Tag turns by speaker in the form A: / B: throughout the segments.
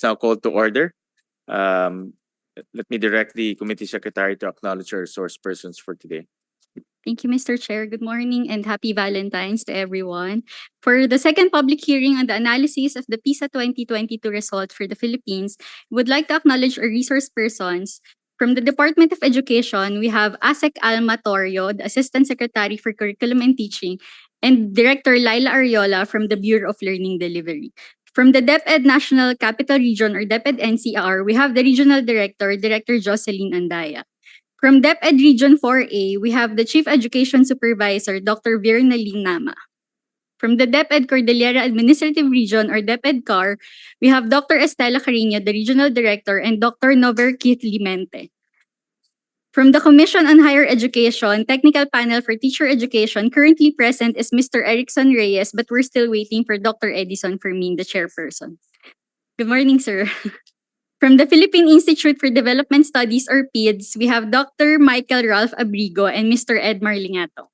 A: now called to order. Let me direct the committee secretary to acknowledge our resource persons for today.
B: Thank you, Mr. Chair. Good morning and happy Valentine's to everyone. For the second public hearing on the analysis of the PISA 2022 result for the Philippines, we would like to acknowledge our resource persons. From the Department of Education, we have ASEC Alma Torrio, the Assistant Secretary for Curriculum and Teaching, and Director Laila Ariola from the Bureau of Learning Delivery. From the DepEd National Capital Region or DepEd NCR, we have the Regional Director, Director Jocelyn Andaya. From DepEd Region 4A, we have the Chief Education Supervisor, Dr. Virnaline Nama. From the DepEd Cordillera Administrative Region or DepEd CAR, we have Dr. Estela Carino, the Regional Director, and Dr. Nover Keith Limente. From the Commission on Higher Education, Technical Panel for Teacher Education, currently present is Mr. Erickson Reyes, but we're still waiting for Dr. Edison Fermin, the chairperson. Good morning, sir. From the Philippine Institute for Development Studies or PIDS, we have Dr. Michael Ralph Abrigo and Mr. Edmar Lingato.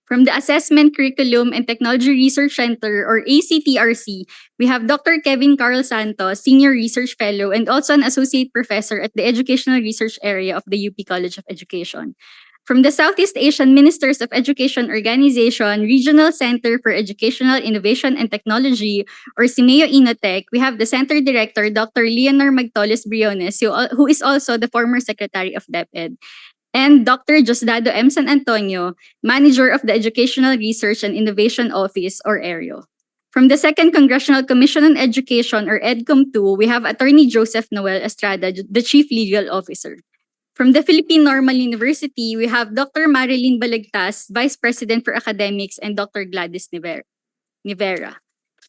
B: From the Assessment, Curriculum, and Technology Research Center or ACTRC, we have Dr. Kevin Carl Santos, Senior Research Fellow and also an Associate Professor at the Educational Research Area of the UP College of Education. From the Southeast Asian Ministers of Education Organization, Regional Center for Educational Innovation and Technology, or CIMEO Inotech, we have the Center Director, Dr. Leonor Magtoles Briones, who is also the former Secretary of DepEd, and Dr. Josdado M. San Antonio, Manager of the Educational Research and Innovation Office, or ERIO. From the Second Congressional Commission on Education, or EDCOM2, we have Attorney Joseph Noel Estrada, the Chief Legal Officer. From the Philippine Normal University, we have Dr. Marilyn Balagtas, Vice President for Academics, and Dr. Gladys Nivera.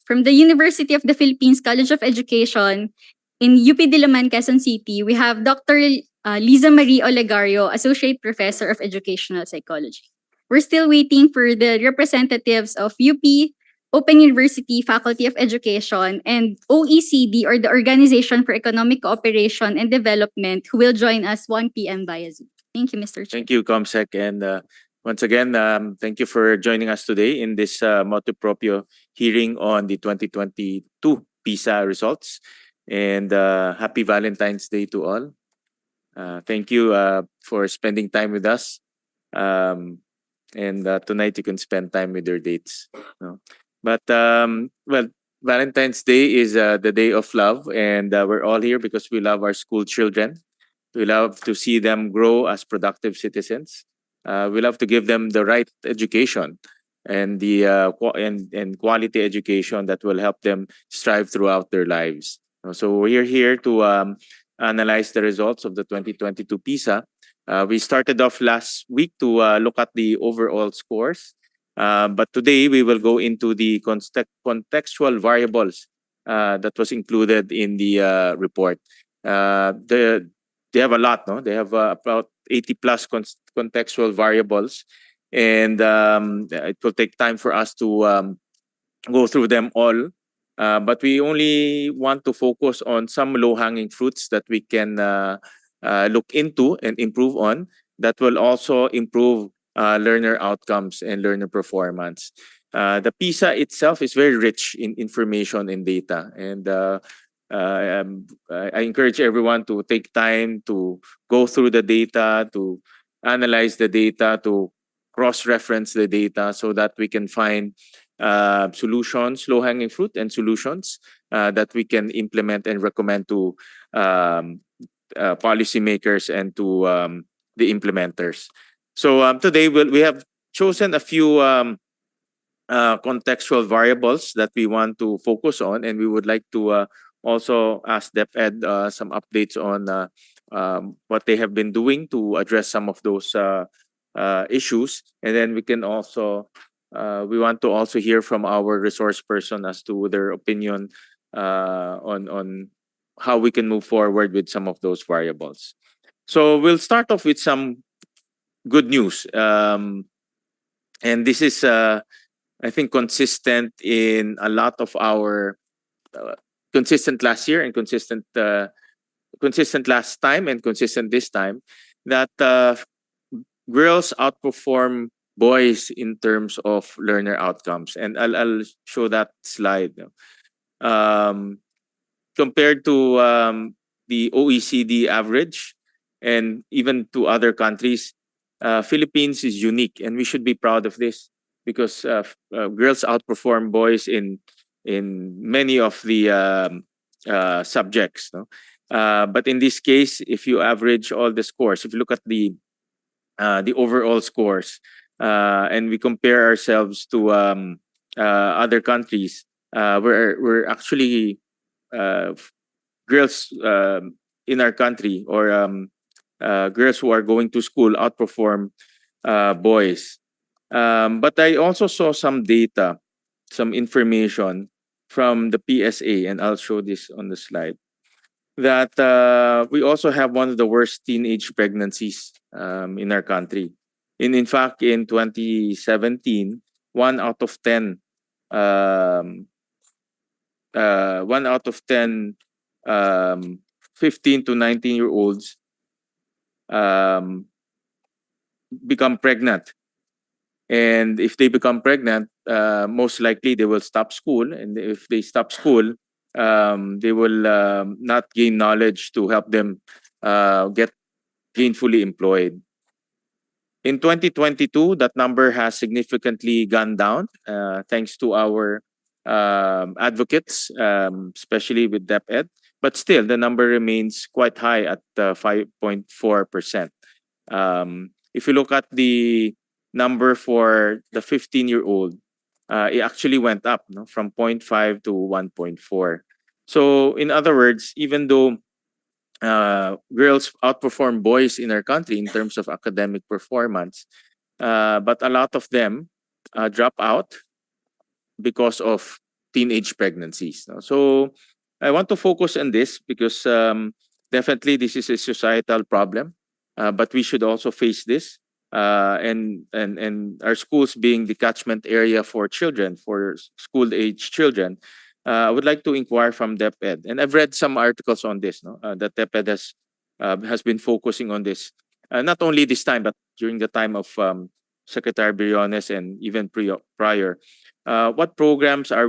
B: From the University of the Philippines College of Education, in UP Diliman, Quezon City, we have Dr. Liza Marie Olegario, Associate Professor of Educational Psychology. We're still waiting for the representatives of UP, Open University Faculty of Education, and OECD, or the Organization for Economic Cooperation and Development, who will join us 1 p.m. via Zoom. Thank you, Mr. Chair.
A: Thank you, Comsec. And once again, thank you for joining us today in this motu proprio hearing on the 2022 PISA results. And happy Valentine's Day to all. Thank you for spending time with us. And tonight you can spend time with your dates. No? But, well, Valentine's Day is the day of love. And we're all here because we love our school children. We love to see them grow as productive citizens. We love to give them the right education and the and quality education that will help them strive throughout their lives. So we're here to analyze the results of the 2022 PISA. We started off last week to look at the overall scores. But today we will go into the contextual variables that was included in the report. They have a lot, no? They have about 80 plus contextual variables. And it will take time for us to go through them all. But we only want to focus on some low-hanging fruits that we can look into and improve on that will also improve learner outcomes and learner performance. The PISA itself is very rich in information and data. And I encourage everyone to take time to go through the data, to analyze the data, to cross-reference the data so that we can find solutions, low-hanging fruit and solutions that we can implement and recommend to policymakers and to the implementers. So today we have chosen a few contextual variables that we want to focus on, and we would like to also ask DepEd some updates on what they have been doing to address some of those issues. And then we can also we want to also hear from our resource person as to their opinion on how we can move forward with some of those variables. So we'll start off with some good news. And this is, I think, consistent in a lot of our consistent last year and consistent last time and consistent this time, that girls outperform boys in terms of learner outcomes. And I'll show that slide. compared to the OECD average and even to other countries, Philippines is unique, and we should be proud of this because girls outperform boys in many of the subjects. No? But in this case, if you average all the scores, if you look at the overall scores, and we compare ourselves to other countries, we're actually girls in our country or girls who are going to school outperform boys. But I also saw some data, some information from the PSA, and I'll show this on the slide, that we also have one of the worst teenage pregnancies in our country. In fact, in 2017, 1 out of 10 um, 1 out of 10 um, 15 to 19-year olds um, become pregnant. And if they become pregnant, most likely they will stop school. And if they stop school, they will not gain knowledge to help them get gainfully employed. In 2022, that number has significantly gone down thanks to our advocates, especially with DepEd. But still, the number remains quite high at 5.4%. If you look at the number for the 15-year-old, it actually went up, no, from 0.5 to 1.4. So, in other words, even though girls outperform boys in our country in terms of academic performance, but a lot of them drop out because of teenage pregnancies. No? So I want to focus on this because definitely this is a societal problem, but we should also face this. And our schools being the catchment area for children, for school age children, I would like to inquire from DepEd, and I've read some articles on this. No, that DepEd has been focusing on this, not only this time, but during the time of Secretary Briones and even prior. What programs um,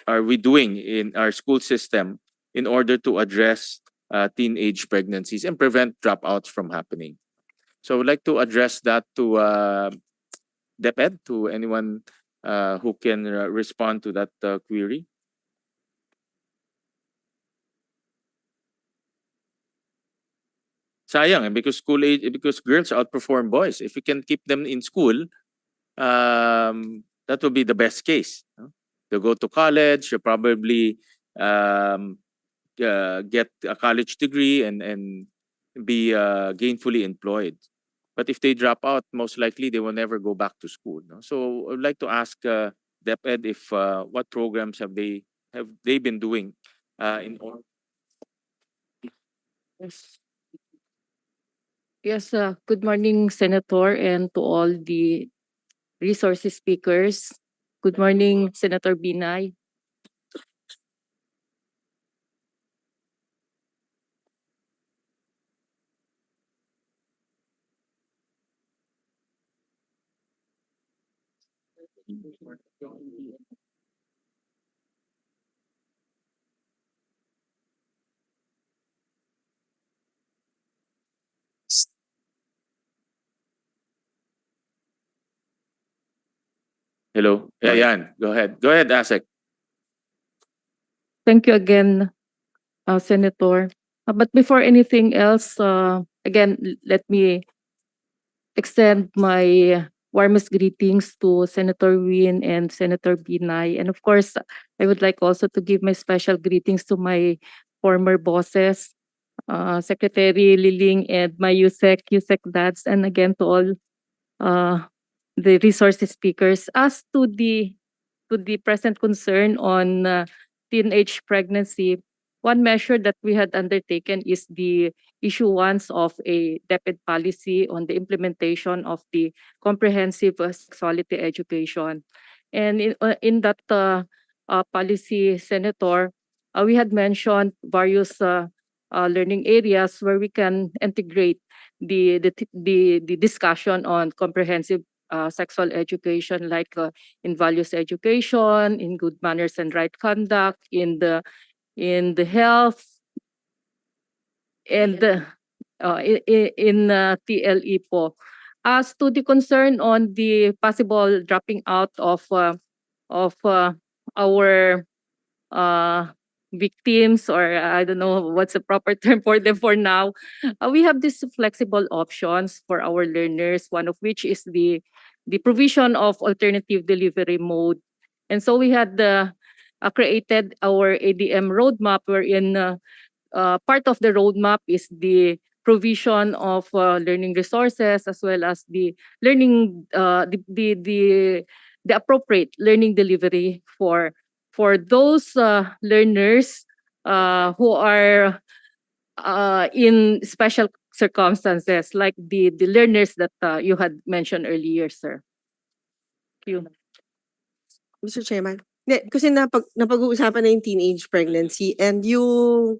A: are we doing in our school system in order to address teenage pregnancies and prevent dropouts from happening? So I would like to address that to DepEd, to anyone who can respond to that query. Sayang, because because girls outperform boys. If we can keep them in school, that would be the best case. No? They'll go to college, you'll probably um, get a college degree and be gainfully employed. But if they drop out, most likely they will never go back to school. No? So I would like to ask DepEd if what programs have they been doing in order.
C: Yes. Yes, good morning, Senator, and to all the resources speakers. Good morning, Senator Binay.
A: Hello? Yeah, Yan. Go ahead. Go ahead, Asek.
C: Thank you again, Senator. But before anything else, again, let me extend my warmest greetings to Senator Win and Senator Binay. And of course, I would like also to give my special greetings to my former bosses, Secretary Liling and my USEC dads, and again to all uh, the resources speakers. As to the present concern on teenage pregnancy, one measure that we had undertaken is the issuance of a DepEd policy on the implementation of the comprehensive sexuality education. And in that policy, Senator, we had mentioned various learning areas where we can integrate the discussion on comprehensive sexual education, like in values education, in good manners and right conduct, in the health, and in TLE po. As to the concern on the possible dropping out of our victims, or I don't know what's the proper term for them for now, we have these flexible options for our learners, one of which is the provision of alternative delivery mode. And so we had created our ADM roadmap, wherein part of the roadmap is the provision of learning resources, as well as the learning the appropriate learning delivery for those learners who are in special circumstances, like the learners that you had mentioned earlier, sir. Thank you.
D: Mr. Chairman. Kasi napag-uusapan na yung teenage pregnancy and yung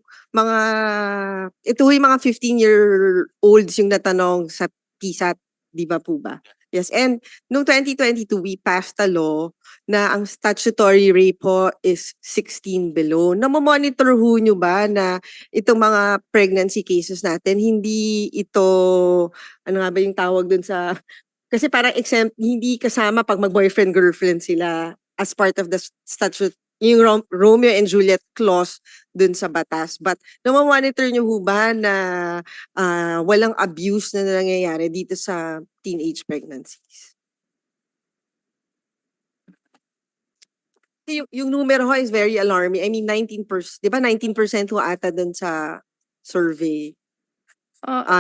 D: ito yung mga 15-year-olds yung natanong sa PISA, di ba po ba? Yes, and noong 2022, we passed a law na ang statutory rape po is 16 below. Namomonitor ho nyo ba na itong mga pregnancy cases natin, hindi ito, ano nga ba yung tawag dun sa, kasi parang hindi kasama pag mag-boyfriend-girlfriend sila as part of the statute, yung Romeo and Juliet clause dun sa batas. But namamonitor nyo ho ba na walang abuse na nangyayari dito sa teenage pregnancies? Yung numero ho is very alarming. I mean, 19%, di ba 19% ho ata dun sa survey.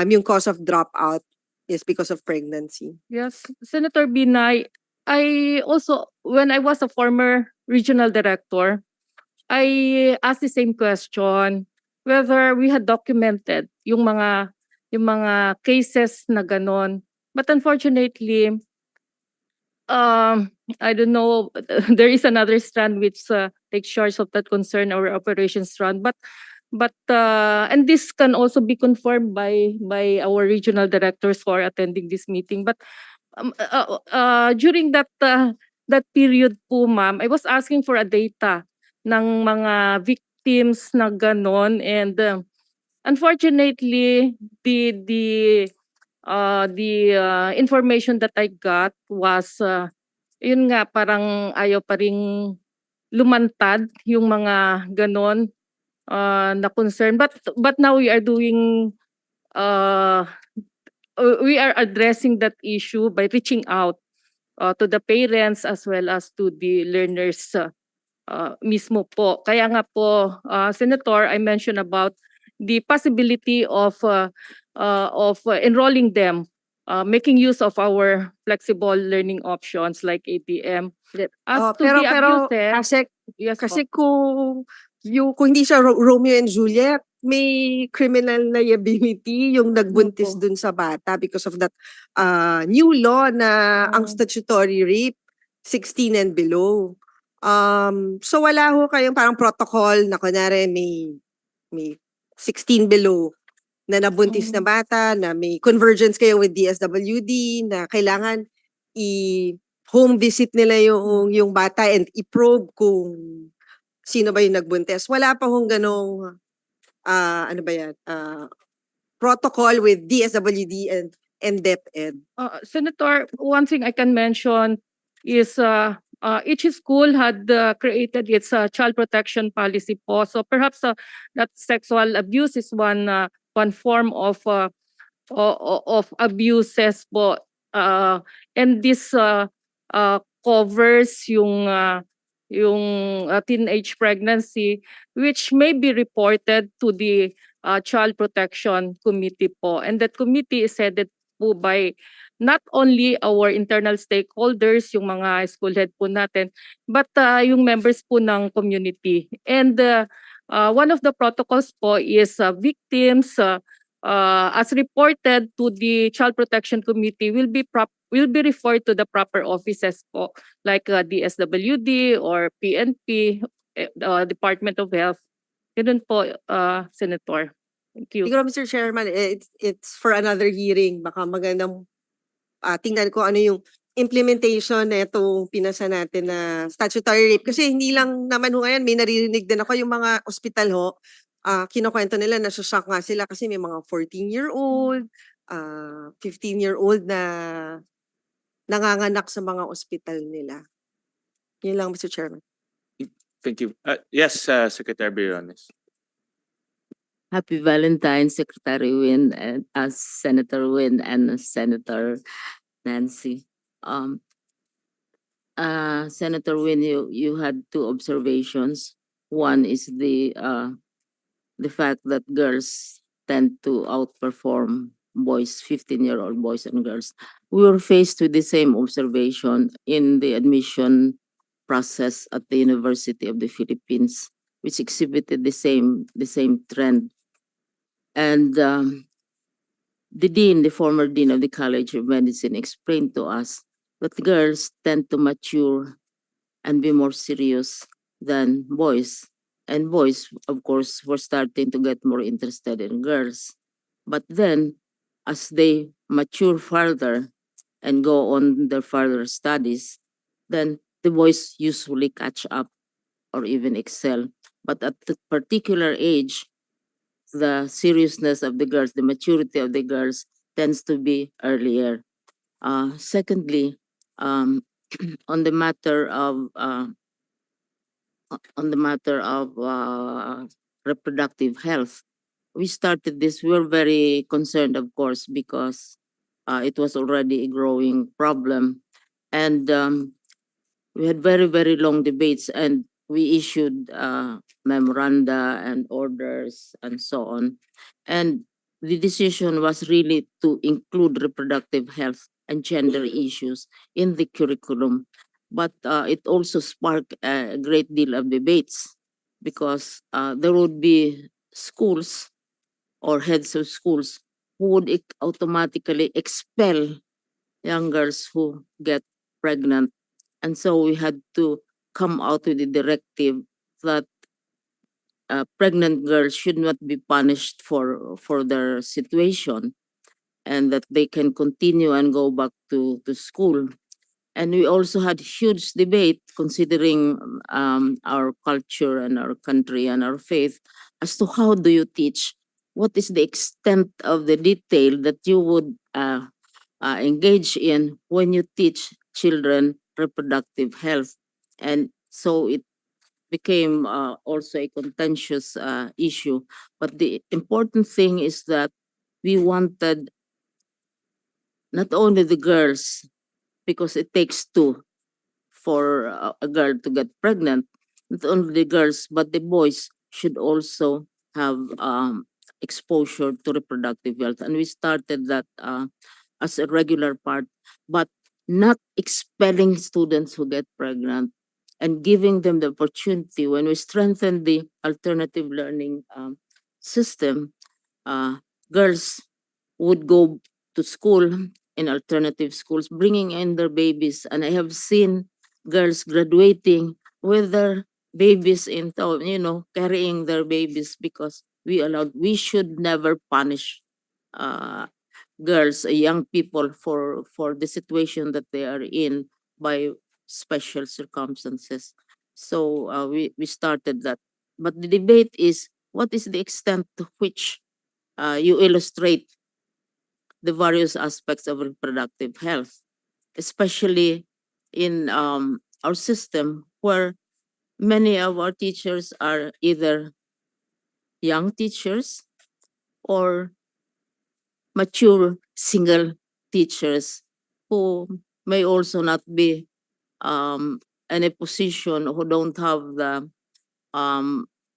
D: Yung cause of dropout is because of pregnancy.
C: Yes, Senator Binay, I also, when I was a former regional director, I asked the same question, whether we had documented yung mga cases na ganon. But unfortunately, I don't know, there is another strand which takes charge of that concern, our operations strand. But and this can also be confirmed by our regional directors who are attending this meeting. But during that period po, ma'am, I was asking for a data ng mga victims na ganon, and unfortunately the information that I got was yun nga, parang ayaw pa ring lumantad yung mga ganon na concern. But now we are doing we are addressing that issue by reaching out to the parents as well as to the learners mismo po. Kaya nga po, Senator, I mentioned about the possibility of enrolling them, making use of our flexible learning options like ATM. As to the abuses, yes
D: Kasi
C: po.
D: kung hindi siya Romeo and Juliet, may criminal liability yung nagbuntis
C: Opo.
D: dun sa bata because of that new law na ang statutory rape 16 and below. So wala ho kayong parang protocol na kunyari may 16 below na nabuntis na bata, na may convergence kayo with DSWD na kailangan home visit nila yung bata and i-probe kung sino ba yung nagbuntis. Wala pa hong ganong ano ba yan? Protocol with DSWD and DepEd.
C: Senator, one thing I can mention is each school had created its child protection policy po. So perhaps that sexual abuse is one form of abuses po. And this covers yung teenage pregnancy, which may be reported to the Child Protection Committee po. And that committee is headed po by not only our internal stakeholders, yung mga school head po natin, but yung members po ng community. And one of the protocols po is victims as reported to the Child Protection Committee will be referred to the proper offices po, like DSWD or PNP, Department of Health. Ganun po, Senator. Thank you.
D: Siguro, Mr. Chairman, it's for another hearing. Baka magandang tingnan ko ano yung implementation na itong pinasa natin na statutory rape. Kasi hindi lang naman ho ngayon, may naririnig din ako yung mga ospital ho, kinukwento nila na shock nga sila kasi may mga 14-year-old, 15-year-old na nanganganak sa mga ospital nila. Yun lang, Mr. Chairman.
A: Thank you. Yes, Secretary Briones.
E: Happy Valentine's, Secretary Win, and Senator Win and Senator Nancy. Senator Win, you had two observations. One is the fact that girls tend to outperform boys, 15-year-old boys and girls. We were faced with the same observation in the admission process at the University of the Philippines, which exhibited the same trend. And the former dean of the College of Medicine, explained to us that girls tend to mature and be more serious than boys. And boys, of course, were starting to get more interested in girls. But then, as they mature further and go on their further studies, then the boys usually catch up or even excel. But at the particular age, the seriousness of the girls, the maturity of the girls tends to be earlier. Secondly, on the matter of reproductive health, we started this. We were very concerned, of course, because it was already a growing problem, and we had very long debates, and we issued memoranda and orders and so on. And the decision was really to include reproductive health and gender issues in the curriculum. But it also sparked a great deal of debates because there would be schools or heads of schools who would automatically expel young girls who get pregnant. And so we had to come out with a directive that pregnant girls should not be punished for their situation, and that they can continue and go back to school. And we also had huge debate considering our culture and our country and our faith as to how do you teach, what is the extent of the detail that you would engage in when you teach children reproductive health. And so it became also a contentious issue. But the important thing is that we wanted not only the girls, because it takes two for a girl to get pregnant, not only the girls, but the boys should also have exposure to reproductive health. And we started that as a regular part, but not expelling students who get pregnant and giving them the opportunity. When we strengthen the alternative learning system, girls would go to school in alternative schools, bringing in their babies. And I have seen girls graduating with their babies in tow, carrying their babies, because we should never punish girls, young people, for the situation that they are in by special circumstances. So we started that. But the debate is, what is the extent to which you illustrate the various aspects of reproductive health, especially in our system where many of our teachers are either young teachers or mature single teachers who may also not be in a position, who don't have the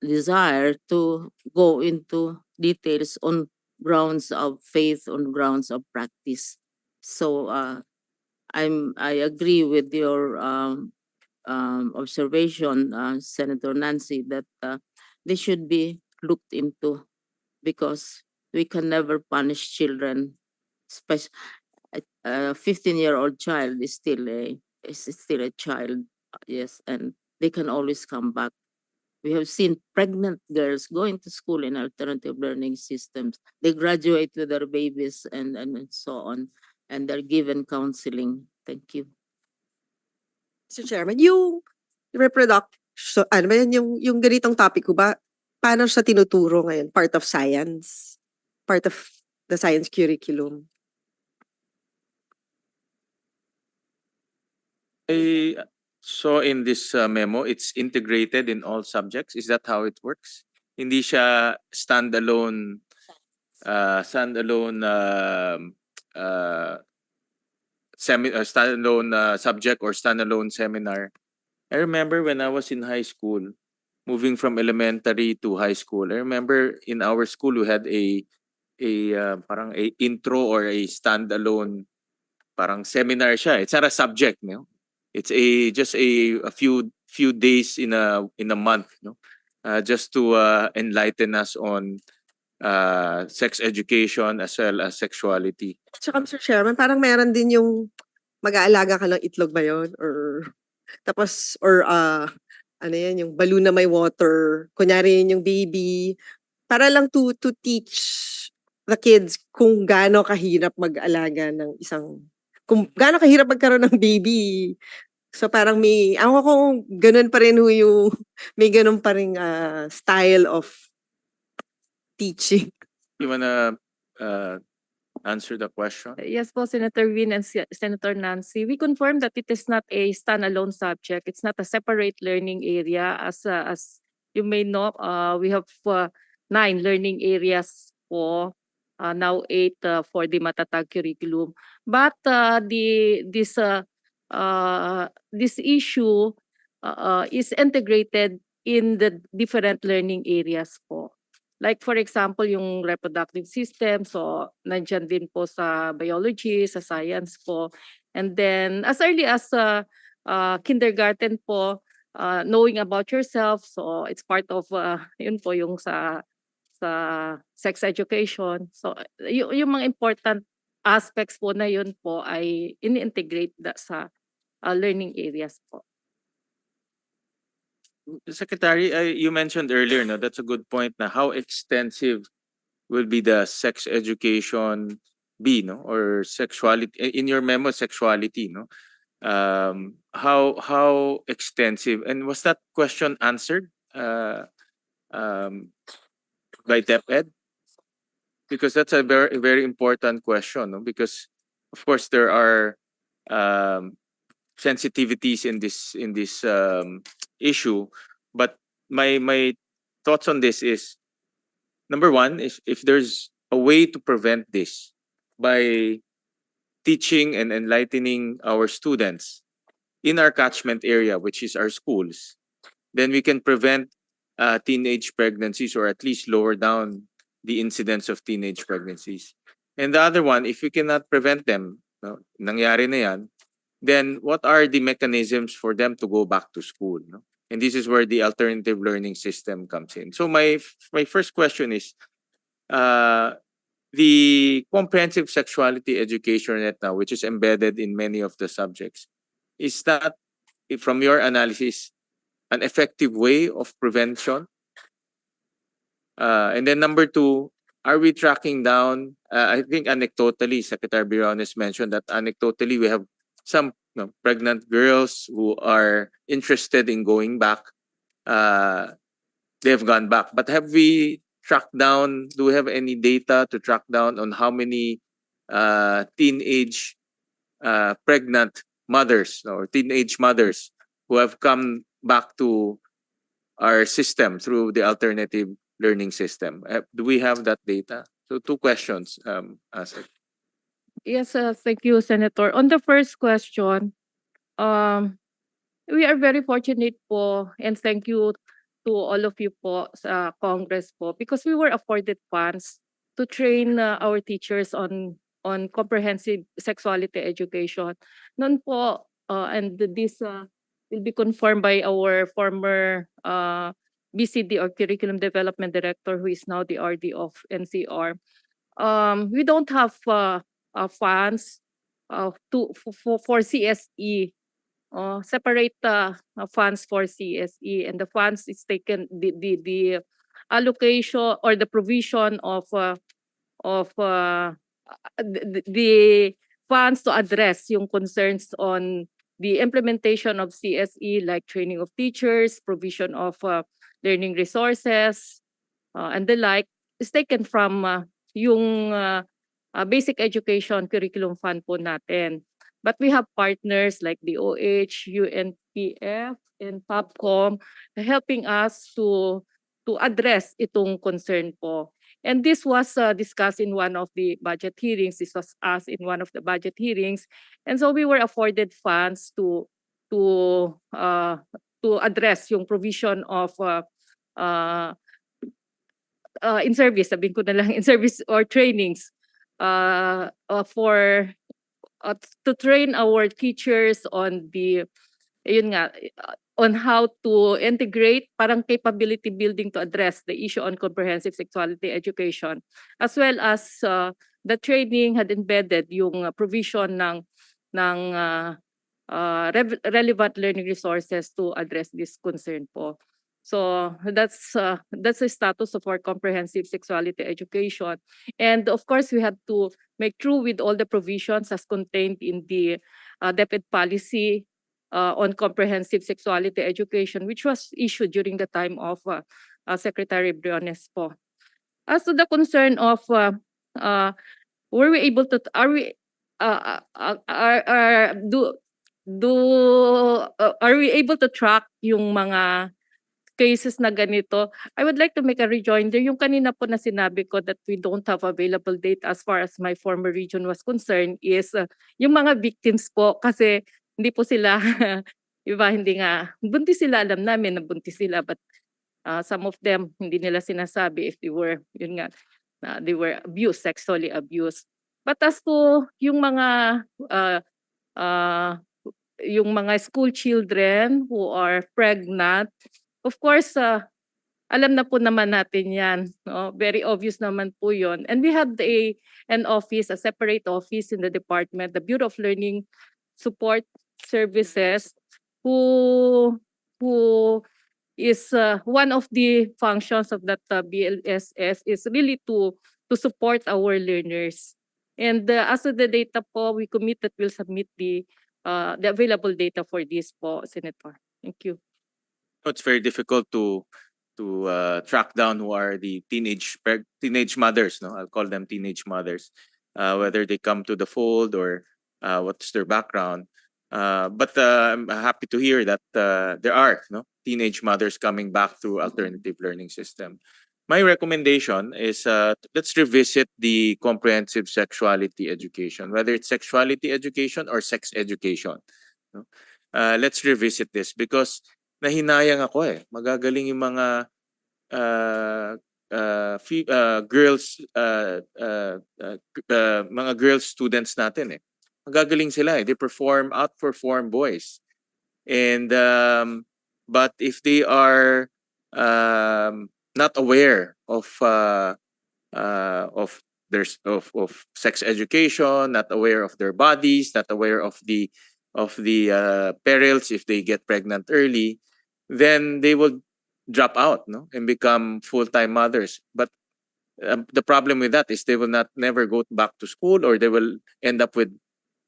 E: desire to go into details on grounds of faith, on grounds of practice. So I agree with your observation, Senator Nancy, that they should be looked into, because we can never punish children. A 15-year-old child is still a child, yes, and they can always come back. We have seen pregnant girls going to school in alternative learning systems. They graduate with their babies and so on, and they're given counseling Thank you.
D: Mr. Chairman, yung reproduction, ano ba yan, yung ganitong topic ko ba, paano siya tinuturo ngayon? Part of science? Part of the science curriculum?
A: I saw in this memo, it's integrated in all subjects. Is that how it works? Hindi siya standalone standalone subject or standalone seminar. I remember when I was in high school, moving from elementary to high school. I remember in our school we had a parang a intro or a standalone parang seminar siya. It's not a subject, no? It's just a few days in a month, no? Just to enlighten us on sex education as well as sexuality.
D: Tsaka Mr. Chairman, parang meron din yung mag-aalaga ka ng itlog ba yun? Or tapos, or ano yan, yung balloon na may water. Kunyari yun yung baby. Para lang to teach the kids kung gaano kahirap mag-alaga ng kung gaano kahirap magkaroon ng baby. So parang ako kung ganun pa rin yung, may ganun pa rin style of teaching.
A: You wanna answer the question?
C: Yes po, Senator Win and Senator Nancy. We confirm that it is not a standalone subject. It's not a separate learning area. As you may know, we have 9 learning areas po. Now 8 for the Matatag curriculum. But this issue is integrated in the different learning areas po. Like for example, yung reproductive system, so nandyan din po sa biology, sa science po. And then as early as kindergarten po, knowing about yourself, so it's part of yun po yung sa sex education. So yung mga important aspects po na yun po ay ini-integrate sa learning areas po.
A: Secretary, you mentioned earlier, no, that's a good point na how extensive will be the sex education be, no, or sexuality in your memo, sexuality, no? How extensive, and was that question answered by DepEd? Because that's a very important question, no? Because of course there are sensitivities in this issue, but my thoughts on this is, number one, if there's a way to prevent this by teaching and enlightening our students in our catchment area, which is our schools, then we can prevent teenage pregnancies, or at least lower down the incidence of teenage pregnancies. And the other one, if we cannot prevent them, no, nangyari na yan, then what are the mechanisms for them to go back to school? No? And this is where the alternative learning system comes in. So my first question is, the comprehensive sexuality education net now, which is embedded in many of the subjects, is that, from your analysis, an effective way of prevention? And then number two, are we tracking down? I think anecdotally, Secretary Briones mentioned that anecdotally we have some pregnant girls who are interested in going back. They've gone back. But have we tracked down, do we have any data to track down on how many teenage pregnant mothers or teenage mothers who have come back to our system through the alternative learning system? Do we have that data? So 2 questions, Asek.
C: Yes, thank you, Senator. On the first question, we are very fortunate po, and thank you to all of you po sa Congress po, because we were afforded funds to train our teachers on comprehensive sexuality education. Noon po, and this will be confirmed by our former BCD or Curriculum Development Director, who is now the RD of NCR. We don't have funds for CSE, separate funds for CSE, and the funds is taken, the allocation or the provision of the funds to address yung concerns on the implementation of CSE, like training of teachers, provision of learning resources, and the like, is taken from yung basic education curriculum fund po natin. But we have partners like DOH, UNPF, and POPCOM helping us to address itong concern po. And this was discussed in one of the budget hearings. This was asked in one of the budget hearings. And so we were afforded funds to address yung provision of in service, sabihin ko na lang, in service or trainings for to train our teachers on the, yun nga, on how to integrate parang capability building to address the issue on comprehensive sexuality education, as well as the training had embedded yung provision ng relevant learning resources to address this concern po. So that's the status of our comprehensive sexuality education. And of course, we have to make true with all the provisions as contained in the DepEd policy on comprehensive sexuality education, which was issued during the time of Secretary Briones po. As to the concern of were we able to, are we are we able to track yung mga cases na ganito? I would like to make a rejoinder. Yung kanina po na sinabi ko that we don't have available data as far as my former region was concerned is yung mga victims po, kasi hindi po sila, iba hindi nga, buntis sila, alam namin na buntis sila, but some of them hindi nila sinasabi if they were, yun nga, they were abused, sexually abused. But as to yung mga school children who are pregnant, of course, alam na po naman natin yan. No? Very obvious naman po yun. And we have an office, a separate office in the department, the Bureau of Learning Support Services, who is one of the functions of that BLSS is really to support our learners. And as to the data po, we commit that we'll submit the available data for this po, Senator. Thank you.
A: It's very difficult to track down who are the teenage mothers. No, I'll call them teenage mothers, whether they come to the fold or what's their background. But I'm happy to hear that there are teenage mothers coming back through alternative learning system. My recommendation is let's revisit the comprehensive sexuality education, whether it's sexuality education or sex education. No? Let's revisit this because nahinayang ako eh. Magagaling yung mga girls mga girls students natin eh. Magagaling sila eh. They outperform boys. And but if they are not aware of sex education, not aware of their bodies, not aware of the perils if they get pregnant early, then they will drop out and become full-time mothers. But the problem with that is they will never go back to school, or they will end up with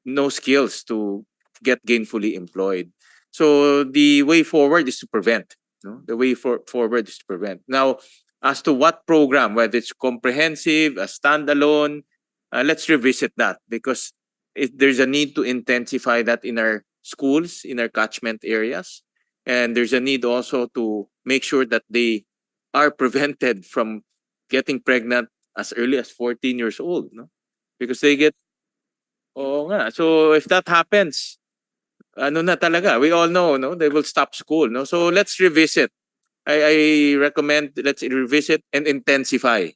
A: no skills to get gainfully employed. So the way forward is to prevent. The way forward is to prevent. Now, as to what program, whether it's comprehensive, a standalone, let's revisit that, because there's a need to intensify that in our schools, in our catchment areas. And there's a need also to make sure that they are prevented from getting pregnant as early as 14 years old. Because they get... Oo nga. So if that happens, ano na talaga, we all know, they will stop school. So let's revisit. I recommend let's revisit and intensify.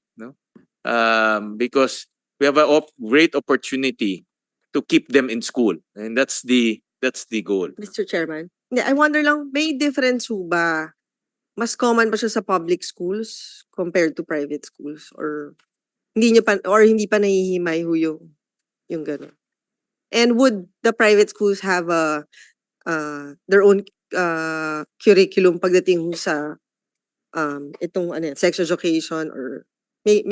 A: Because we have a great opportunity to keep them in school. And that's the goal.
D: Mr. Chairman, I wonder lang, may difference ho ba? Mas common ba siya sa public schools compared to private schools? Or hindi pa nahihimay ho yung gano'n? And would the private schools have their own curriculum pagdating ho sa itong sex education, or may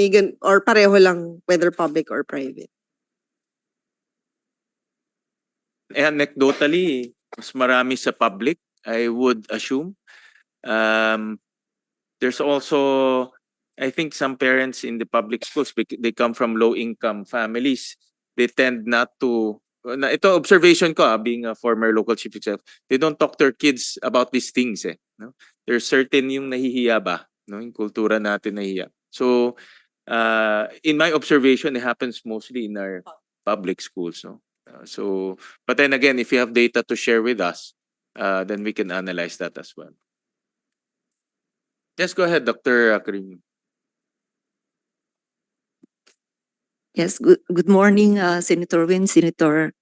D: or pareho lang whether public or private?
A: anecdotally, mas marami sa public, I would assume. There's also, I think some parents in the public schools, they come from low-income families. They tend not to, ito observation ko, being a former local chief executive, they don't talk to their kids about these things. No? There's certain yung nahihiya ba, no? Yung kultura natin nahihiya. So, in my observation, it happens mostly in our public schools. No? But then again, if you have data to share with us, then we can analyze that as well. Yes, go ahead, Dr. Karim.
F: Yes, good morning, Senator Win, Senator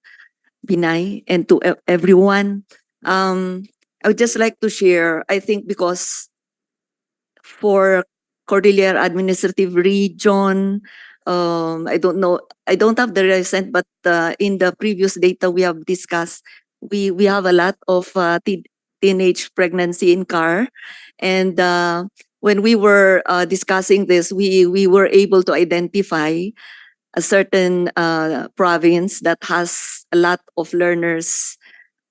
F: Binay, and to everyone. I would just like to share, I think because for Cordillera Administrative Region, I don't know, I don't have the recent, but in the previous data we have discussed, we have a lot of teenage pregnancy in CAR. And when we were discussing this, we were able to identify a certain province that has a lot of learners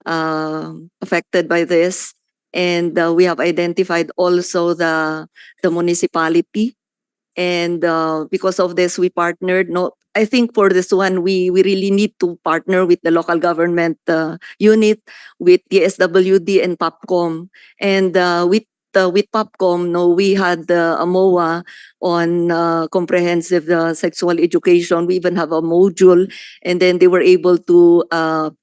F: affected by this. And we have identified also the municipality. And because of this, we partnered. No, I think for this one, we really need to partner with the local government unit, with the SWD and POPCOM. And with POPCOM, no, we had a MOA on comprehensive sexual education. We even have a module, and then they were able to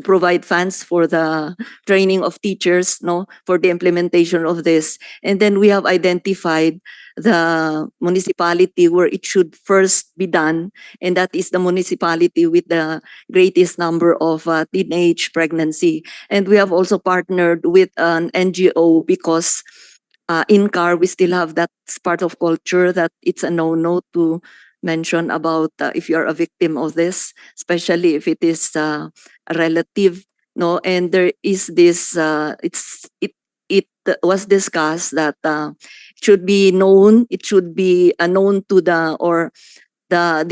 F: provide funds for the training of teachers, no, for the implementation of this. And then we have identified the municipality where it should first be done, and that is the municipality with the greatest number of teenage pregnancy. And we have also partnered with an NGO because in CAR we still have that part of culture that it's a no-no to mention about if you're a victim of this, especially if it is a relative, no. And there is this it was discussed that it should be known, it should be known to the, or the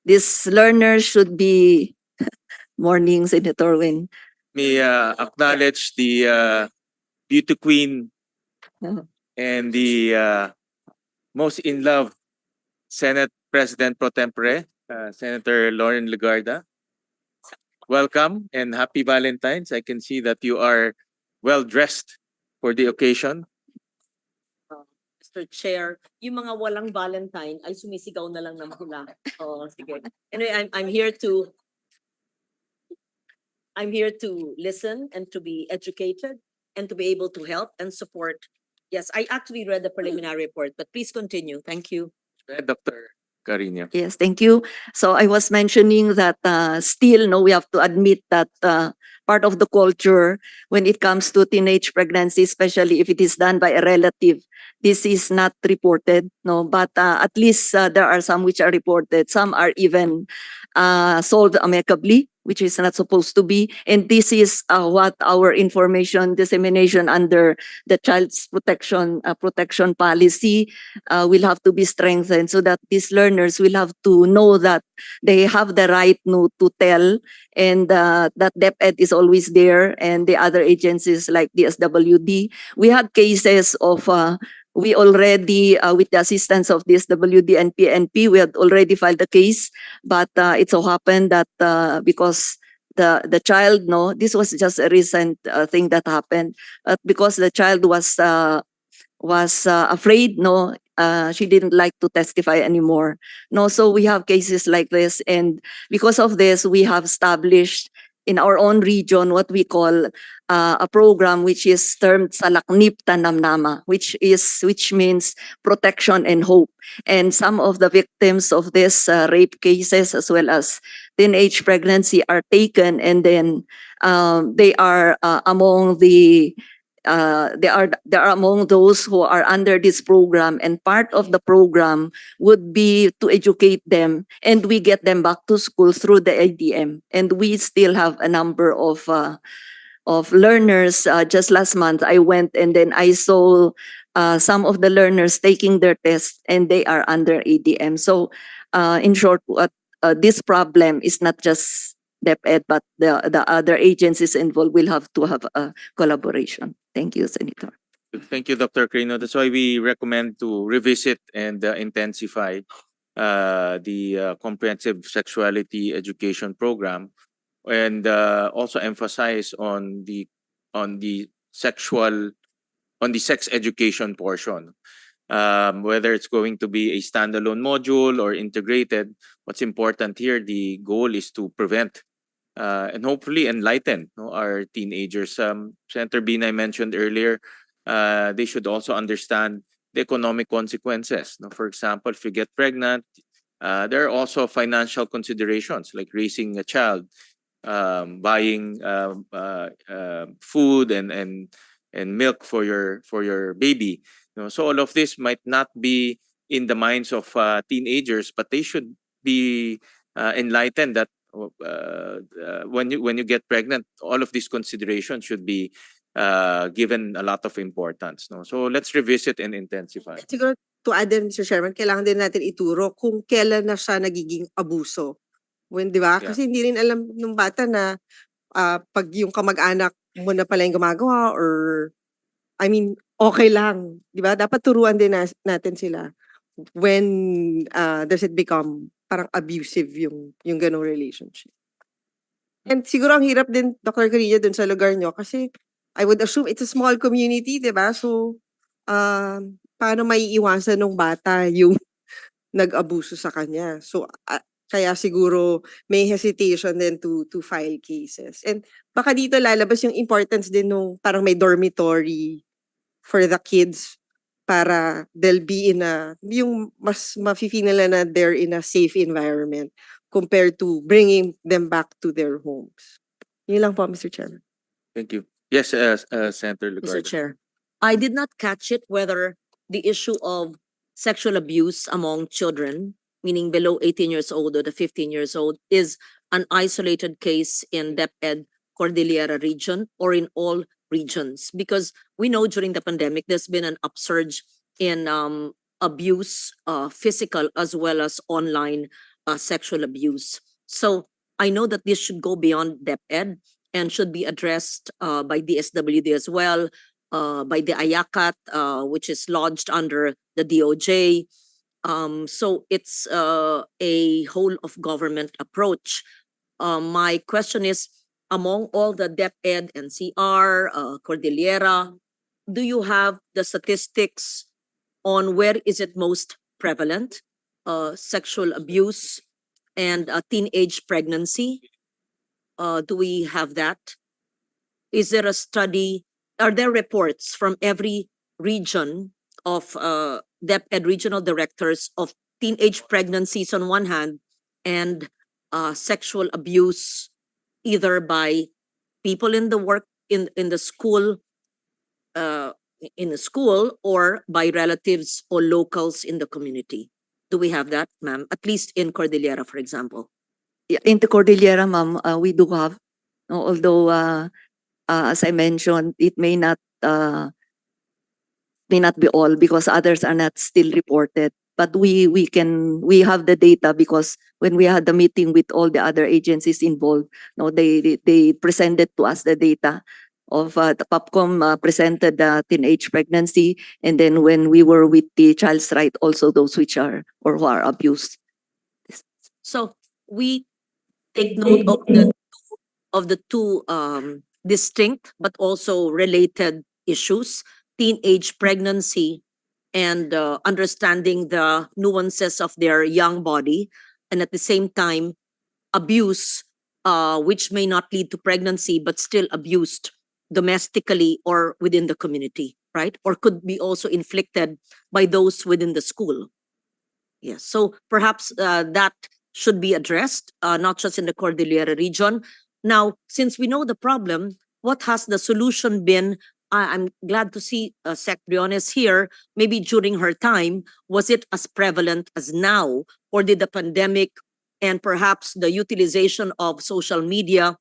F: this learner should be morning, Senator Win.
A: Me acknowledge the beauty queen and the most in love Senate President Pro Tempore, Senator Lauren Legarda. Welcome and happy Valentine's. I can see that you are well dressed for the occasion.
G: Mr. Chair, yung mga walang Valentine ay sumisigaw na lang ng hula. Oh, sige. Anyway, I'm here to listen and to be educated and to be able to help and support. Yes, I actually read the preliminary report, but please continue. Thank you.
A: Dr. Carino.
F: Yes, thank you. So I was mentioning that still, no, we have to admit that part of the culture when it comes to teenage pregnancy, especially if it is done by a relative, this is not reported, no. But at least there are some which are reported. Some are even solved amicably, which is not supposed to be. And this is what our information dissemination under the child's protection policy will have to be strengthened, so that these learners will have to know that they have the right to tell, and that DepEd is always there, and the other agencies like the SWD. We had cases of we already, with the assistance of the SWD and PNP, we had already filed a case, but it so happened that because the child, no, this was just a recent thing that happened, because the child was afraid, no, she didn't like to testify anymore, no. So we have cases like this, and because of this, we have established in our own region what we call a program which is termed Salaknip Tanamnama, which means protection and hope. And some of the victims of this rape cases as well as teenage pregnancy are taken, and then they are among the they are among those who are under this program, and part of the program would be to educate them, and we get them back to school through the ADM. And we still have a number of learners. Just last month I went and then I saw some of the learners taking their tests, and they are under ADM. So in short, this problem is not just DepEd, but the other agencies involved will have to have a collaboration. Thank you, Senator.
A: Thank you, Dr. Crino. That's why we recommend to revisit and intensify the comprehensive sexuality education program, and also emphasize on the sexual on the sex education portion. Whether it's going to be a standalone module or integrated, what's important here, the goal is to prevent and hopefully enlighten, no, our teenagers. Senator Binay mentioned earlier, they should also understand the economic consequences. No? For example, if you get pregnant, there are also financial considerations like raising a child, buying food and milk for your baby. You know, so all of this might not be in the minds of teenagers, but they should be enlightened that when you get pregnant, all of these considerations should be given a lot of importance. No, so let's revisit and intensify.
D: Siguro to add din, Mr. Chairman, kailangan din natin ituro kung kailan na siya nagiging abuso. When, di ba?
A: Yeah.
D: Kasi hindi rin alam ng bata na pag yung kamag-anak mo na pala yung gumagawa or I mean, okay lang. Di ba? Dapat turuan din natin sila when does it become parang abusive yung ganong relationship. And siguro ang hirap din, Dr. Carrillo, dun sa lugar nyo kasi I would assume it's a small community, di ba? So, paano maiiwasan ng bata yung nag-abuso sa kanya? So, kaya siguro may hesitation din to file cases. And baka dito lalabas yung importance din nung parang may dormitory for the kids para they'll be in yung mas mafe-feel nila na they're in a safe environment compared to bringing them back to their homes. Yun lang po, Mr. Chairman.
A: Thank you. Yes, Senator
G: Mr.
A: Licardo.
G: Chair, I did not catch it whether the issue of sexual abuse among children, meaning below 18 years old or the 15 years old, is an isolated case in DepEd Cordillera region or in all regions, because we know during the pandemic there's been an upsurge in abuse, physical as well as online sexual abuse. So I know that this should go beyond DepEd and should be addressed by DSWD as well, by the IACAT, which is lodged under the DOJ. So it's a whole of government approach. My question is, among all the DepEd, NCR, Cordillera, do you have the statistics on where is it most prevalent, sexual abuse and teenage pregnancy? Do we have that? Is there a study? Are there reports from every region of DepEd regional directors of teenage pregnancies on one hand and sexual abuse either by people in the work in the school or by relatives or locals in the community? Do we have that, ma'am? At least in Cordillera, for example.
F: Yeah, in the Cordillera, ma'am, we do have, no, although as I mentioned, it may not be all because others are not still reported. But we have the data because when we had the meeting with all the other agencies involved, no, they presented to us the data of the POPCOM presented the teenage pregnancy, and then when we were with the child's right, also those which are or who are abused.
G: So we take note of the two distinct but also related issues: teenage pregnancy and understanding the nuances of their young body, and at the same time abuse, which may not lead to pregnancy but still abused domestically or within the community, right? Or could be also inflicted by those within the school. Yes, so perhaps that should be addressed, not just in the Cordillera region. Now, since we know the problem, what has the solution been? I'm glad to see Sec Briones here. Maybe during her time, was it as prevalent as now? Or did the pandemic and perhaps the utilization of social media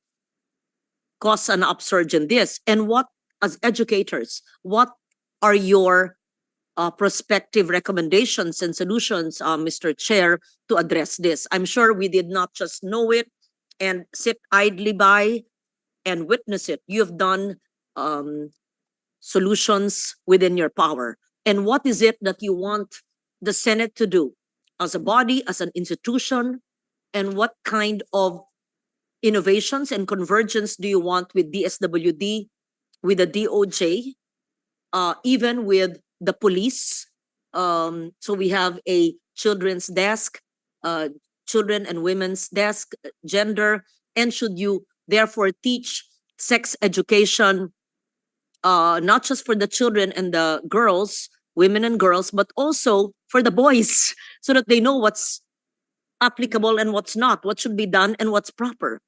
G: cause an upsurge in this? And what, as educators, what are your prospective recommendations and solutions, Mr. Chair, to address this? I'm sure we did not just know it and sit idly by and witness it. You've done um, solutions within your power. And what is it that you want the Senate to do as a body, as an institution? And what kind of innovations and convergence do you want with DSWD, with the DOJ, even with the police? So we have a children's desk, children and women's desk, gender, and should you therefore teach sex education, not just for the children and the girls, women and girls, but also for the boys, so that they know what's applicable and what's not, what should be done and what's proper,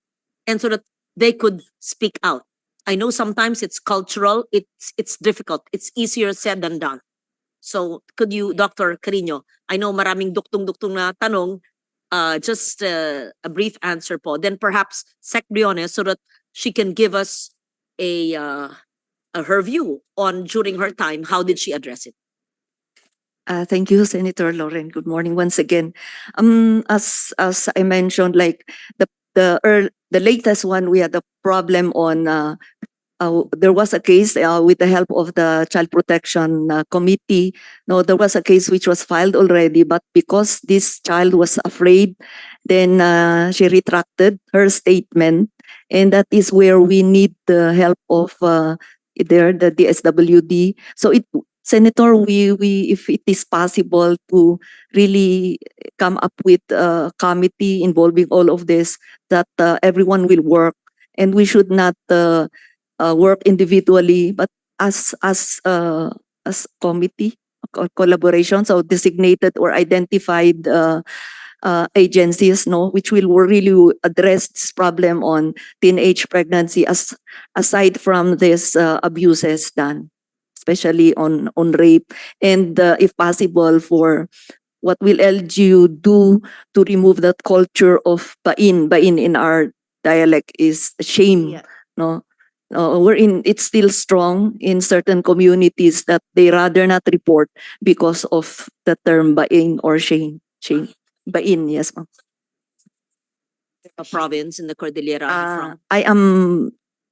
G: and so that they could speak out. I know sometimes it's cultural, it's difficult, it's easier said than done. So could you, Dr. Carino, I know maraming duktong-duktong na tanong, just a brief answer po. Then perhaps Sec Briones, so that she can give us her view on during her time, how did she address it?
F: Thank you, Senator Lauren. Good morning once again. As I mentioned, like the latest one, we had a problem on. There was a case with the help of the Child Protection Committee. No, there was a case which was filed already, but because this child was afraid, then she retracted her statement, and that is where we need the help of the DSWD. So Senator, we if it is possible to really come up with a committee involving all of this, that everyone will work, and we should not work individually, but as committee collaboration, so designated or identified agencies, no, which will really address this problem on teenage pregnancy, aside from this abuses done, especially on rape, and if possible, for what will LGU do to remove that culture of bain in our dialect is shame.
G: Yeah.
F: No, it's still strong in certain communities that they rather not report because of the term bain or shame. Bain, yes, ma'am.
G: A province in the Cordillera are you from?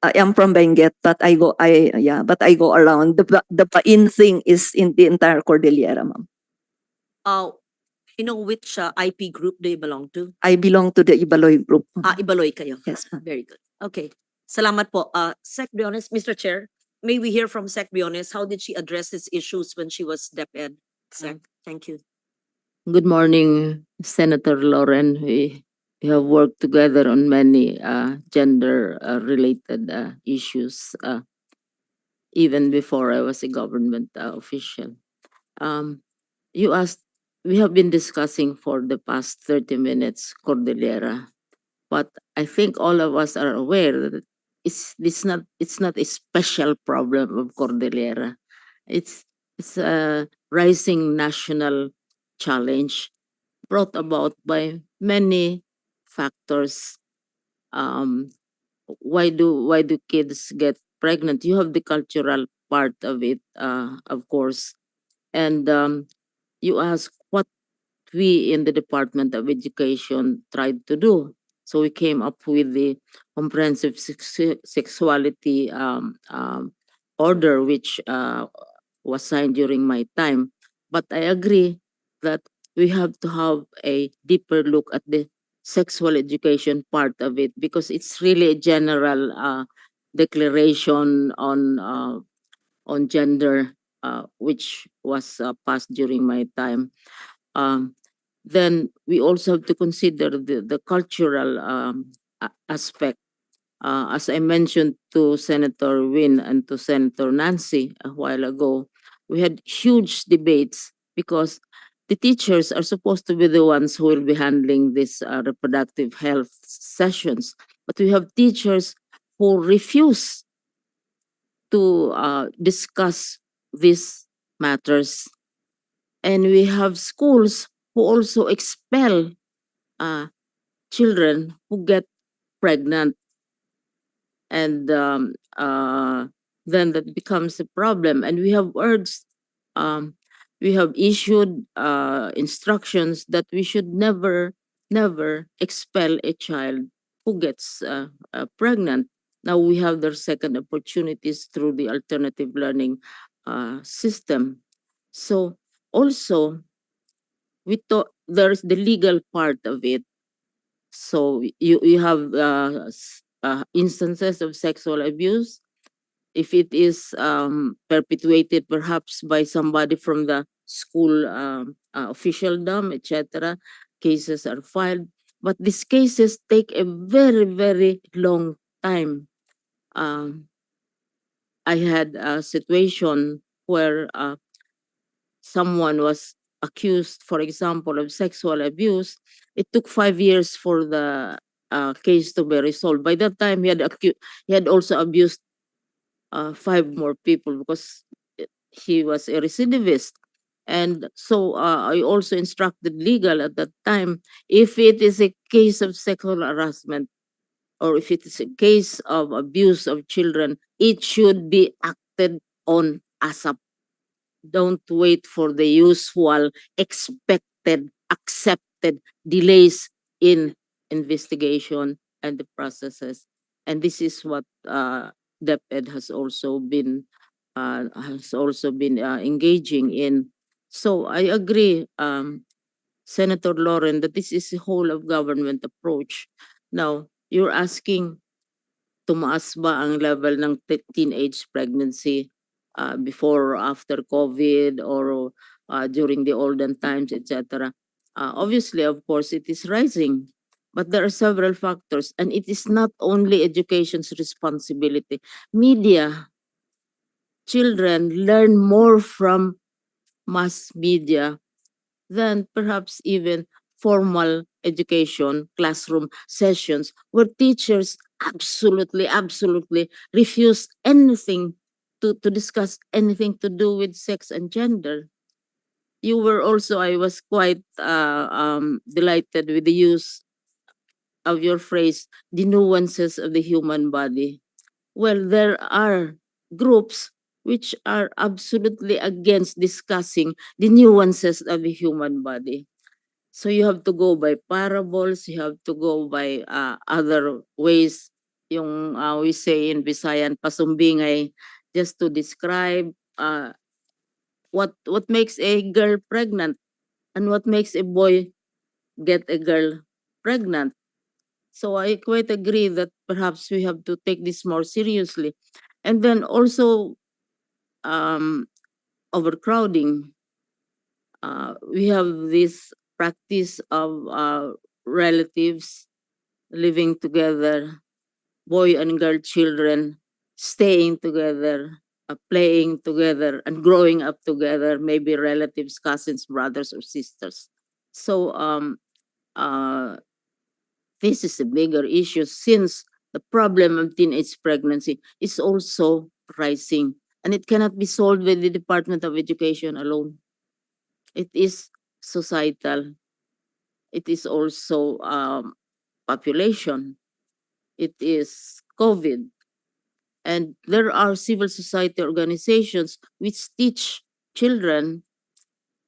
F: I am from Benguet, but I go around. The bain thing is in the entire Cordillera, ma'am.
G: You know which IP group do you belong to?
F: I belong to the Ibaloy group.
G: Ibaloy kayo.
F: Yes, ma'am.
G: Very good. Okay. Salamat po. Sec Briones, Mr. Chair, may we hear from Sec Briones, how did she address these issues when she was DepEd? Sec, thank you.
E: Good morning, Senator Lauren. We have worked together on many gender related issues even before I was a government official. You asked, we have been discussing for the past 30 minutes Cordillera, but I think all of us are aware that it's not a special problem of Cordillera. It's a rising national challenge brought about by many factors. Why do kids get pregnant? You have the cultural part of it, of course, and you ask what we in the Department of Education tried to do. So we came up with the comprehensive sexuality order, which was signed during my time. But I agree that we have to have a deeper look at the sexual education part of it, because it's really a general declaration on gender, which was passed during my time. Um, then we also have to consider the cultural aspect. As I mentioned to Senator Win and to Senator Nancy a while ago, we had huge debates because the teachers are supposed to be the ones who will be handling these reproductive health sessions. But we have teachers who refuse to discuss these matters. And we have schools who also expel children who get pregnant, and then that becomes a problem. And we have urged, we have issued instructions that we should never expel a child who gets pregnant. Now we have their second opportunities through the alternative learning system. So also we thought there's the legal part of it. So you have instances of sexual abuse. If it is perpetuated perhaps by somebody from the school officialdom, etc., cases are filed. But these cases take a very, very long time. I had a situation where someone was accused, for example, of sexual abuse. It took 5 years for the case to be resolved. By that time, he had also abused five more people because he was a recidivist. And so I also instructed legal at that time, if it is a case of sexual harassment or if it is a case of abuse of children, it should be acted on ASAP. Don't wait for the usual expected, accepted delays in investigation and the processes. And this is what DepEd has also been engaging in. So I agree, Senator Lauren, that this is a whole of government approach. Now, you're asking, tumaas ba ang level ng teenage pregnancy before or after COVID or during the olden times, etc. Obviously, of course, it is rising. But there are several factors, and it is not only education's responsibility. Media, children learn more from mass media than perhaps even formal education, classroom sessions, where teachers absolutely refuse anything to discuss anything to do with sex and gender. You were also, I was quite delighted with the use of your phrase, the nuances of the human body. Well, there are groups which are absolutely against discussing the nuances of the human body. So you have to go by parables, you have to go by other ways, yung we say in Visayan, pasumbingay, just to describe what makes a girl pregnant and what makes a boy get a girl pregnant. So I quite agree that perhaps we have to take this more seriously. And then also overcrowding. We have this practice of relatives living together, boy and girl children staying together, playing together, and growing up together, maybe relatives, cousins, brothers, or sisters. So uh, this is a bigger issue since the problem of teenage pregnancy is also rising, and it cannot be solved with the Department of Education alone. It is societal. It is also population. It is COVID. And there are civil society organizations which teach children,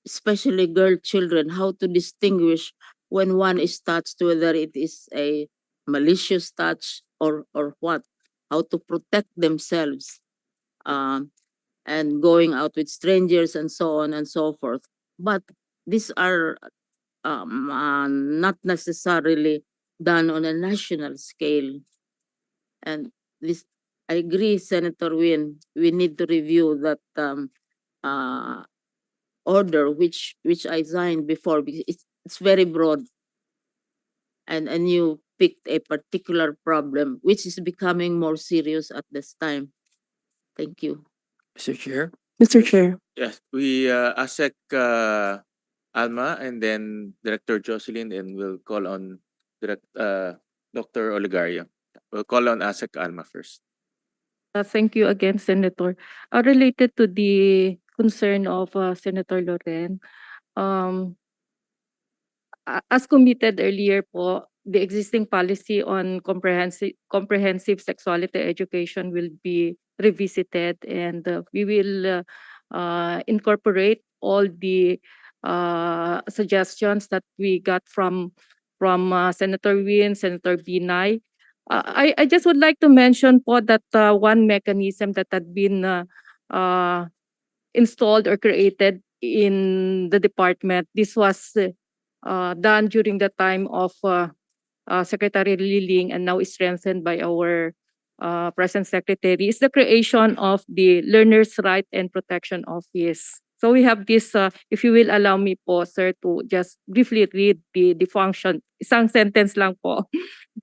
E: especially girl children, how to distinguish when one is touched, whether it is a malicious touch or what, how to protect themselves, and going out with strangers and so on and so forth. But these are not necessarily done on a national scale. And this, I agree, Senator Win, we need to review that uh, order which I signed before because it's very broad, and you picked a particular problem which is becoming more serious at this time. Thank you.
A: Mr. Chair.
C: Mr. Chair.
A: Yes, we ASEC Alma and then Director Jocelyn, and we'll call on Dr. Oligario. We'll call on ASEC Alma first.
C: Thank you again, Senator. Related to the concern of Senator Loren, um, as committed earlier po, the existing policy on comprehensive sexuality education will be revisited, and we will incorporate all the suggestions that we got from from Senator Win, Senator Binay. I just would like to mention po that one mechanism that had been installed or created in the department. This was done during the time of Secretary Liling and now is strengthened by our present secretary, is the creation of the Learners' Right and Protection Office. So we have this, if you will allow me po, sir, to just briefly read the function. Isang sentence lang po.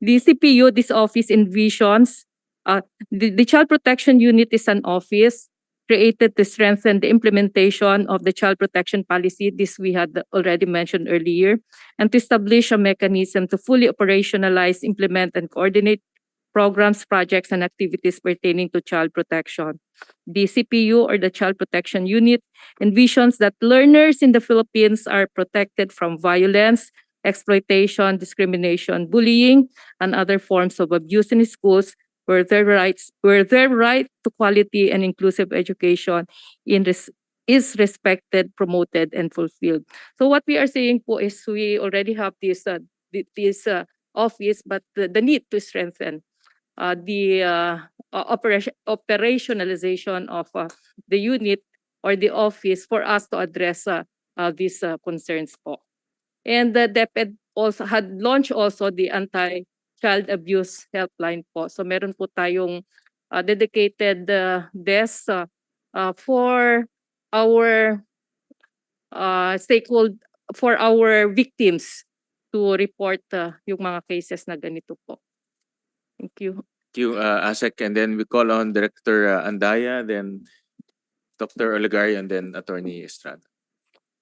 C: The CPU, this office envisions, the Child Protection Unit is an office created to strengthen the implementation of the child protection policy. This we had already mentioned earlier, and to establish a mechanism to fully operationalize, implement, and coordinate programs, projects, and activities pertaining to child protection. The CPU, or the Child Protection Unit, envisions that learners in the Philippines are protected from violence, exploitation, discrimination, bullying, and other forms of abuse in schools, where their right to quality and inclusive education is respected, promoted, and fulfilled. So what we are saying po is we already have this office, but the need to strengthen the operationalization of the unit or the office for us to address these concerns po. And the DepEd also had launched also the anti-child abuse helpline po. So meron po tayong dedicated desk for our stakeholder, for our victims to report yung mga cases na ganito po. Thank you.
A: Thank you, ASEC. And then we call on Director Andaya, then Dr. Oligari, and then Attorney Estrada.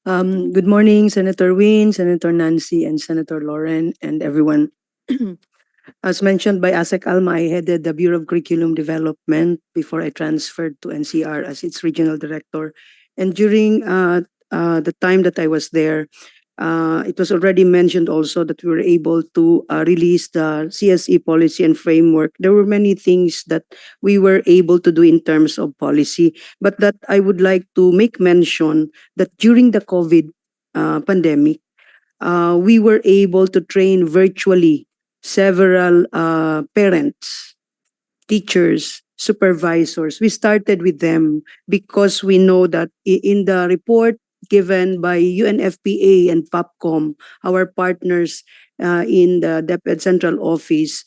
H: Good morning, Senator Win, Senator Nancy, and Senator Lauren, and everyone. As mentioned by ASEC Alma, I headed the Bureau of Curriculum Development before I transferred to NCR as its regional director. And during the time that I was there, it was already mentioned also that we were able to release the CSE policy and framework. There were many things that we were able to do in terms of policy, but that I would like to make mention that during the COVID pandemic, we were able to train virtually several parents, teachers, supervisors. We started with them because we know that in the report given by UNFPA and POPCOM, our partners in the DepEd Central Office,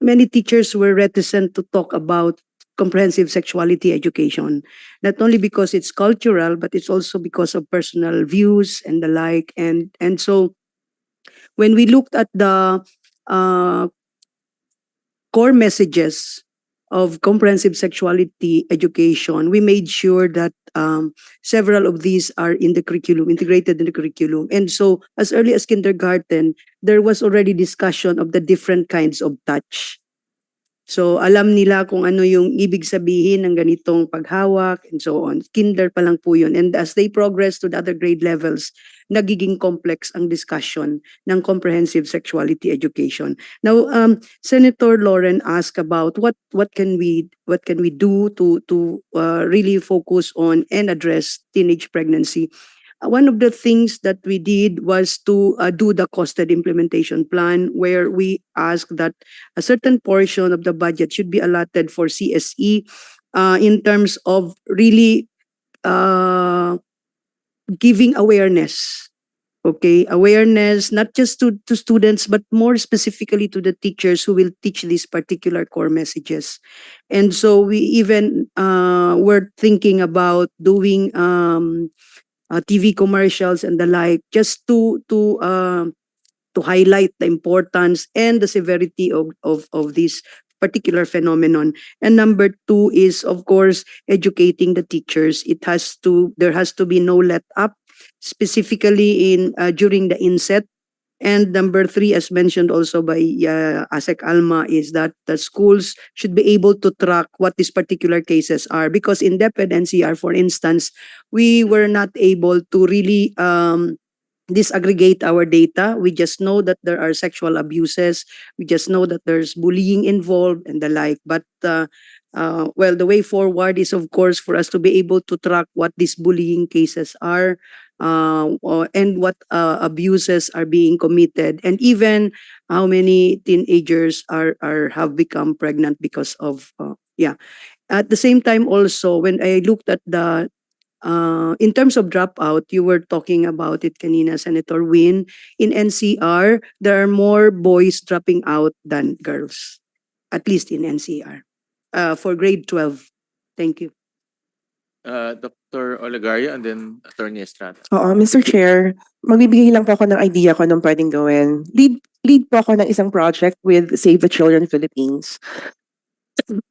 H: many teachers were reticent to talk about comprehensive sexuality education, not only because it's cultural, but it's also because of personal views and the like. And so when we looked at the core messages of comprehensive sexuality education, we made sure that several of these are in the curriculum, integrated in the curriculum. And so as early as kindergarten, there was already discussion of the different kinds of touch. So alam nila kung ano yung ibig sabihin ng ganitong paghawak and so on. Kinder pa lang po yun. And as they progress to the other grade levels, nagiging complex ang discussion ng comprehensive sexuality education. Now, Senator Lauren asked about what can we do to really focus on and address teenage pregnancy. One of the things that we did was to do the costed implementation plan, where we asked that a certain portion of the budget should be allotted for CSE in terms of really giving awareness. Okay, awareness not just to students, but more specifically to the teachers who will teach these particular core messages. And so we even were thinking about doing TV commercials and the like, just to highlight the importance and the severity of this particular phenomenon. And number two is, of course, educating the teachers. There has to be no let up, specifically in during the inset. And number three, as mentioned also by ASEC Alma, is that the schools should be able to track what these particular cases are. Because in DepEd NCR, for instance, we were not able to really disaggregate our data. We just know that there are sexual abuses. We just know that there's bullying involved and the like. But well, the way forward is, of course, for us to be able to track what these bullying cases are, and what abuses are being committed, and even how many teenagers are have become pregnant because of yeah. At the same time, also when I looked at the in terms of dropout, you were talking about it kanina, Senator Win. In NCR, there are more boys dropping out than girls, at least in NCR, for grade 12. Thank you.
A: Dr. Olegario and then Attorney Estrada.
I: Oo, Mr. Chair, magbibigay lang po ako ng idea ko anong pwedeng gawin. Lead po ako ng isang project with Save the Children Philippines.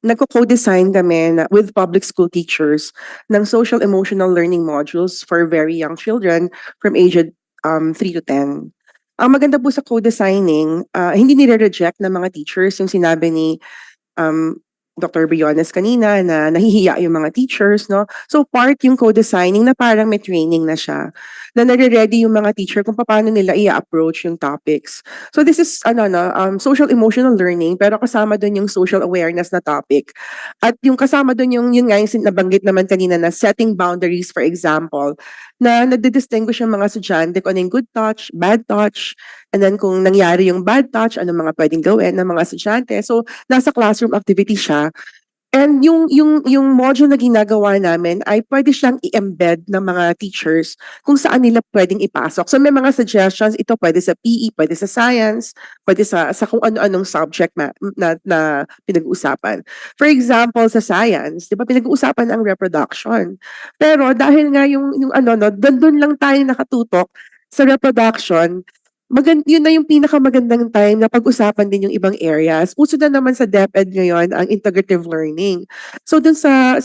I: Nagko-co-design kami with public school teachers ng social emotional learning modules for very young children from aged 3 to 10. Ang maganda po sa co-designing, hindi nire-reject ng mga teachers yung sinabi ni um, Dr. Briones kanina na nahihiya yung mga teachers, no? So part yung co-designing na parang may training na siya, na nare-ready yung mga teacher kung paano nila i-approach yung topics. So this is social emotional learning, pero kasama doon yung social awareness na topic. At yung kasama doon yun nga yung nabanggit naman kanina na setting boundaries, for example, na nagdi-distinguish yung mga estudyante kung ano yung good touch, bad touch, and then kung nangyari yung bad touch, ano mga pwedeng gawin ng mga estudyante. So nasa classroom activity siya. And yung module na ginagawa namin ay pwede siyang i-embed ng mga teachers kung saan nila pwedeng ipasok. So may mga suggestions, ito pwede sa PE, pwede sa science, pwede sa kung ano-anong subject na pinag-uusapan. For example, sa science, di ba pinag-uusapan ang reproduction. Pero dahil nga yung doon lang tayo nakatutok sa reproduction, yun na yung pinakamagandang time na pag-usapan din yung ibang areas. Uso na naman sa DepEd ngayon ang integrative learning. So dun sa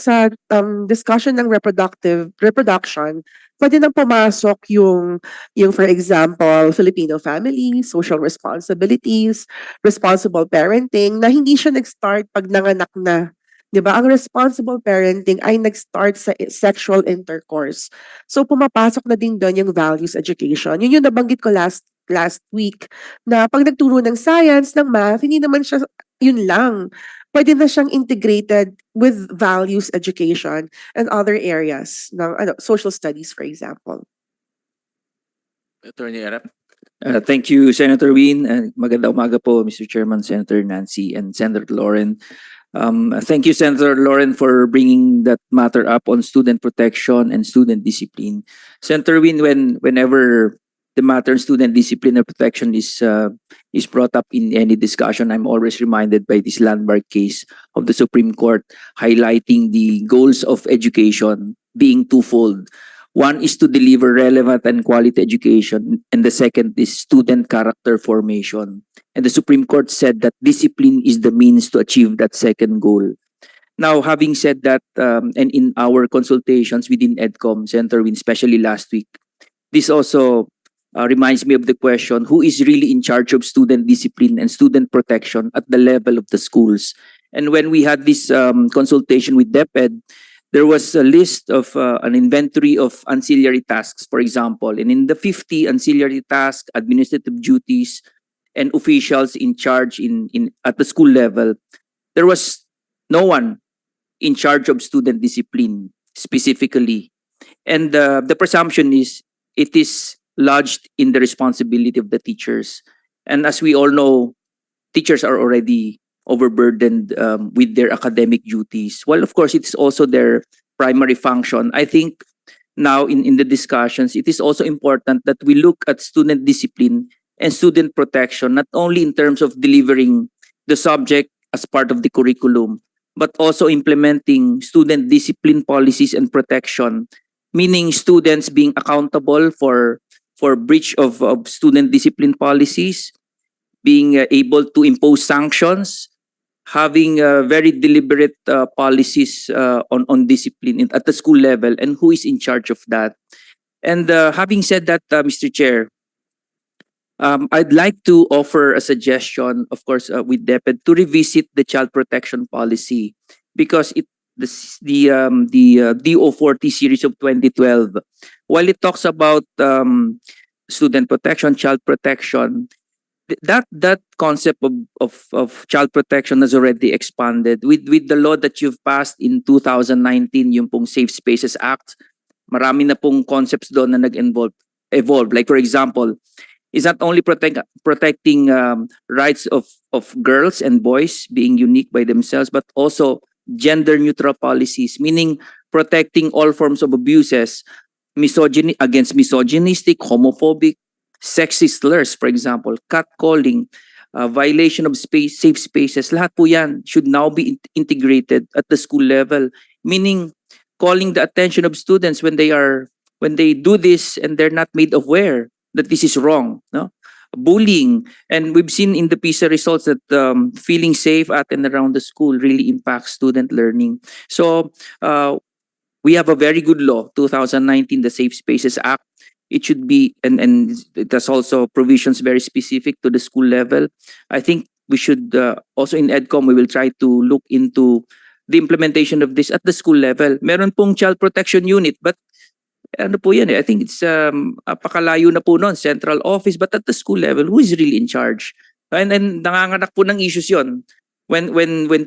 I: discussion ng reproduction, pwede nang pumasok yung for example, Filipino family, social responsibilities, responsible parenting, na hindi siya nag-start pag nanganak na. 'Di ba? Ang responsible parenting ay nag-start sa sexual intercourse. So pumapasok na din doon yung values education. Yun yung nabanggit ko last week na pag nagturo ng science, ng math, hindi naman siya yun lang. Pwede na siyang integrated with values education and other areas ng social studies, for example.
A: Attorney Erap.
J: Thank you, Senator Win. Magandang umaga po, Mr. Chairman, Senator Nancy, and Senator Lauren. Thank you, Senator Lauren, for bringing that matter up on student protection and student discipline. Senator Win, whenever the matter of student discipline and protection is brought up in any discussion, I'm always reminded by this landmark case of the Supreme Court highlighting the goals of education being twofold. One is to deliver relevant and quality education, and the second is student character formation. And the Supreme Court said that discipline is the means to achieve that second goal. Now, having said that, and in our consultations within EDCOM, Senator Win, especially last week, this also reminds me of the question, who is really in charge of student discipline and student protection at the level of the schools? And when we had this consultation with DepEd, there was a list of an inventory of ancillary tasks, for example, and in the 50 ancillary tasks, administrative duties, and officials in charge at the school level, there was no one in charge of student discipline specifically. And the presumption is it is lodged in the responsibility of the teachers. And as we all know, teachers are already overburdened with their academic duties. Well, of course, it's also their primary function. I think now in the discussions, it is also important that we look at student discipline and student protection, not only in terms of delivering the subject as part of the curriculum, but also implementing student discipline policies and protection, meaning students being accountable for breach of student discipline policies, being able to impose sanctions, having very deliberate policies on discipline at the school level, and who is in charge of that. And having said that, Mr. Chair, I'd like to offer a suggestion, of course, with DepEd to revisit the child protection policy, because the DO40 series of 2012, while it talks about student protection, child protection, that concept of child protection has already expanded with the law that you've passed in 2019, yung pong Safe Spaces Act. marami na pong concepts doon na evolve. Like for example, is not only protecting rights of girls and boys being unique by themselves, but also gender neutral policies, meaning protecting all forms of abuses, against misogynistic, homophobic, sexist slurs, for example, catcalling, violation of safe spaces. Lahat po yan should now be integrated at the school level, meaning calling the attention of students when they do this and they're not made aware that this is wrong, no? Bullying, and we've seen in the PISA results that feeling safe at and around the school really impacts student learning. So we have a very good law, 2019, the Safe Spaces Act. It should be, and it has also provisions very specific to the school level. I think we should also in EDCOM, we will try to look into the implementation of this at the school level. Meron pong child protection unit, but ano po yan eh, I think it's apakalayo na po noon, central office, but at the school level, who is really in charge? And nanganganak po ng issues yon. When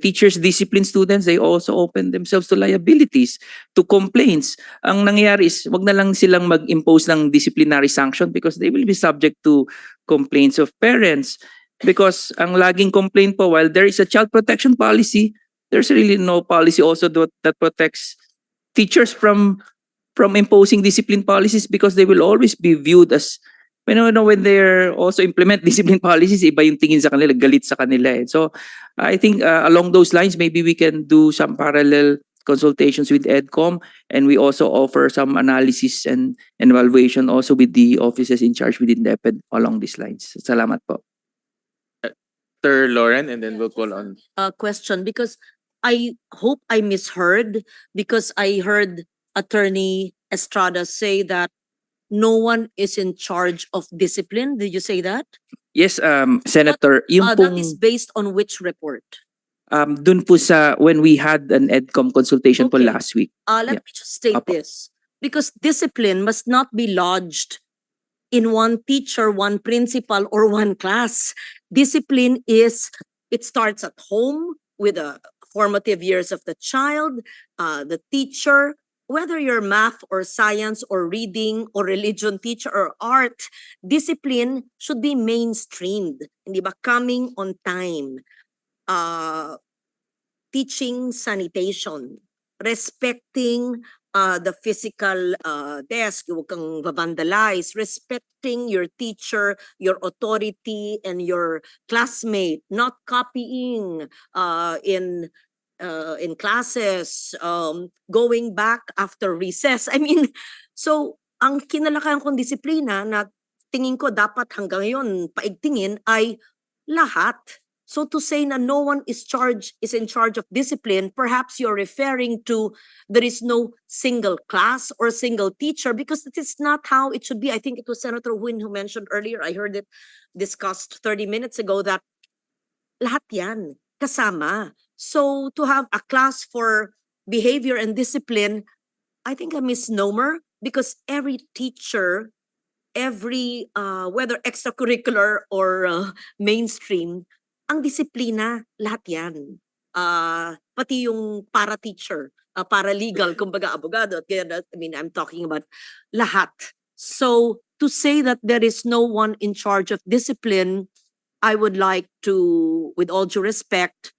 J: teachers discipline students, they also open themselves to liabilities, to complaints. Ang nangyayari is, wag na lang silang mag-impose ng disciplinary sanction because they will be subject to complaints of parents. Because ang laging complaint po, while there is a child protection policy, there's really no policy also that protects teachers from imposing discipline policies, because they will always be viewed as, when they're also implement discipline policies, iba yung tingin sa kanila, galit sa kanila eh. So I think along those lines, maybe we can do some parallel consultations with EDCOM, and we also offer some analysis and evaluation also with the offices in charge within DepEd along these lines. Salamat po.
A: Sir Lauren, and then we'll call on.
G: Question, because I hope I misheard, because I heard Attorney Estrada say that no one is in charge of discipline. Did you say that?
J: Yes, Senator, yung
G: That
J: pong
G: is based on which report?
J: dun po sa when we had an EDCOM consultation po
G: Okay.
J: last week.
G: Let
J: Yeah.
G: me just state
J: Apo.
G: this. Because discipline must not be lodged in one teacher, one principal, or one class. Discipline it starts at home with the formative years of the child, the teacher, whether you're math or science or reading or religion teacher or art, discipline should be mainstreamed. Hindi ba? Coming on time. Teaching sanitation, respecting the physical desk, huwag kang vandalize, respecting your teacher, your authority, and your classmate, not copying in classes, going back after recess. I mean, so ang kinalakayan kong disiplina na tingin ko dapat hanggang ngayon paigtingin ay lahat. So to say na no one is in charge of discipline, perhaps you're referring to there is no single class or single teacher, because it is not how it should be. I think it was Senator Win who mentioned earlier, I heard it discussed 30 minutes ago, that lahat yan kasama. So to have a class for behavior and discipline, I think a misnomer, because every teacher, every whether extracurricular or mainstream, ang disiplina, lahat yan. Pati yung para-teacher, para-legal, kumbaga abogado, I mean, I'm talking about lahat. So to say that there is no one in charge of discipline, I would like to, with all due respect,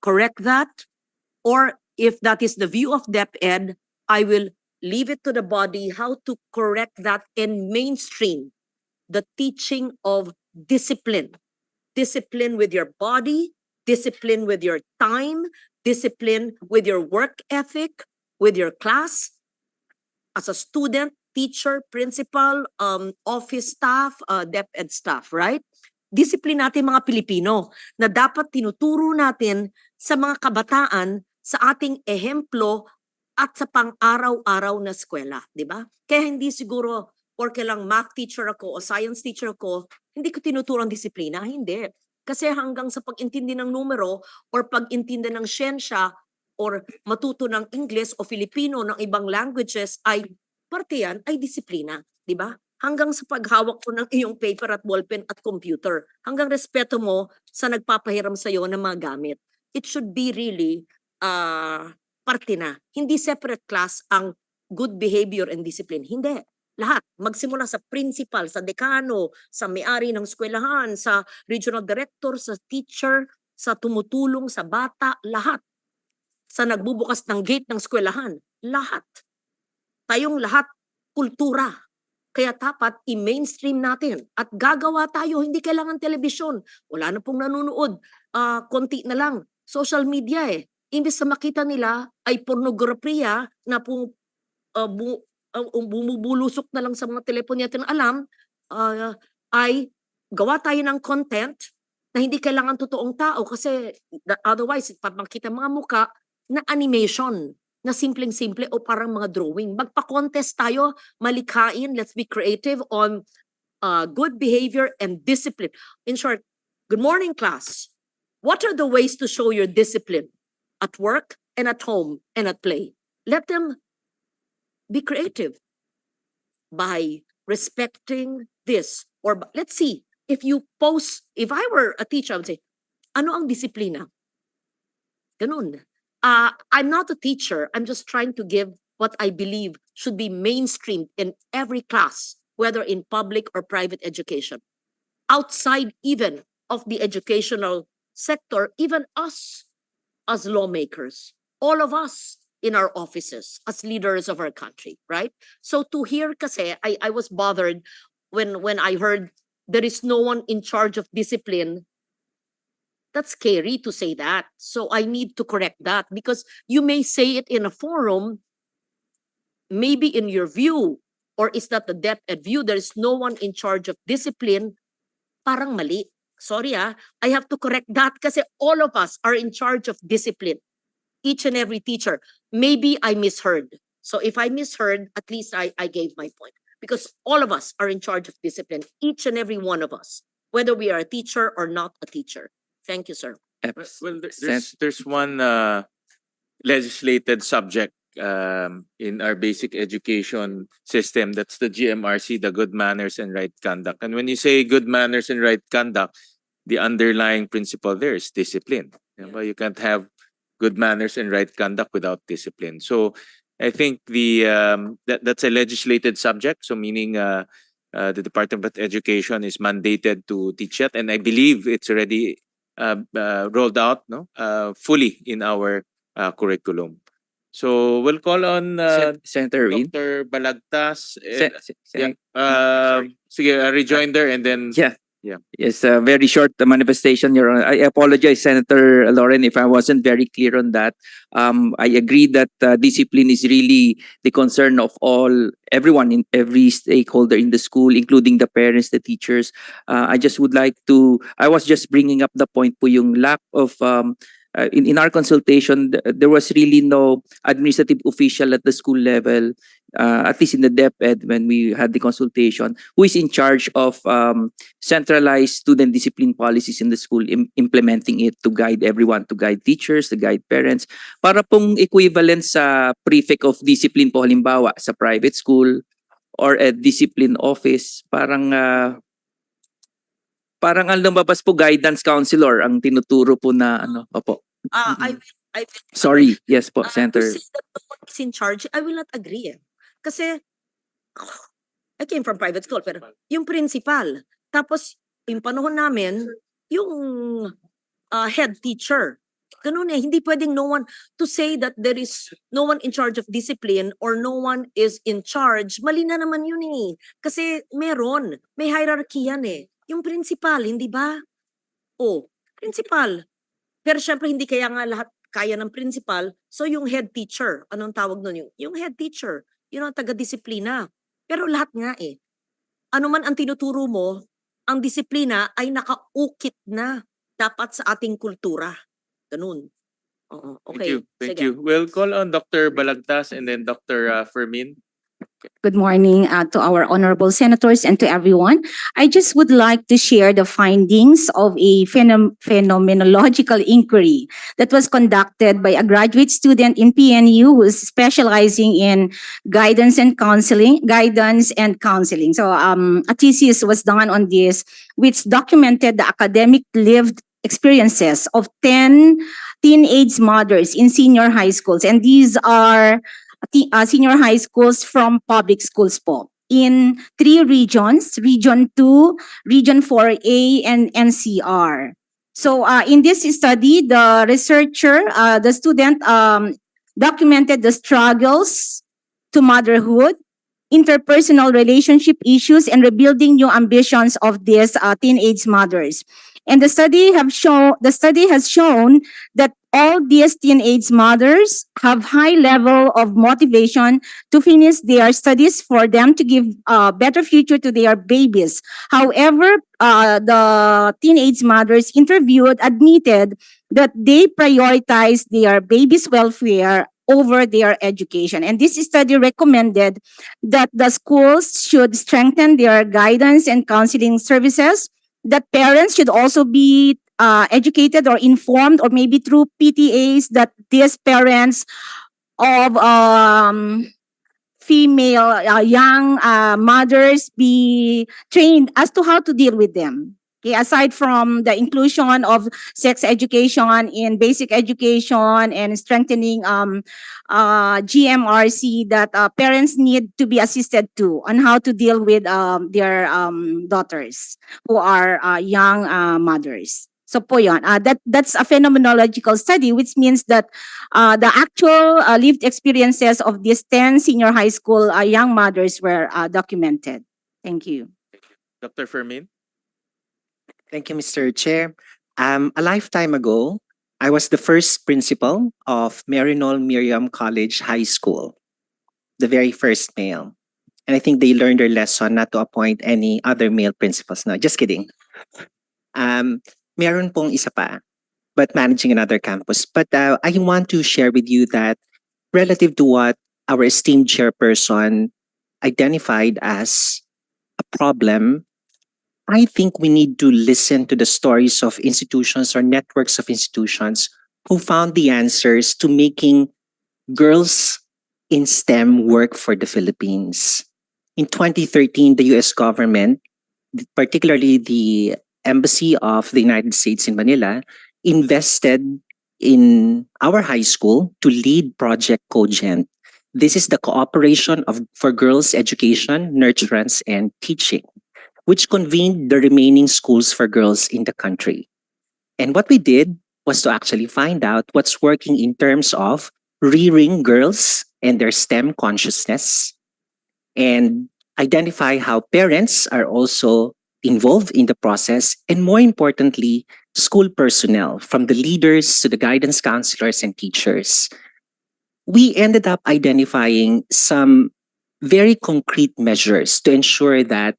G: correct that. Or if that is the view of DepEd, I will leave it to the body how to correct that and mainstream the teaching of discipline. Discipline with your body, discipline with your time, discipline with your work ethic, with your class, as a student, teacher, principal, office staff, DepEd staff, right? Discipline natin mga Pilipino na dapat tinuturo natin sa mga kabataan sa ating ehemplo at sa pang-araw-araw na eskwela, di ba? Kaya hindi siguro porke lang math teacher ako o science teacher ako, hindi ko tinuturo ang disiplina. Hindi. Kasi hanggang sa pag-intindi ng numero or pag-intindi ng siyensya or matuto ng English o Filipino ng ibang languages, ay parte yan ay disiplina. Di ba? Hanggang sa paghawak ko ng iyong paper at ballpen at computer, hanggang respeto mo sa nagpapahiram sa iyo ng mga gamit. It should be really parte na. Hindi separate class ang good behavior and discipline. Hindi. Lahat. Magsimula sa principal, sa dekano, sa may-ari ng eskwelahan, sa regional director, sa teacher, sa tumutulong sa bata, lahat. Sa nagbubukas ng gate ng eskwelahan, lahat. Tayong lahat, kultura. Kaya dapat i-mainstream natin at gagawa tayo, hindi kailangan telebisyon. Wala na pong nanonood, konti na lang. Social media Imbes na makita nila ay pornografiya na bumubulusok na lang sa mga telepono natin alam, ay gawa tayo ng content na hindi kailangan totoong tao kasi otherwise, pag makita mga muka na animation, na simpleng-simple o parang mga drawing. Magpa-contest tayo, malikhain, let's be creative on good behavior and discipline. In short, good morning class. What are the ways to show your discipline at work and at home and at play? Let them be creative by respecting this. Or let's see, if I were a teacher, I would say, ano ang disiplina? Ganun. I'm not a teacher. I'm just trying to give what I believe should be mainstreamed in every class, whether in public or private education. Outside even of the educational sector, even us as lawmakers, all of us in our offices as leaders of our country, right? So to hear kasi, I was bothered when I heard there is no one in charge of discipline. That's scary to say that. So I need to correct that because you may say it in a forum, maybe in your view, or is that the depth and view, there is no one in charge of discipline, parang mali. Sorry I have to correct that kasi all of us are in charge of discipline. Each and every teacher. Maybe I misheard. So if I misheard, at least I gave my point. Because all of us are in charge of discipline, each and every one of us, whether we are a teacher or not a teacher. Thank you, sir.
A: Well, there's one legislated subject in our basic education system. That's the GMRC, the Good Manners and Right Conduct. And when you say good manners and right conduct, the underlying principle there is discipline. You can't have good manners and right conduct without discipline. So I think that's a legislated subject. So meaning the Department of Education is mandated to teach it, and I believe it's already rolled out fully in our curriculum. So we'll call on
J: Senator Win.
A: Dr. Balagtas.
J: Sen-
A: Sige, rejoinder and then
J: Yeah.
A: Yeah.
J: Yes, a very short manifestation, Your Honor. I apologize, Senator Lauren, if I wasn't very clear on that. I agree that discipline is really the concern of everyone, in every stakeholder in the school, including the parents, the teachers. I was just bringing up the point po yung lack of in our consultation, there was really no administrative official at the school level, at least in the DepEd when we had the consultation, who is in charge of centralized student discipline policies in the school, implementing it to guide everyone, to guide teachers, to guide parents. Para pong equivalent sa prefect of discipline po halimbawa sa private school or a discipline office, parang ang lumabas po guidance counselor ang tinuturo po na opo.
G: I
J: Sorry, yes po,
G: to
J: Senator.
G: say that no one is in charge, I will not agree. Kasi I came from private school, pero yung principal, tapos yung panahon namin, yung head teacher. Ganun hindi pwedeng no one to say that there is no one in charge of discipline or no one is in charge. Mali na naman yun Kasi may hierarchy yan Yung principal, hindi ba? Principal. Pero syempre hindi kaya nga lahat kaya ng principal. So yung head teacher, anong tawag nun yung head teacher, yun ang taga-disiplina. Pero lahat nga ano man ang tinuturo mo, ang disiplina ay nakaukit na dapat sa ating kultura. Ganun. Okay.
A: Thank you. We'll call on Dr. Balagtas and then Dr. Fermin.
K: Good morning to our honorable senators and to everyone. I just would like to share the findings of a phenomenological inquiry that was conducted by a graduate student in PNU who is specializing in guidance and counseling. So a thesis was done on this, which documented the academic lived experiences of 10 teenage mothers in senior high schools. And these are senior high schools from public schools po in 3 regions, Region 2, Region 4A, and NCR. So in this study, the student documented the struggles to motherhood, interpersonal relationship issues, and rebuilding new ambitions of these teenage mothers. And the study has shown that all these teenage mothers have high level of motivation to finish their studies for them to give a better future to their babies. However, the teenage mothers interviewed admitted that they prioritize their babies' welfare over their education. And this study recommended that the schools should strengthen their guidance and counseling services, that parents should also be educated or informed, or maybe through PTAs, that these parents of female young mothers be trained as to how to deal with them. Okay, aside from the inclusion of sex education in basic education and strengthening GMRC, that parents need to be assisted to on how to deal with their daughters who are young mothers. So po yun, that's a phenomenological study, which means that the actual lived experiences of these 10 senior high school young mothers were documented. Thank you.
A: Dr. Fermin?
L: Thank you, Mr. Chair. A lifetime ago, I was the first principal of Marinol Miriam College High School, the very first male. And I think they learned their lesson not to appoint any other male principals. No, just kidding. Meron pong isa pa, but managing another campus. But I want to share with you that relative to what our esteemed chairperson identified as a problem, I think we need to listen to the stories of institutions or networks of institutions who found the answers to making girls in STEM work for the Philippines. In 2013, the US government, particularly the Embassy of the United States in Manila, invested in our high school to lead Project Cogent. This is the cooperation for girls' education, nurturance, and teaching, which convened the remaining schools for girls in the country. And what we did was to actually find out what's working in terms of rearing girls and their STEM consciousness, and identify how parents are also involved in the process, and more importantly, school personnel, from the leaders to the guidance counselors and teachers. We ended up identifying some very concrete measures to ensure that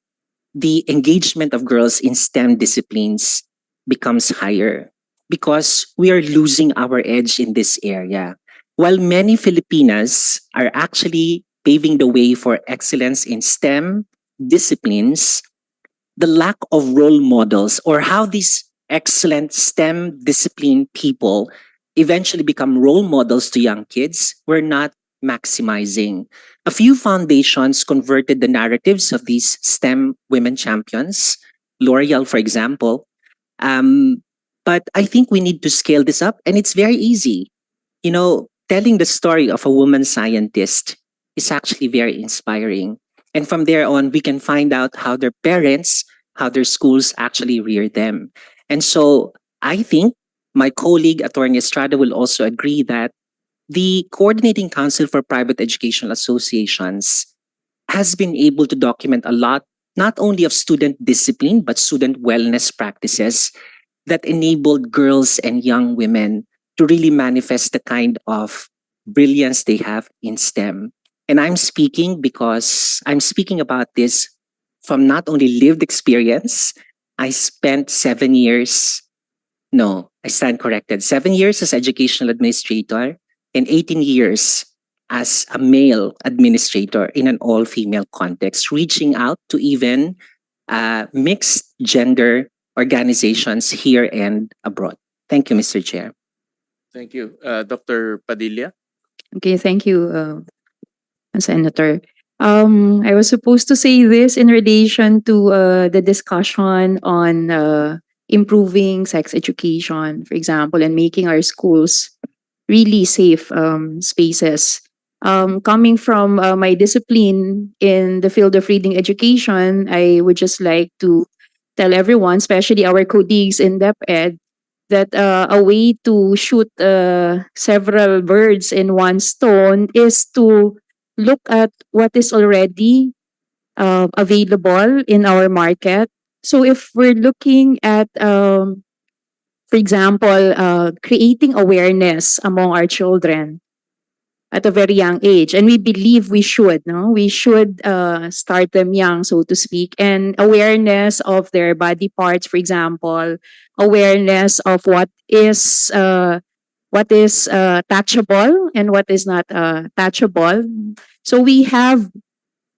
L: the engagement of girls in STEM disciplines becomes higher, because we are losing our edge in this area. While many Filipinas are actually paving the way for excellence in STEM disciplines, the lack of role models, or how these excellent STEM discipline people eventually become role models to young kids, we're not maximizing. A few foundations converted the narratives of these STEM women champions, L'Oreal, for example. But I think we need to scale this up, and it's very easy. You know, telling the story of a woman scientist is actually very inspiring. And from there on, we can find out how their parents, how their schools actually rear them. And so I think my colleague, Attorney Estrada, will also agree that the Coordinating Council for Private Educational Associations has been able to document a lot, not only of student discipline, but student wellness practices that enabled girls and young women to really manifest the kind of brilliance they have in STEM. And I'm speaking about this from not only lived experience. I spent 7 years, no, I stand corrected, 7 years as educational administrator and 18 years as a male administrator in an all-female context, reaching out to even mixed gender organizations here and abroad. Thank you, Mr. Chair.
A: Thank you. Dr. Padilla?
M: Okay, thank you, Senator. I was supposed to say this in relation to the discussion on improving sex education, for example, and making our schools really safe spaces Coming from my discipline in the field of reading education, I would just like to tell everyone, especially our colleagues in DepEd, that a way to shoot several birds in one stone is to look at what is already available in our market. So if we're looking at, for example, creating awareness among our children at a very young age, and we believe we should, no, we should start them young, so to speak, and awareness of their body parts, for example, awareness of what is touchable and what is not touchable. So we have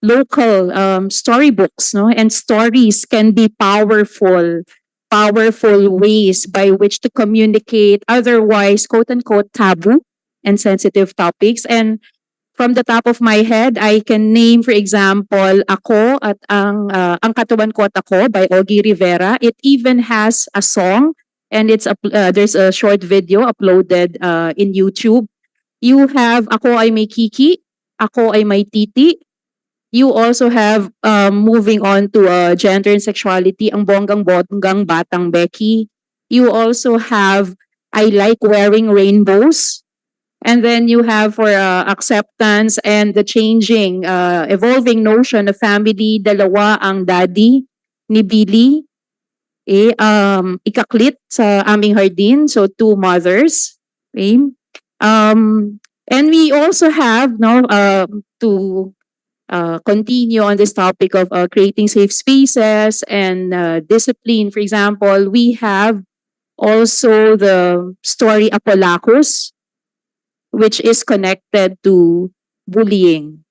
M: local storybooks, no, and stories can be powerful ways by which to communicate otherwise quote unquote taboo and sensitive topics. And from the top of my head, I can name, for example, Ako at Ang Katawan Ko at Ako by Ogie Rivera. It even has a song, and there's a short video uploaded in YouTube. You have Ako Ay May Kiki, Ako Ay May Titi. You also have, moving on to gender and sexuality, Ang Bonggang-Bonggang Batang Becky. You also have I Like Wearing Rainbows. And then you have for acceptance and the changing, evolving notion of family, dalawa ang daddy ni Billy. Ikaklit sa aming hardin, so two mothers. Okay? And we also have, no, to continue on this topic of creating safe spaces and discipline. For example, we have also the story Apolacos, which is connected to bullying.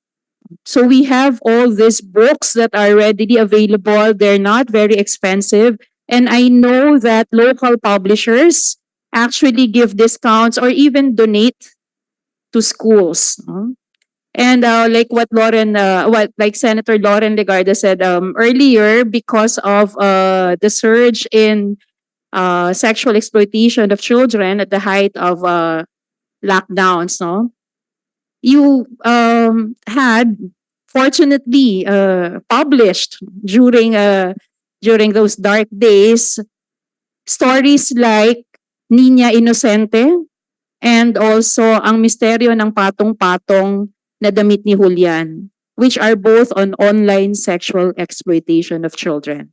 M: So we have all these books that are readily available. They're not very expensive. And I know that local publishers actually give discounts or even donate to schools. No? And like Senator Lauren Legarda said earlier, because of the surge in sexual exploitation of children at the height of lockdowns, no, you had fortunately published during those dark days stories like Niña Inocente and also Ang Misteryo ng Patong-Patong na Damit ni Julian, which are both on online sexual exploitation of children.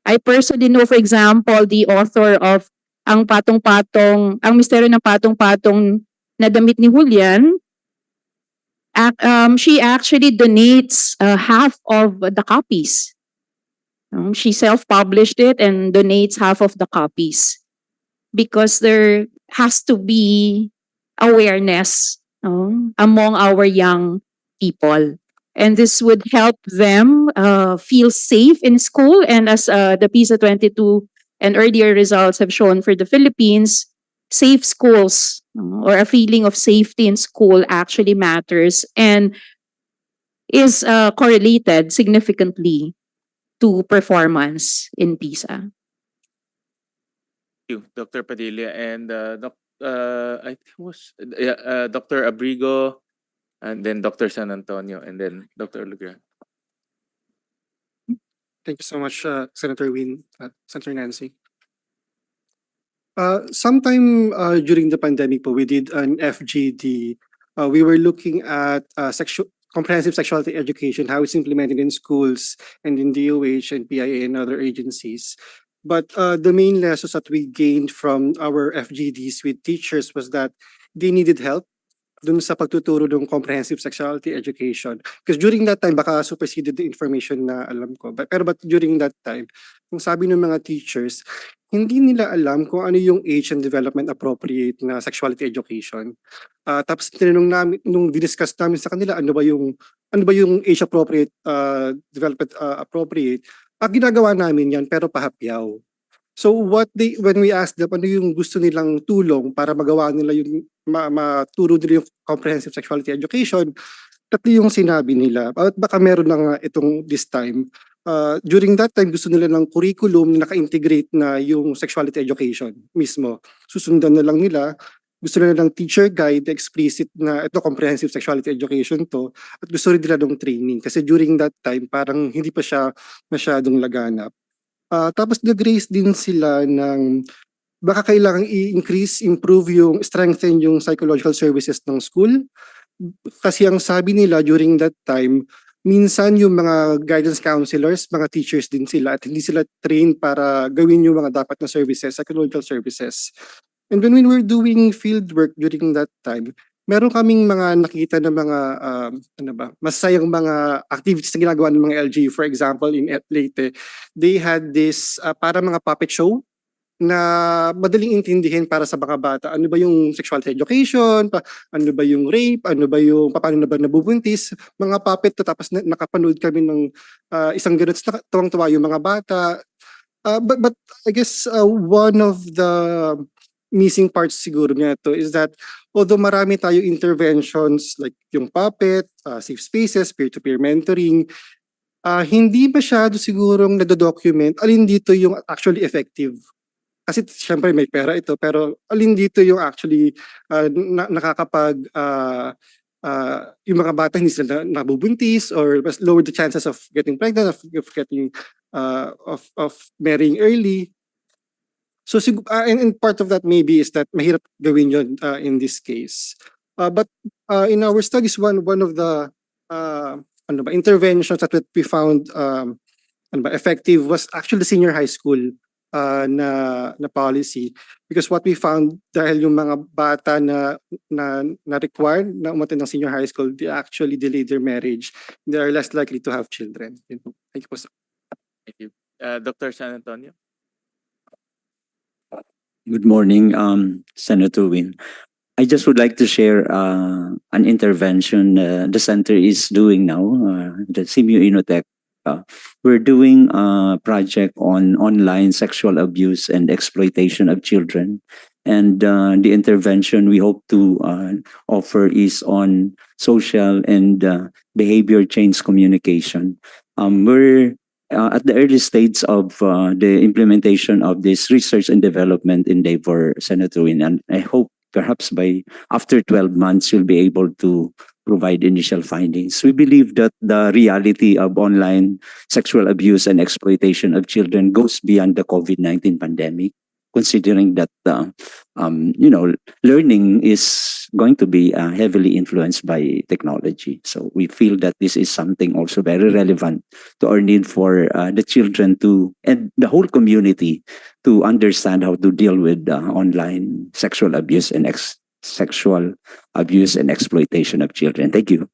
M: I personally know, for example, the author of Ang Misteryo ng Patong-Patong na Damit ni Julian. She actually donates half of the copies. She self-published it and donates half of the copies because there has to be awareness among our young people. And this would help them feel safe in school. And as the PISA 22 and earlier results have shown for the Philippines, safe schools or a feeling of safety in school actually matters and is correlated significantly to performance in PISA.
A: Thank you, Dr. Padilla. And I think it was Dr. Abrigo, and then Dr. San Antonio, and then Dr. Lugra.
N: Thank you so much, Senator Win, Senator Nancy. Sometime during the pandemic, we did an FGD. We were looking at comprehensive sexuality education, how it's implemented in schools and in DOH and PIA and other agencies. But the main lessons that we gained from our FGDs with teachers was that they needed help dun sa pagtuturo ng comprehensive sexuality education. Because during that time, baka superseded the information na alam ko. But during that time, kung sabi ng mga teachers, hindi nila alam kung ano yung age and development appropriate na sexuality education. Tapos tinanong namin, nung diniscuss namin sa kanila, ano ba yung age appropriate, development appropriate, ginagawa namin yan pero pahapyaw. So when we asked them ano yung gusto nilang tulong para magawa nila yung maturo nila yung comprehensive sexuality education, tatlo yung sinabi nila. At baka meron na nga itong this time. During that time, gusto nila ng curriculum na naka-integrate na yung sexuality education mismo. Susundan na lang nila gusto nila ng teacher guide, explicit na ito comprehensive sexuality education to, at gusto rin nila ng training kasi during that time parang hindi pa siya masyadong laganap. Tapos nag-raise din sila ng baka kailangang i-increase, improve strengthen yung psychological services ng school. Kasi ang sabi nila during that time, minsan yung mga guidance counselors, mga teachers din sila at hindi sila trained para gawin yung mga dapat na services, psychological services. And when we were doing field work during that time, meron kaming mga nakita na mga masayang mga activities na ginagawa ng mga LG. For example, in Leyte, they had this para mga puppet show na madaling intindihin para sa mga bata. Ano ba yung sexuality education? Ano ba yung rape? Ano ba yung paano na ba nabubuntis? Mga puppet to, tapos nakapanood kami ng isang ganun. Tuwang-tuwa yung mga bata. But I guess one of the missing parts siguro nito is that although marami tayo interventions like yung puppet, safe spaces, peer-to-peer mentoring, hindi masyado sigurong nado-document alin dito yung actually effective. Kasi syempre may pera ito, pero alin dito yung actually nakakapag yung mga bata hindi sila nabubuntis or mas lower the chances of getting pregnant, of getting of marrying early. So and part of that maybe is that mahirap gawin yun in this case. But in our studies, one of the interventions that we found effective was actually the senior high school na policy, because what we found dahil yung mga bata na required na umattend ng senior high school, they actually delayed their marriage. They are less likely to have children. Thank you po, sir.
A: Thank you. Dr. San Antonio.
O: Good morning, Senator Win. I just would like to share an intervention the center is doing now, the CMU Inotech. We're doing a project on online sexual abuse and exploitation of children. And the intervention we hope to offer is on social and behavior change communication. We're at the early stage of the implementation of this research and development endeavor, Senator Win, and I hope perhaps by after 12 months you'll be able to provide initial findings. We believe that the reality of online sexual abuse and exploitation of children goes beyond the COVID-19 pandemic, considering that learning is going to be heavily influenced by technology. So we feel that this is something also very relevant to our need for the children and the whole community to understand how to deal with online sexual abuse and sexual abuse and exploitation of children. Thank you.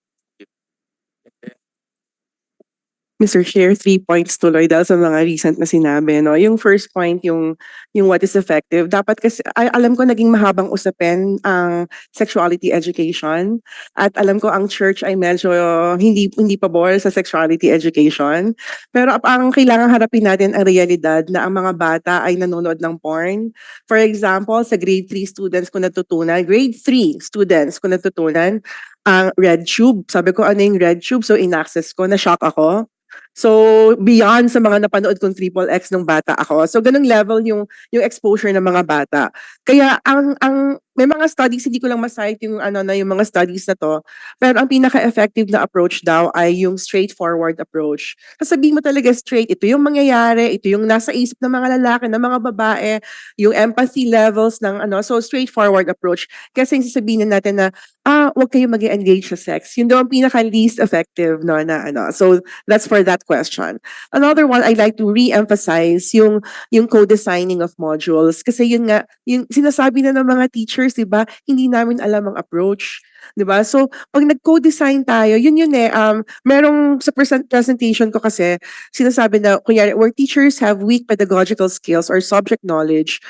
I: Mr. Chair, 3 points tuloy dahil sa mga recent na sinabi. No? Yung first point, yung what is effective. Dapat kasi, alam ko naging mahabang usapin ang sexuality education. At alam ko ang church ay medyo hindi pabor sa sexuality education. Pero ang kailangan harapin natin ang realidad na ang mga bata ay nanonood ng porn. For example, sa grade 3 students ko natutunan, ang RedTube. Sabi ko, ano yung RedTube? So, in-access ko, na-shock ako. So, beyond sa mga napanood kong XXX nung bata ako. So, ganung level yung exposure ng mga bata. Kaya, may mga studies, hindi ko lang ma-cite yung mga studies na to, pero ang pinaka-effective na approach daw ay yung straightforward approach. Sasabihin mo talaga straight, ito yung mangyayari, ito yung nasa isip ng mga lalaki, ng mga babae, yung empathy levels so straightforward approach. Kasi sasabihin natin na, huwag kayo mag-engage sa sex. Yun daw ang pinaka-least effective, So, that's for that question. Another one, I'd like to re-emphasize yung co-designing of modules. Kasi yun nga, yung sinasabi na ng mga teachers, di ba, hindi namin alam ang approach. Di ba? So, pag nag-co-design tayo, yun merong sa presentation ko kasi, sinasabi na, kunyari, where teachers have weak pedagogical skills or subject knowledge,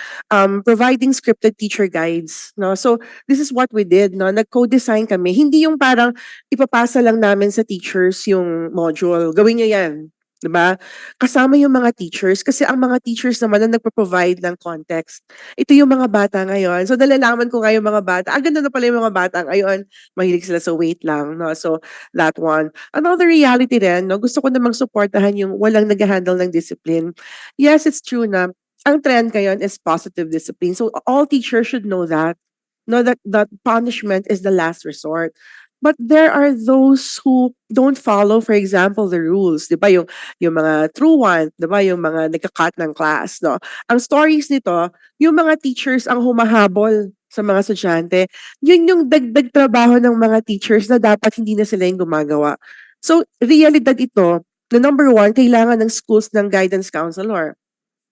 I: providing scripted teacher guides. No? So, this is what we did. No? Nag-co-design kami. Hindi yung parang ipapasa lang namin sa teachers yung module. Gawin niyo yan. Diba? Kasama yung mga teachers kasi ang mga teachers naman na nagpo-provide ng context. Ito yung mga bata ngayon. So nalalaman ko nga yung mga bata. Ang ganda na pala yung mga bata ngayon. Mahilig sila sa weight lang. No? So that one. Another reality rin, no? Gusto ko namang supportahan yung walang nag-handle ng discipline. Yes, it's true na ang trend ngayon is positive discipline. So all teachers should know that. No, that punishment is the last resort. But there are those who don't follow, for example, the rules. Di ba? Yung mga truant, di ba? Yung mga nagka-cut ng class, no? Ang stories nito, yung mga teachers ang humahabol sa mga estudyante. Yun yung dagdag trabaho ng mga teachers na dapat hindi na sila yung gumagawa. So, realidad ito, na number one, kailangan ng schools ng guidance counselor.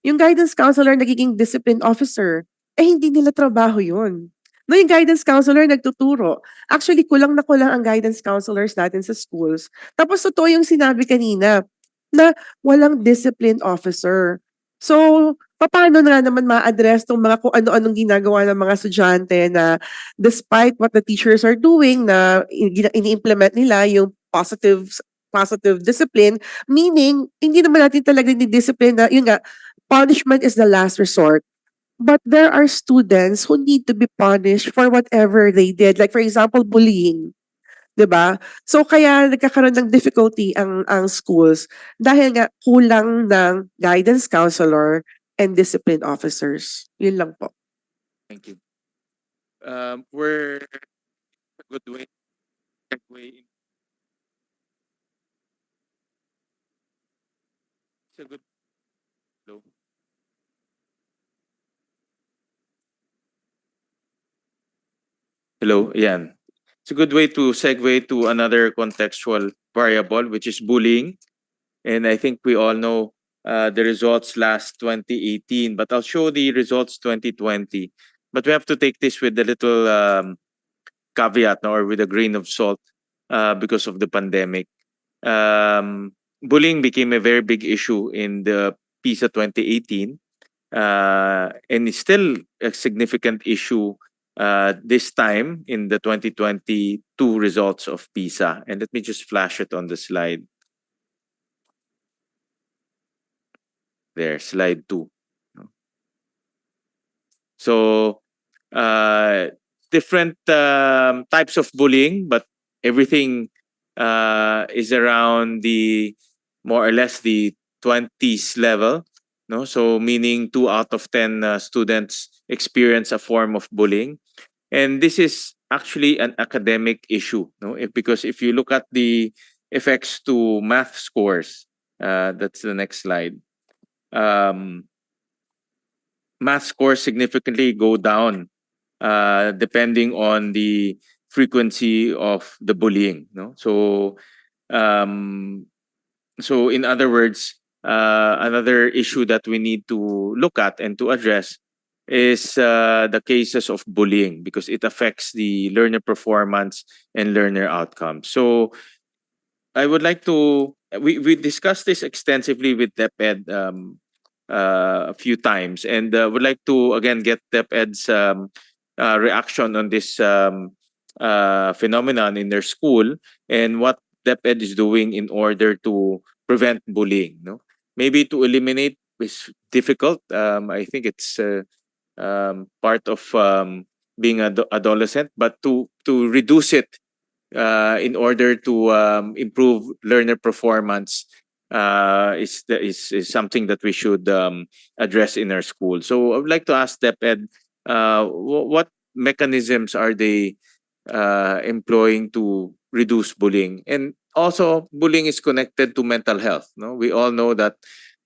I: Yung guidance counselor nagiging discipline officer, eh hindi nila trabaho yun. No, yung guidance counselor nagtuturo. Actually, kulang na kulang ang guidance counselors natin sa schools. Tapos totoo yung sinabi kanina na walang discipline officer. So, paano na naman ma-address tong mga kung ano-anong ginagawa ng mga estudyante na despite what the teachers are doing na ini-implement nila yung positive discipline, meaning hindi naman natin talaga ni-discipline na yun nga punishment is the last resort. But there are students who need to be punished for whatever they did. Like for example, bullying. 'Di ba? So kaya nagkakaroon ng difficulty ang schools dahil nga kulang ng guidance counselor and discipline officers. Yun lang po.
A: Thank you. We're a good way segue. It's a good flow. Hello, yan. It's a good way to segue to another contextual variable, which is bullying. And I think we all know the results last 2018, but I'll show the results 2020. But we have to take this with a little caveat, no, or with a grain of salt because of the pandemic. Bullying became a very big issue in the PISA 2018 and is still a significant issue this time in the 2022 results of PISA. And let me just flash it on the slide. There, slide 2. So, different types of bullying, but everything is around the more or less the 20s level. No, so meaning 2 out of 10 students experience a form of bullying, and this is actually an academic issue. No, because if you look at the effects to math scores, that's the next slide. Math scores significantly go down depending on the frequency of the bullying. No, so in other words, another issue that we need to look at and to address is the cases of bullying because it affects the learner performance and learner outcomes. So I would like to we discussed this extensively with DepEd a few times, and would like to again get DepEd's reaction on this phenomenon in their school and what DepEd is doing in order to prevent bullying. No, maybe to eliminate is difficult. I think it's part of being an adolescent, but to reduce it in order to improve learner performance is something that we should address in our school. So I would like to ask DepEd, what mechanisms are they employing to reduce bullying? And also, bullying is connected to mental health. No, we all know that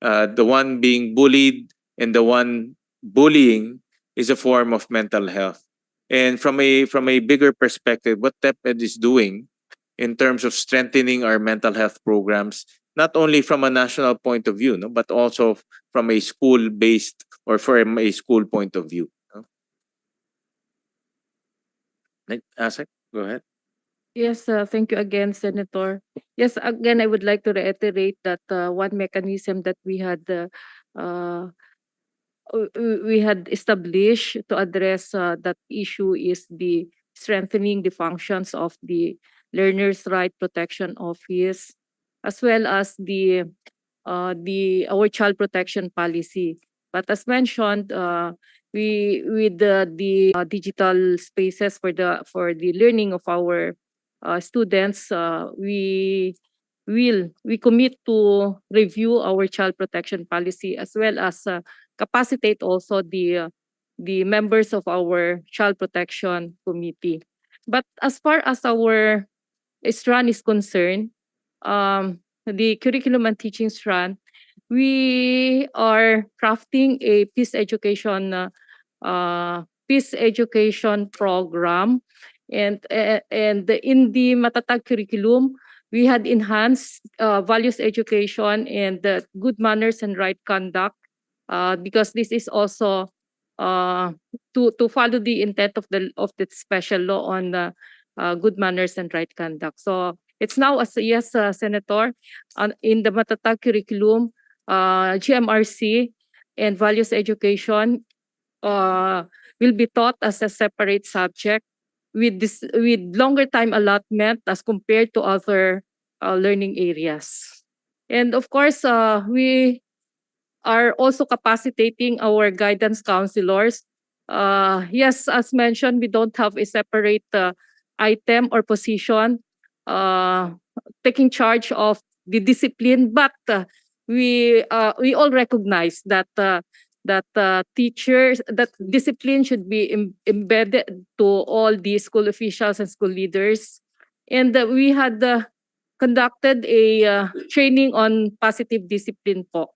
A: the one being bullied and the one bullying is a form of mental health. And from a bigger perspective, what DepEd is doing in terms of strengthening our mental health programs, not only from a national point of view, no, but also from a school-based or from a school point of view. No? Asek, go ahead.
C: Yes, thank you again, Senator. Yes, again, I would like to reiterate that one mechanism that uh, we had established to address that issue is the strengthening the functions of the Learners' Right Protection Office, as well as the our child protection policy. But as mentioned, we with the digital spaces for the learning of our students, we commit to review our child protection policy as well as capacitate also the the members of our Child Protection Committee. But as far as our strand is concerned, the curriculum and teaching strand, we are crafting a peace education program, and in the Matatag curriculum, we had enhanced values education and good manners and right conduct, because this is also to follow the intent of the special law on good manners and right conduct. So it's now as yes, Senator, in the Matatag curriculum, GMRC and values education will be taught as a separate subject with longer time allotment as compared to other learning areas. And of course, we are also capacitating our guidance counselors. Yes, as mentioned, we don't have a separate item or position taking charge of the discipline, but we all recognize that teachers, that discipline should be embedded to all the school officials and school leaders. And we had conducted a training on positive discipline po.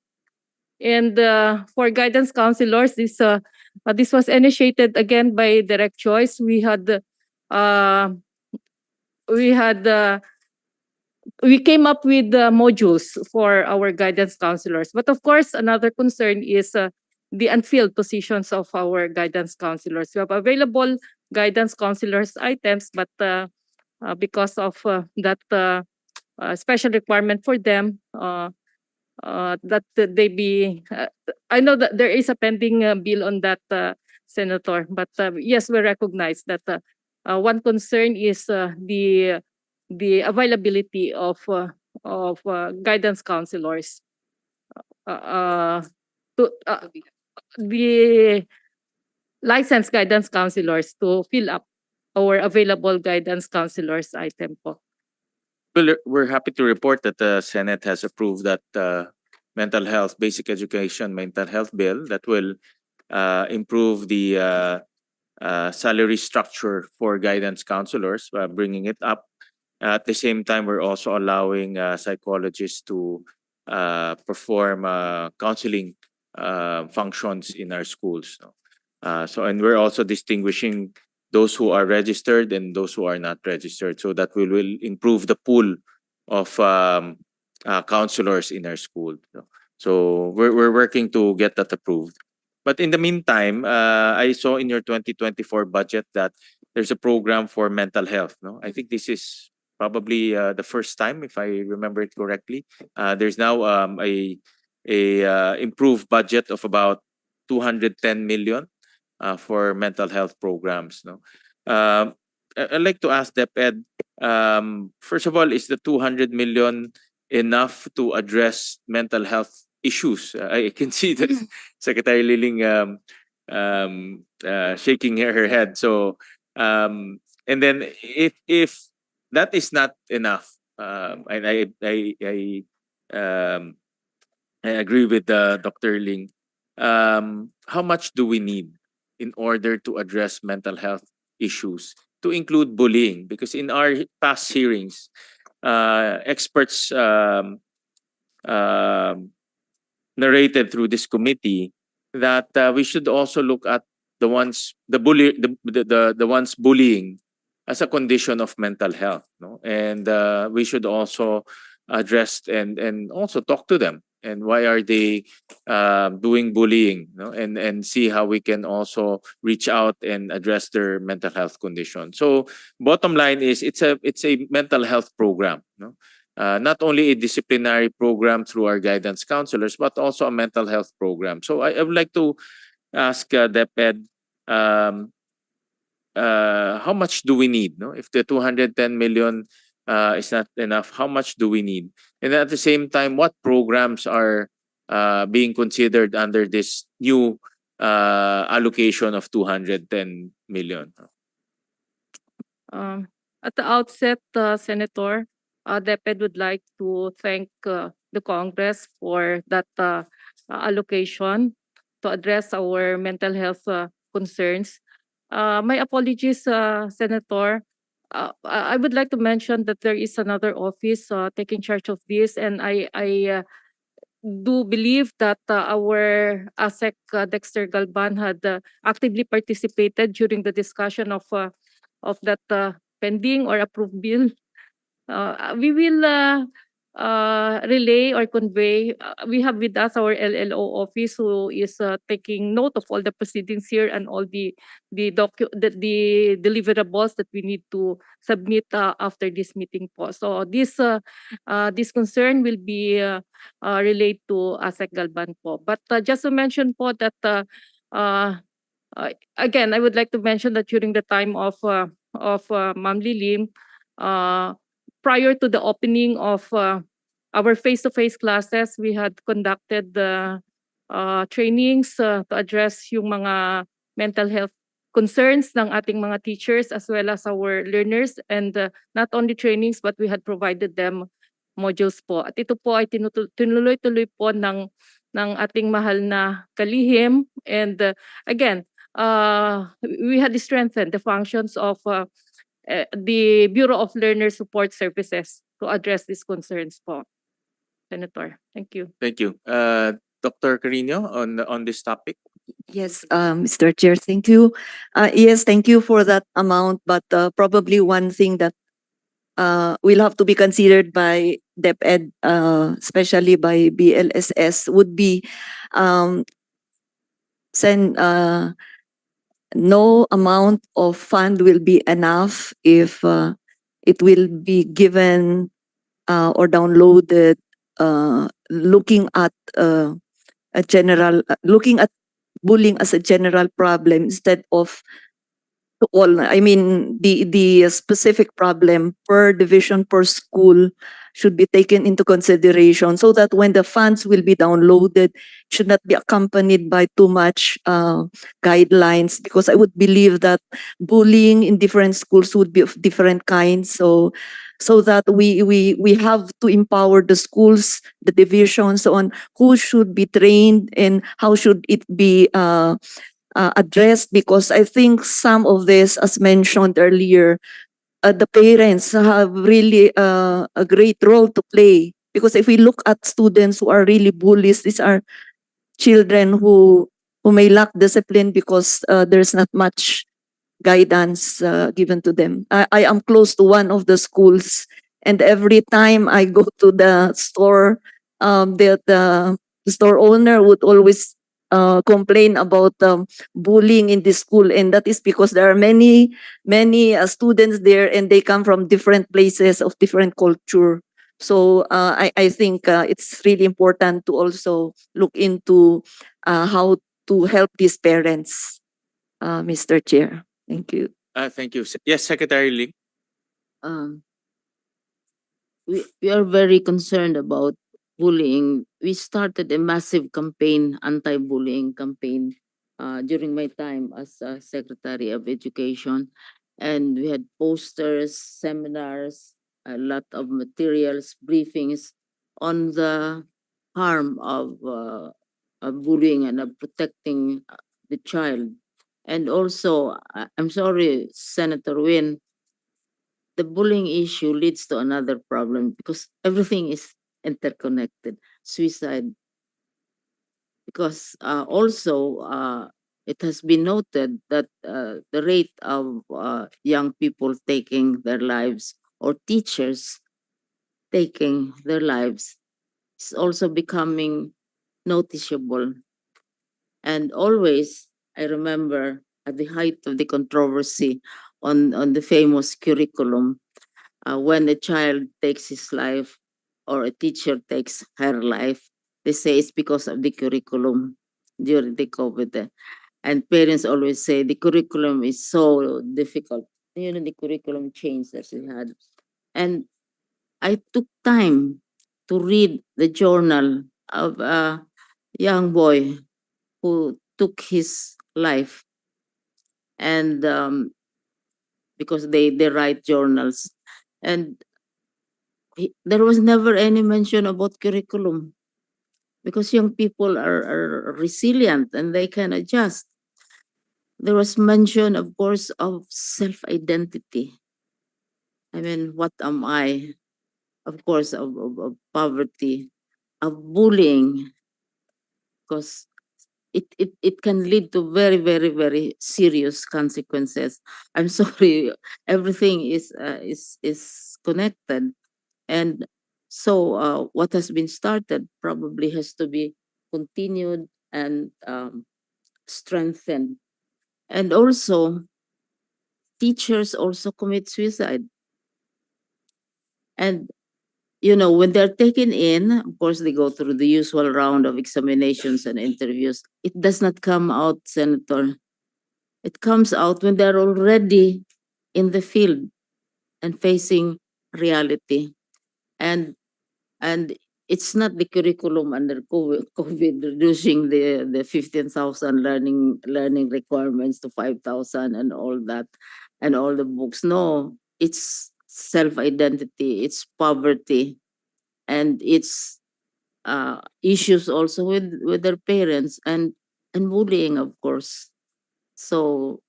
C: And for guidance counselors, this was initiated again by Direct Choice. We came up with modules for our guidance counselors. But of course, another concern is the unfilled positions of our guidance counselors. We have available guidance counselors items, but because of that special requirement for them, that they be. I know that there is a pending bill on that, Senator. But yes, we recognize that one concern is the availability of guidance counselors. To the licensed guidance counselors to fill up our available guidance counselors item po.
A: Well, we're happy to report that the Senate has approved that mental health, basic education mental health bill that will improve the salary structure for guidance counselors, bringing it up. At the same time, we're also allowing psychologists to perform counseling functions in our schools. And we're also distinguishing those who are registered and those who are not registered, so that we will improve the pool of counselors in our school. So we're working to get that approved. But in the meantime, I saw in your 2024 budget that there's a program for mental health. No, I think this is probably the first time, if I remember it correctly. There's now a improved budget of about 210 million for mental health programs. No, I'd like to ask DepEd. First of all, is the 200 million enough to address mental health issues? I can see that Secretary Liling shaking her head. So, and then if that is not enough, and I agree with Dr. Ling. How much do we need in order to address mental health issues, to include bullying? Because in our past hearings, experts narrated through this committee that we should also look at the ones bullying as a condition of mental health, no? And we should also address and also talk to them, and why are they doing bullying, no? And see how we can also reach out and address their mental health condition. So bottom line is it's a mental health program, no? Not only a disciplinary program through our guidance counselors, but also a mental health program. So I would like to ask DepEd, how much do we need? No, if the 210 million is not enough, how much do we need? And at the same time, what programs are being considered under this new allocation of 210 million?
C: At the outset, Senator, DepEd would like to thank the Congress for that allocation to address our mental health concerns. My apologies, Senator. I would like to mention that there is another office taking charge of this, and I do believe that our ASEC Dexter Galban had actively participated during the discussion of that pending or approved bill. We will relay or convey. We have with us our LLO office who is taking note of all the proceedings here and all the deliverables that we need to submit after this meeting po. So this concern will be relayed to ASEC Galban po. But just to mention po that again, I would like to mention that during the time of Ma'am Lilim, prior to the opening of our face-to-face classes, we had conducted the trainings to address yung mga mental health concerns ng ating mga teachers as well as our learners, and not only trainings but we had provided them modules po. At ito po ay tinuloy-tuloy po ng ating mahal na kalihim, and again, we had strengthened the functions of the Bureau of Learner Support Services to address these concerns po. Senator, thank you.
A: Thank you. Dr. Carino on this topic.
F: Yes, Mr. Chair, thank you. Yes, thank you for that amount, but probably one thing that will have to be considered by DepEd, especially by BLSS, would be no amount of fund will be enough if it will be given or downloaded looking at looking at bullying as a general problem instead of to all. I mean, the specific problem per division, per school should be taken into consideration so that when the funds will be downloaded, it should not be accompanied by too much guidelines, because I would believe that bullying in different schools would be of different kinds. So that we have to empower the schools, the divisions on who should be trained and how should it be addressed, because I think some of this, as mentioned earlier, the parents have really a great role to play. Because if we look at students who are really bullies, these are children who may lack discipline because there's not much guidance given to them. I am close to one of the schools, and every time I go to the store, the store owner would always complain about bullying in this school, and that is because there are many students there, and they come from different places of different culture. So I think it's really important to also look into how to help these parents, Mr. Chair. Thank you.
A: Thank you. Yes, Secretary Ling.
E: We are very concerned about bullying. We started a massive campaign, anti-bullying campaign, during my time as Secretary of Education. And we had posters, seminars, a lot of materials, briefings on the harm of bullying and of protecting the child. And also, I'm sorry, Senator Win, the bullying issue leads to another problem because everything is interconnected. Suicide. Because also, it has been noted that the rate of young people taking their lives or teachers taking their lives is also becoming noticeable. And always, I remember at the height of the controversy on the famous curriculum, when a child takes his life or a teacher takes her life, they say it's because of the curriculum during the COVID. And parents always say the curriculum is so difficult. You know, the curriculum change that we had. And I took time to read the journal of a young boy who took his life, and because they write journals, and there was never any mention about curriculum, because young people are resilient and they can adjust. there was mention, of course, of self-identity. I mean, what am I? Of course, of poverty, of bullying, because it can lead to very, very, very serious consequences. I'm sorry, everything is connected. And so what has been started probably has to be continued and strengthened. And also, teachers also commit suicide. And, when they're taken in, of course, they go through the usual round of examinations and interviews. It does not come out, Senator. It comes out when they're already in the field and facing reality. And it's not the curriculum under COVID reducing the 15,000 learning requirements to 5,000 and all that and all the books. No, it's self-identity, it's poverty, and it's issues also with their parents and bullying, of course. So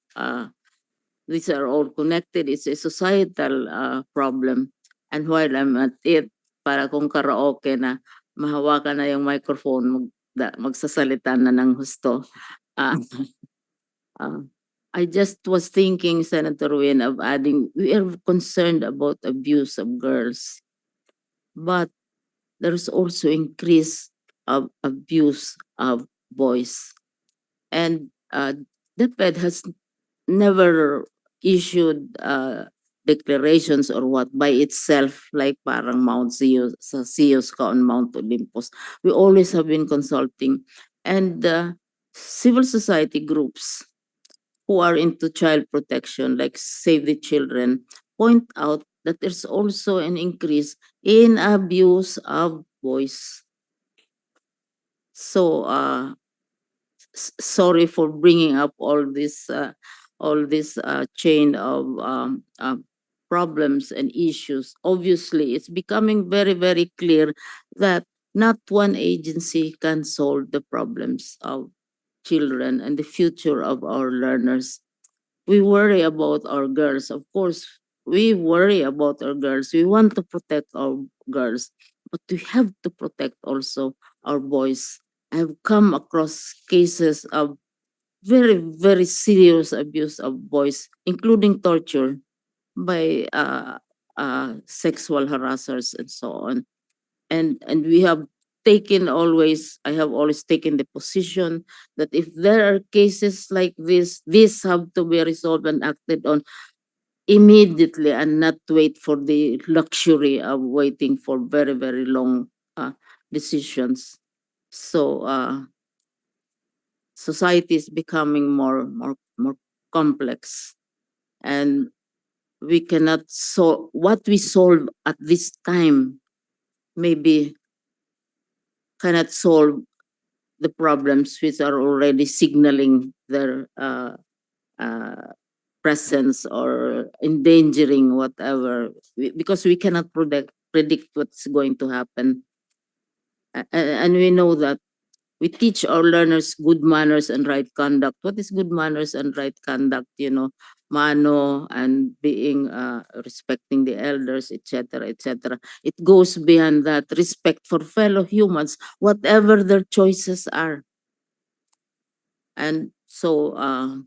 E: these are all connected. It's a societal problem. And while I'm at it, para kung karaoke na, mahawakan na yung microphone, magsasalita na ng husto. Uh, I just was thinking, Senator Win, of adding, we are concerned about abuse of girls, but there's also increase of abuse of boys. And DepEd has never issued declarations or what by itself, like parang Mount Zeus, sa Zeus ka on Mount Olympus. We always have been consulting. And civil society groups who are into child protection, like Save the Children, point out that there's also an increase in abuse of boys. So sorry for bringing up all this chain of problems and issues. Obviously, it's becoming very, very clear that not one agency can solve the problems of children and the future of our learners. We worry about our girls. Of course, we worry about our girls. We want to protect our girls, but we have to protect also our boys. I have come across cases of very, very serious abuse of boys, including torture by sexual harassers and so on. And we have I have always taken the position that if there are cases like this, these have to be resolved and acted on immediately and not wait for the luxury of waiting for very, very long decisions. So society is becoming more complex, and we cannot solve what we solve at this time maybe cannot solve the problems which are already signaling their presence or endangering whatever, because we cannot predict what's going to happen. And we know that we teach our learners good manners and right conduct. What is good manners and right conduct? Mano and being respecting the elders, etc., etc. It goes beyond that. Respect for fellow humans, whatever their choices are. And so,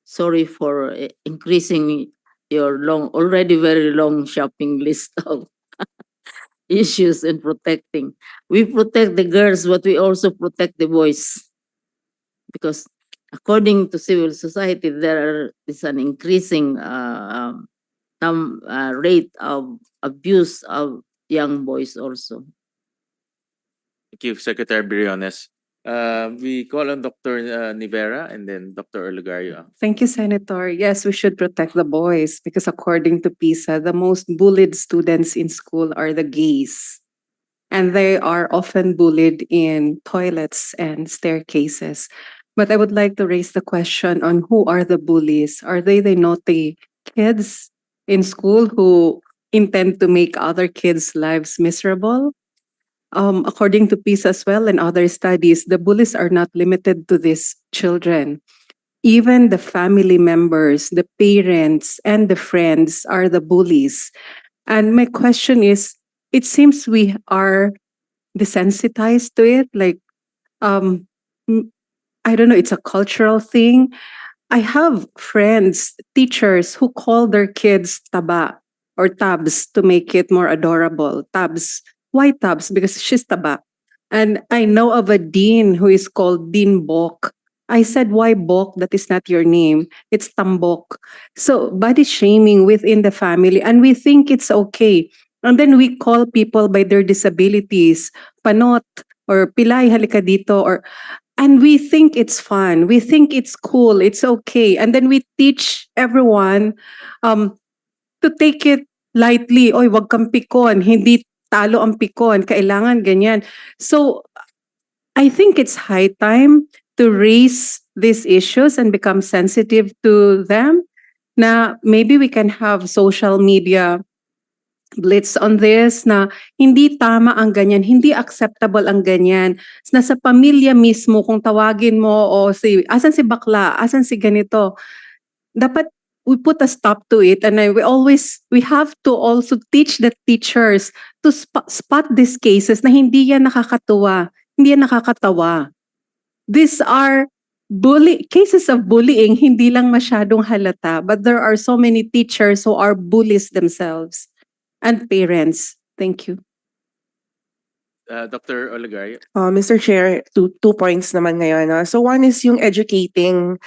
E: sorry for increasing your already very long shopping list of issues in protecting. We protect the girls, but we also protect the boys. Because according to civil society, there is an increasing rate of abuse of young boys also.
A: Thank you, Secretary Briones. We call on Dr. Nivera and then Dr. Olegario.
P: Thank you, Senator. Yes, we should protect the boys because according to PISA, the most bullied students in school are the gays. And they are often bullied in toilets and staircases. But I would like to raise the question on who are the bullies? Are they the naughty kids in school who intend to make other kids' lives miserable? According to PISA as well and other studies, the bullies are not limited to these children. even the family members, the parents, and the friends are the bullies. And my question is, it seems we are desensitized to it. Like, um, m- I don't know, it's a cultural thing. I have friends, teachers who call their kids taba or tabs to make it more adorable. Tabs. Why tabs? Because she's taba. And I know of a dean who is called Dean Bok. I said, why Bok? That is not your name. It's Tambok. So body shaming within the family. And we think it's okay. And then we call people by their disabilities. Panot or pilay halika dito or and we think it's fun. We think it's cool. It's okay. And then we teach everyone um, to take it lightly. Oy, wag kang pikon. Hindi talo ang pikon. Kailangan ganyan. So I think it's high time to raise these issues and become sensitive to them. Na maybe we can have social media blitz on this na hindi tama ang ganyan, hindi acceptable ang ganyan. Nasa pamilya mismo kung tawagin mo o asan si bakla, asan si ganito. Dapat we put a stop to it and we have to also teach the teachers to spot these cases na hindi yan nakakatuwa, hindi yan nakakatawa. These are cases of bullying, hindi lang masyadong halata, but there are so many teachers who are bullies themselves. And parents. Thank you.
A: Dr. Olegario.
I: Mr. Chair, two points naman ngayon. So one is yung educating,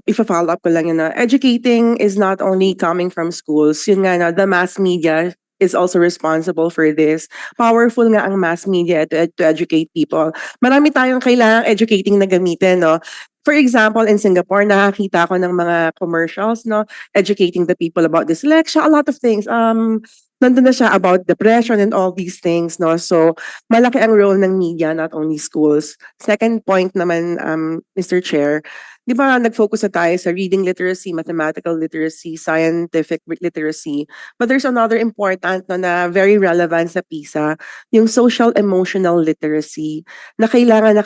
I: if a follow-up ko lang yun, educating is not only coming from schools. Yun nga, the mass media is also responsible for this. Powerful nga ang mass media to educate people. Marami tayong kailangang educating na gamitin, no? For example, in Singapore, nakakita ko ng mga commercials, no, educating the people about dyslexia, a lot of things. Nandun na siya about depression and all these things, no. So, malaki ang role ng media, not only schools. Second point naman, Mr. Chair, di ba nag-focus na tayo sa reading literacy, mathematical literacy, scientific literacy. But there's another important no, na very relevant sa PISA, yung social emotional literacy na kailangan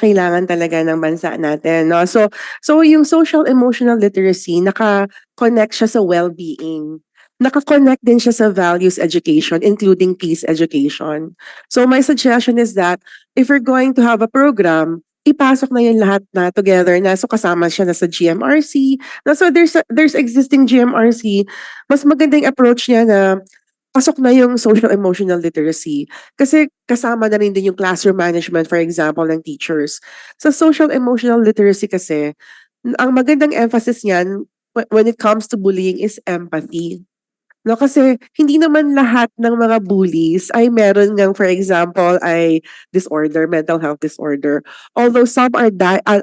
I: talaga ng bansa natin. No? So yung social emotional literacy, naka-connect siya sa well-being. Naka-connect din siya sa values education, including peace education. So my suggestion is that if we're going to have a program, ipasok na yun lahat na together na so kasama siya na sa GMRC. Na so there's existing GMRC. Mas magandang approach niya na pasok na yung social emotional literacy. Kasi kasama na rin din yung classroom management, for example, ng teachers. Sa social emotional literacy kasi, ang magandang emphasis niyan when it comes to bullying is empathy. No, kasi hindi naman lahat ng mga bullies ay meron ng, for example, ay disorder, mental health disorder. Although some are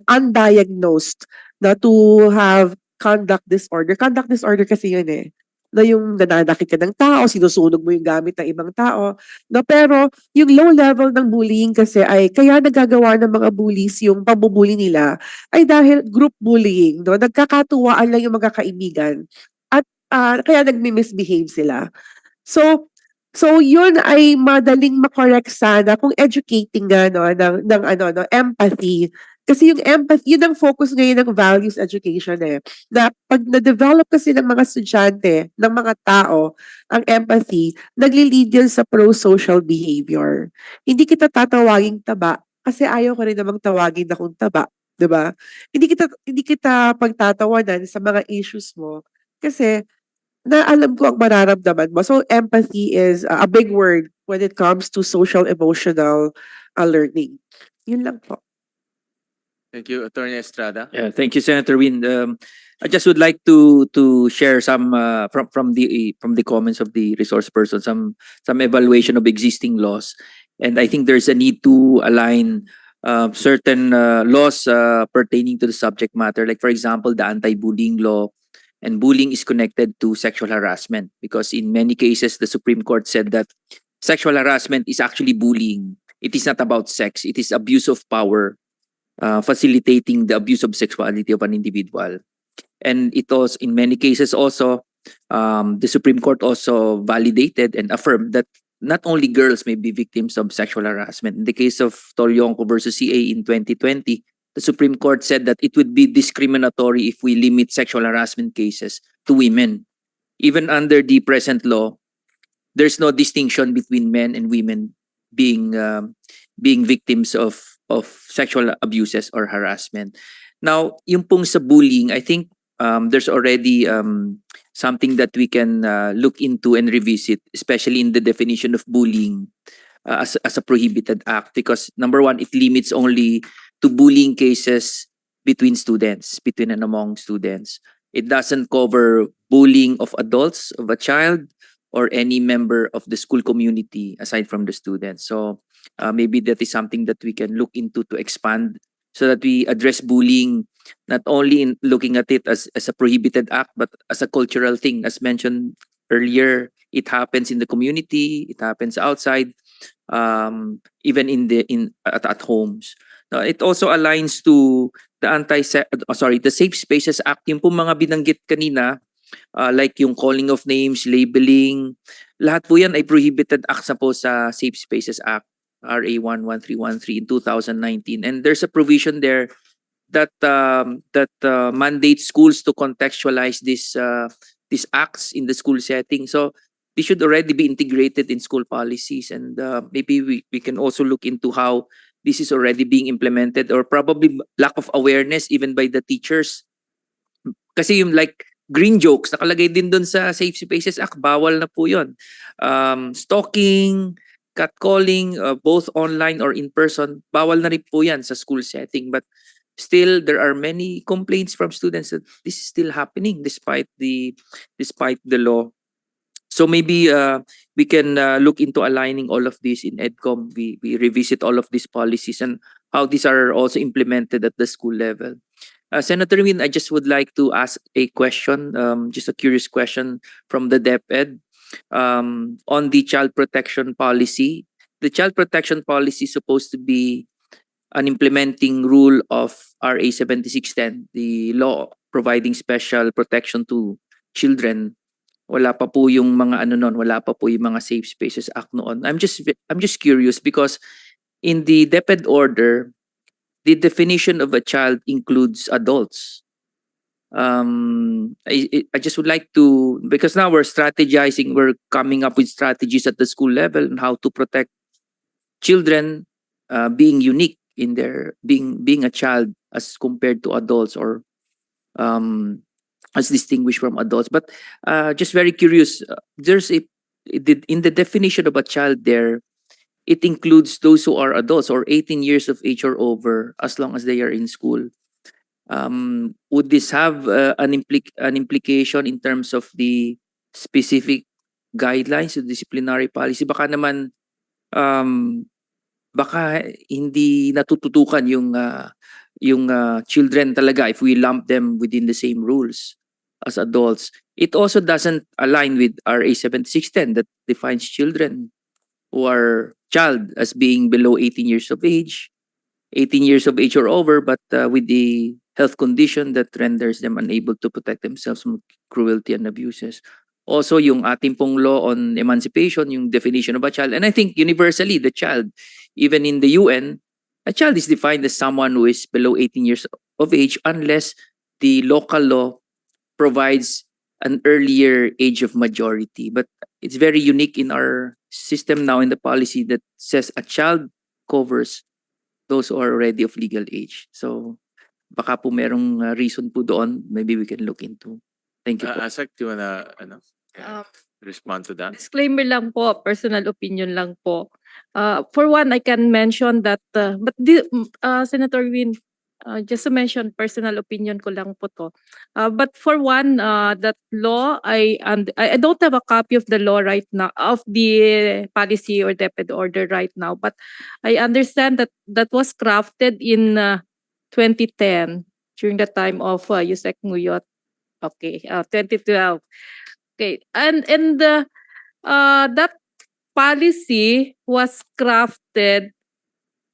I: undiagnosed na to have conduct disorder. Conduct disorder kasi yun eh. Na yung nananakit ka ng tao, sinusunog mo yung gamit ng ibang tao. No, pero yung low level ng bullying kasi ay kaya nagagawa ng mga bullies yung pambubuli nila ay dahil group bullying. No? Nagkakatuwaan lang yung mga kaibigan. Kaya nagmi-misbehave sila. So yun ay madaling makorek sana kung educating nga no ng empathy. Kasi yung empathy, yun ang focus ngayon ng values education eh. Na pag na-develop kasi ng mga estudyante, ng mga tao, ang empathy, nagli-lead yun sa pro-social behavior. Hindi kita tatawaging taba kasi ayaw ko rin namang tawagin akong taba, 'di ba? Hindi kita pagtatawanan sa mga issues mo kasi na alam ko ang mararamdaman mo. So empathy is a big word when it comes to social emotional learning. Yun lang po.
A: Thank you, Attorney Estrada.
J: Yeah, thank you, Senator Win. I just would like to share some from the comments of the resource person, some evaluation of existing laws, and I think there's a need to align certain laws pertaining to the subject matter. Like for example, the anti-bullying law. And bullying is connected to sexual harassment because in many cases, the Supreme Court said that sexual harassment is actually bullying. It is not about sex. It is abuse of power, facilitating the abuse of sexuality of an individual. And it was in many cases also, the Supreme Court also validated and affirmed that not only girls may be victims of sexual harassment. In the case of Tolyonco versus CA in 2020, the Supreme Court said that it would be discriminatory if we limit sexual harassment cases to women. Even under the present law, there's no distinction between men and women being victims of sexual abuses or harassment. Now, yung pong sa bullying, I think there's already something that we can look into and revisit, especially in the definition of bullying as a prohibited act, because number one, it limits only to bullying cases between students, between and among students. It doesn't cover bullying of adults, of a child, or any member of the school community aside from the students. So maybe that is something that we can look into to expand so that we address bullying not only in looking at it as a prohibited act, but as a cultural thing. As mentioned earlier, it happens in the community, it happens outside, even at homes. Now, it also aligns to the the Safe Spaces Act. Yung po mga binanggit kanina, like yung calling of names, labeling, lahat po yan ay prohibited acts na po sa Safe Spaces Act, RA 11313 in 2019. And there's a provision there that mandates schools to contextualize these acts in the school setting. So they should already be integrated in school policies, and maybe we can also look into how this is already being implemented, or probably lack of awareness even by the teachers. Kasi yung like green jokes, nakalagay din dun sa Safe Spaces Act, bawal na po yun. Stalking, catcalling, both online or in person, bawal na rin po yan sa school setting. But still, there are many complaints from students that this is still happening despite the law. So maybe we can look into aligning all of this in EDCOM. We revisit all of these policies and how these are also implemented at the school level. Senator Win, I just would like to ask a question, just a curious question from the DepEd on the child protection policy. The child protection policy is supposed to be an implementing rule of RA 7610, the law providing special protection to children. Wala pa po yung mga wala pa po yung mga Safe Spaces Act noon. I'm just curious because in the DepEd order, the definition of a child includes adults. I just would like to, because now we're strategizing, we're coming up with strategies at the school level on how to protect children being unique in their being a child as compared to adults, or as distinguished from adults. But just very curious, there's in the definition of a child there, it includes those who are adults or 18 years of age or over, as long as they are in school. Would this have an implication in terms of the specific guidelines of disciplinary policy? Baka naman baka hindi natututukan yung children talaga if we lump them within the same rules as adults. It also doesn't align with RA 7610 that defines children who are child as being below 18 years of age, 18 years of age or over, but with the health condition that renders them unable to protect themselves from cruelty and abuses. Also, yung ating pong law on emancipation, yung definition of a child. And I think universally, the child, even in the UN, a child is defined as someone who is below 18 years of age unless the local law provides an earlier age of majority. But it's very unique in our system now in the policy that says a child covers those who are already of legal age. So baka po merong reason po doon, maybe we can look into. Thank you po.
A: Asak, do you wanna respond to that?
C: Disclaimer lang po, personal opinion lang po. For one, I can mention that, Senator Win, just to mention, personal opinion ko lang po to. But for one, that law, I don't have a copy of the law right now, of the policy or DepEd order right now, but I understand that that was crafted in 2010 during the time of Yusek Nguyot. Okay, 2012. Okay, and that policy was crafted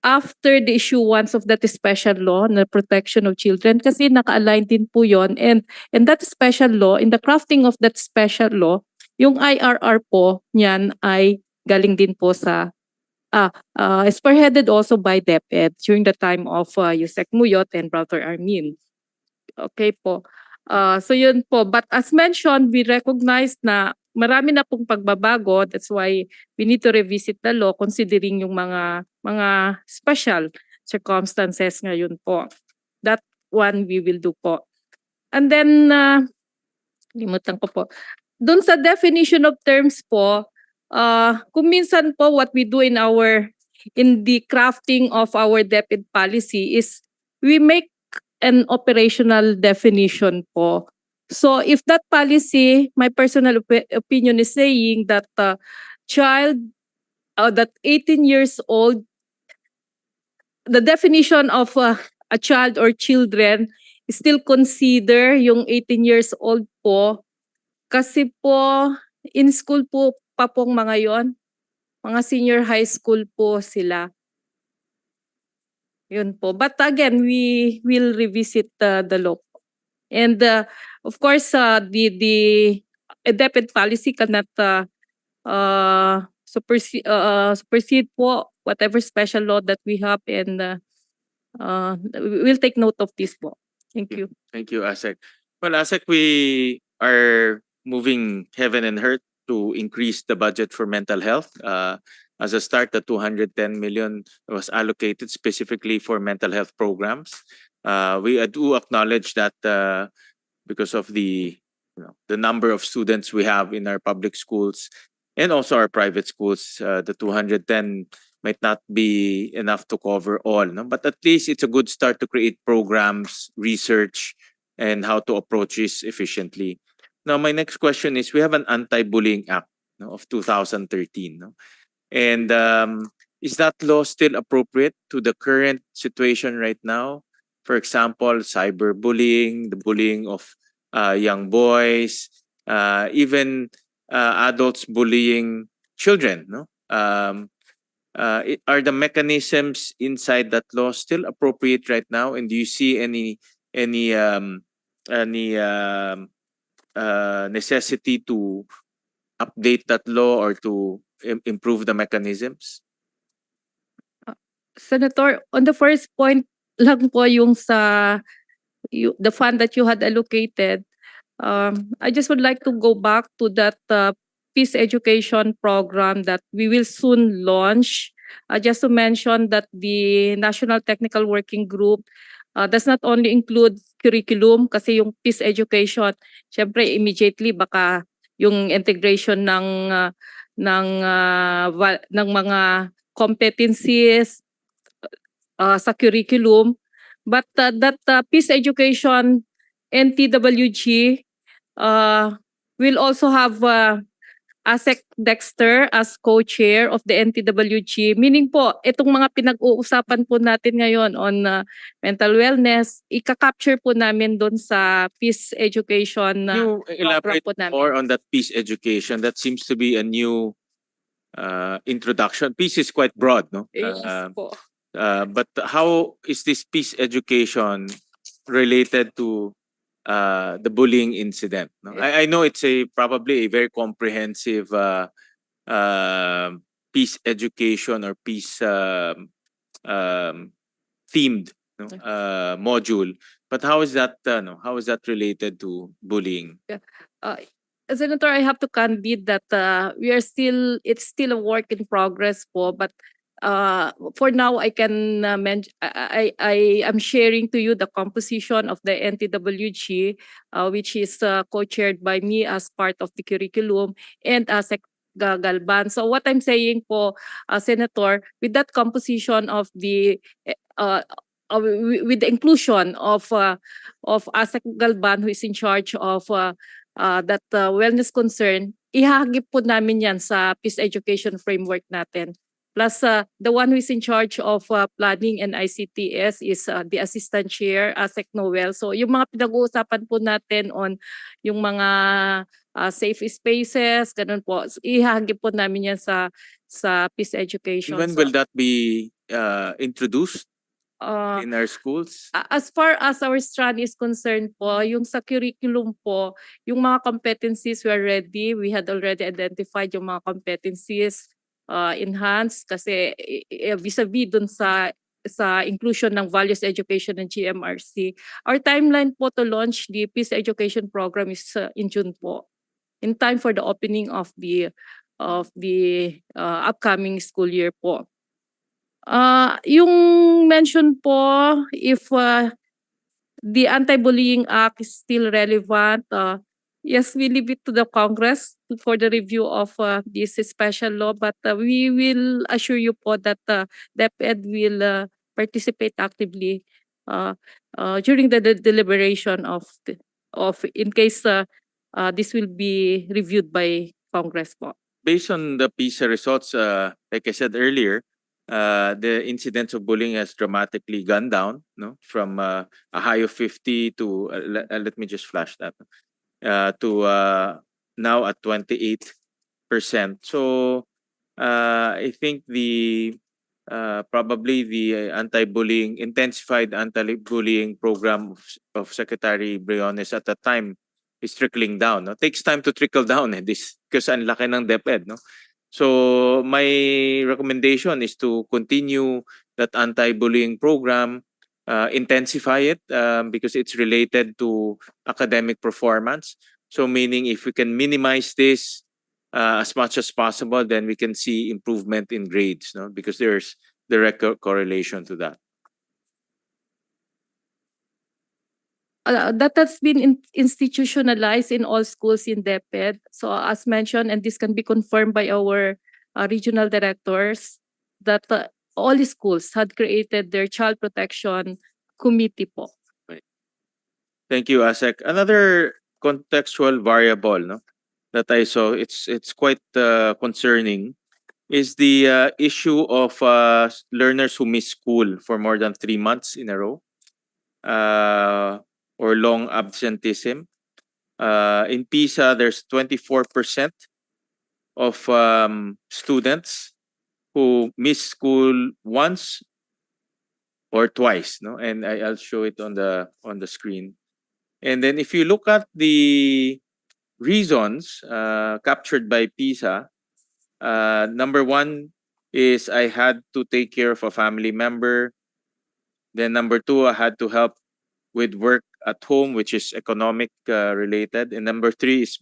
C: after the issuance of that special law na protection of children, kasi naka-align din po yon, and that special law, in the crafting of that special law, yung IRR po niyan ay galing din po sa spearheaded also by DepEd during the time of Yusek Muyot and Brother Armin. Okay po. So yun po. But as mentioned, we recognize na marami na pong pagbabago. That's why we need to revisit the law considering yung mga special circumstances ngayon po. That one we will do po. And then, limutan ko po. Doon sa definition of terms po, kung minsan po what we do in the crafting of our DepEd policy is we make an operational definition po. So if that policy, my personal opinion is saying that child that 18 years old, the definition of a child or children is still consider yung 18 years old po kasi po in school po pa pong mga yon, mga senior high school po sila. Yun po. But again, we will revisit the law. And of course, the DepEd policy cannot supersede po whatever special law that we have, and we'll take note of this po. Thank you.
A: Thank you, ASEC. Well, ASEC, we are moving heaven and earth to increase the budget for mental health. As a start, the 210 million was allocated specifically for mental health programs. We do acknowledge that because of the number of students we have in our public schools and also our private schools, the 210 might not be enough to cover all. No? But at least it's a good start to create programs, research, and how to approach this efficiently. Now, my next question is, we have an Anti-Bullying Act of 2013. No? And is that law still appropriate to the current situation right now? For example, cyberbullying, the bullying of young boys, even adults bullying children. No? Are the mechanisms inside that law still appropriate right now? And do you see any necessity to update that law or to improve the mechanisms?
C: Senator, on the first point lang po yung the fund that you had allocated, I just would like to go back to that peace education program that we will soon launch. Just to mention that the National Technical Working Group does not only include curriculum kasi yung peace education, syempre immediately baka yung integration ng mga competencies sa curriculum, but that peace education NTWG will also have ASEC Dexter as co-chair of the NTWG, meaning po itong mga pinag-uusapan po natin ngayon on mental wellness, ika-capture po namin doon sa peace education.
A: Can you elaborate more on that peace education? That seems to be a new introduction. Peace is quite broad, no?
C: Yes po.
A: But how is this peace education related to the bullying incident? No? I know it's probably a very comprehensive peace education or peace themed module. But how is that related to bullying?
C: Senator, I have to candid that it's still a work in progress po, but for now I can mention I am sharing to you the composition of the NTWG, which is co-chaired by me as part of the curriculum and as Galban. So what I'm saying po, Senator, with that composition of the with the inclusion of ASEC Galban, who is in charge of that wellness concern, ihagip po namin yan sa peace education framework natin. Plus, the one who is in charge of planning and ICTS is the assistant chair, ASEC Noel. So yung mga pinag-uusapan po natin on yung mga safe spaces, ganun po, ihagip po namin yan sa peace education.
A: When will that be introduced in our schools?
C: As far as our strand is concerned po, yung sa curriculum po, yung mga competencies we are ready. We had already identified yung mga competencies. enhance kasi vis-a-vis dun sa inclusion ng values education ng GMRC. Our timeline po to launch the PISA education program is in June po, in time for the opening of the upcoming school year po. Yung mention po if the Anti-Bullying Act is still relevant, yes, we leave it to the Congress for the review of this special law, but we will assure you po that DepEd will participate actively during the deliberation of in case this will be reviewed by Congress po.
A: Based on the PISA results, like I said earlier, the incidence of bullying has dramatically gone down, no, from a high of 50 to let me just flash that to now at 28%. So I think the probably the anti-bullying intensified anti-bullying program of Secretary Briones at that time is trickling down. No? Takes time to trickle down this because ang laki ng DepEd, no? So my recommendation is to continue that anti-bullying program, intensify it because it's related to academic performance. So meaning if we can minimize this as much as possible, then we can see improvement in grades, no? Because there's direct correlation to that.
C: That has been institutionalized in all schools in DepEd. So as mentioned, and this can be confirmed by our regional directors, that all the schools had created their child protection committee po.
A: Thank you, Asek. Another contextual variable, no, that I saw, it's quite concerning, is the issue of learners who miss school for more than 3 months in a row, or long absenteeism. In PISA, there's 24% of students who miss school once or twice, no, and I'll show it on the screen. And then if you look at the reasons captured by PISA, number one is I had to take care of a family member. Then number two, I had to help with work at home, which is economic related. And number three is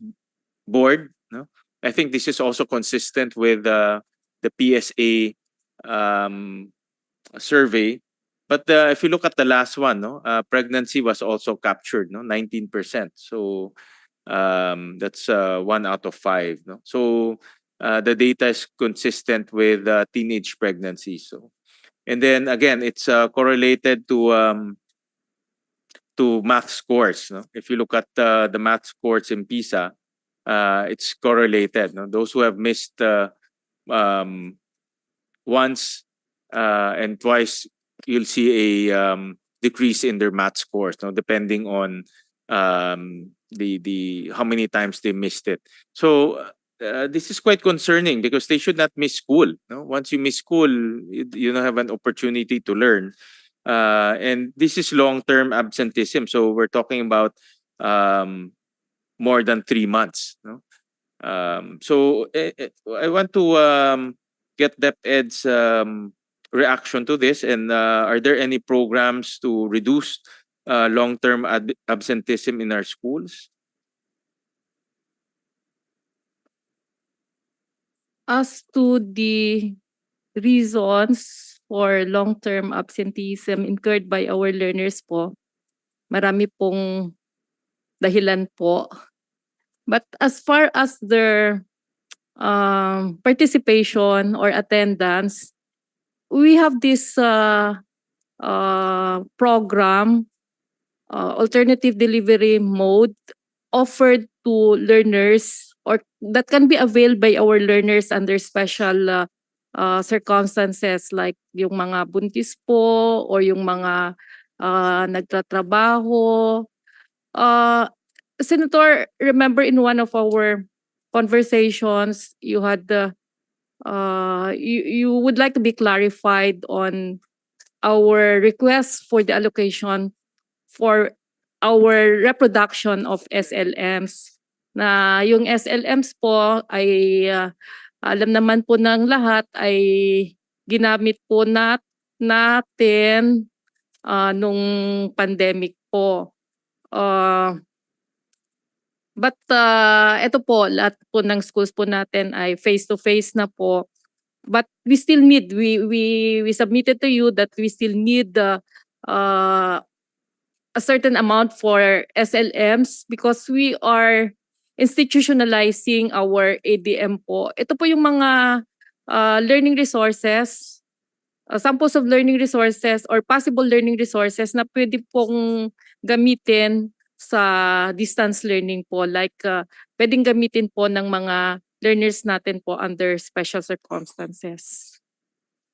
A: bored. No, I think this is also consistent with the PSA survey. But if you look at the last one, no, pregnancy was also captured, no, 19%. So that's 1 out of 5. No? So the data is consistent with teenage pregnancy. So, and then again, it's correlated to math scores. No? If you look at the math scores in PISA, it's correlated. No? Those who have missed once and twice, you'll see a decrease in their math scores, no, depending on the how many times they missed it. So this is quite concerning because they should not miss school. No? Once you miss school, you don't have an opportunity to learn. And this is long-term absenteeism. So we're talking about more than 3 months. No? So I want to get DepEd's reaction to this, and are there any programs to reduce long-term absenteeism in our schools?
C: As to the reasons for long-term absenteeism incurred by our learners po, marami pong dahilan po. But as far as their participation or attendance, we have this program, alternative delivery mode, offered to learners or that can be availed by our learners under special circumstances like yung mga buntis po or yung mga nagtatrabaho. Senator, remember in one of our conversations, you had you would like to be clarified on our request for the allocation for our reproduction of SLMs. Na yung SLMs po ay alam naman po ng lahat ay ginamit po natin nung pandemic po. But ito po, lahat po ng schools po natin ay face-to-face na po. But we still need, we submitted to you that we still need a certain amount for SLMs because we are institutionalizing our ADM po. Ito po yung mga learning resources, samples of learning resources or possible learning resources na pwede pong gamitin sa distance learning po. Like pwedeng gamitin po ng mga learners natin po under special circumstances.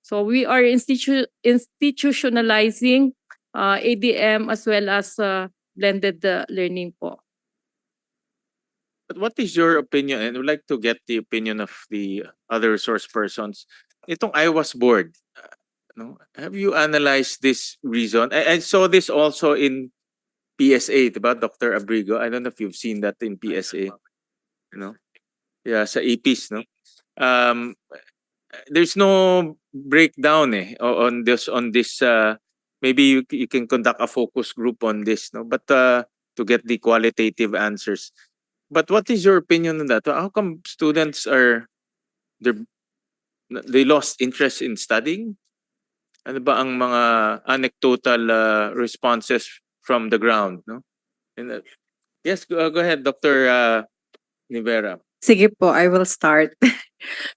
C: So we are institutionalizing ADM as well as blended learning po.
A: But what is your opinion? And I'd like to get the opinion of the other resource persons. Itong I was bored. No? Have you analyzed this reason? I saw this also in PSA, diba? Dr. Abrigo. I don't know if you've seen that in PSA. Yeah, sa APs, no? There's no breakdown on this maybe you can conduct a focus group on this, no? But to get the qualitative answers. But what is your opinion on that? How come students they lost interest in studying? Ano ba ang mga anecdotal responses from the ground, no? And, yes, go ahead, Dr. Nivera.
P: Sige po, I will start.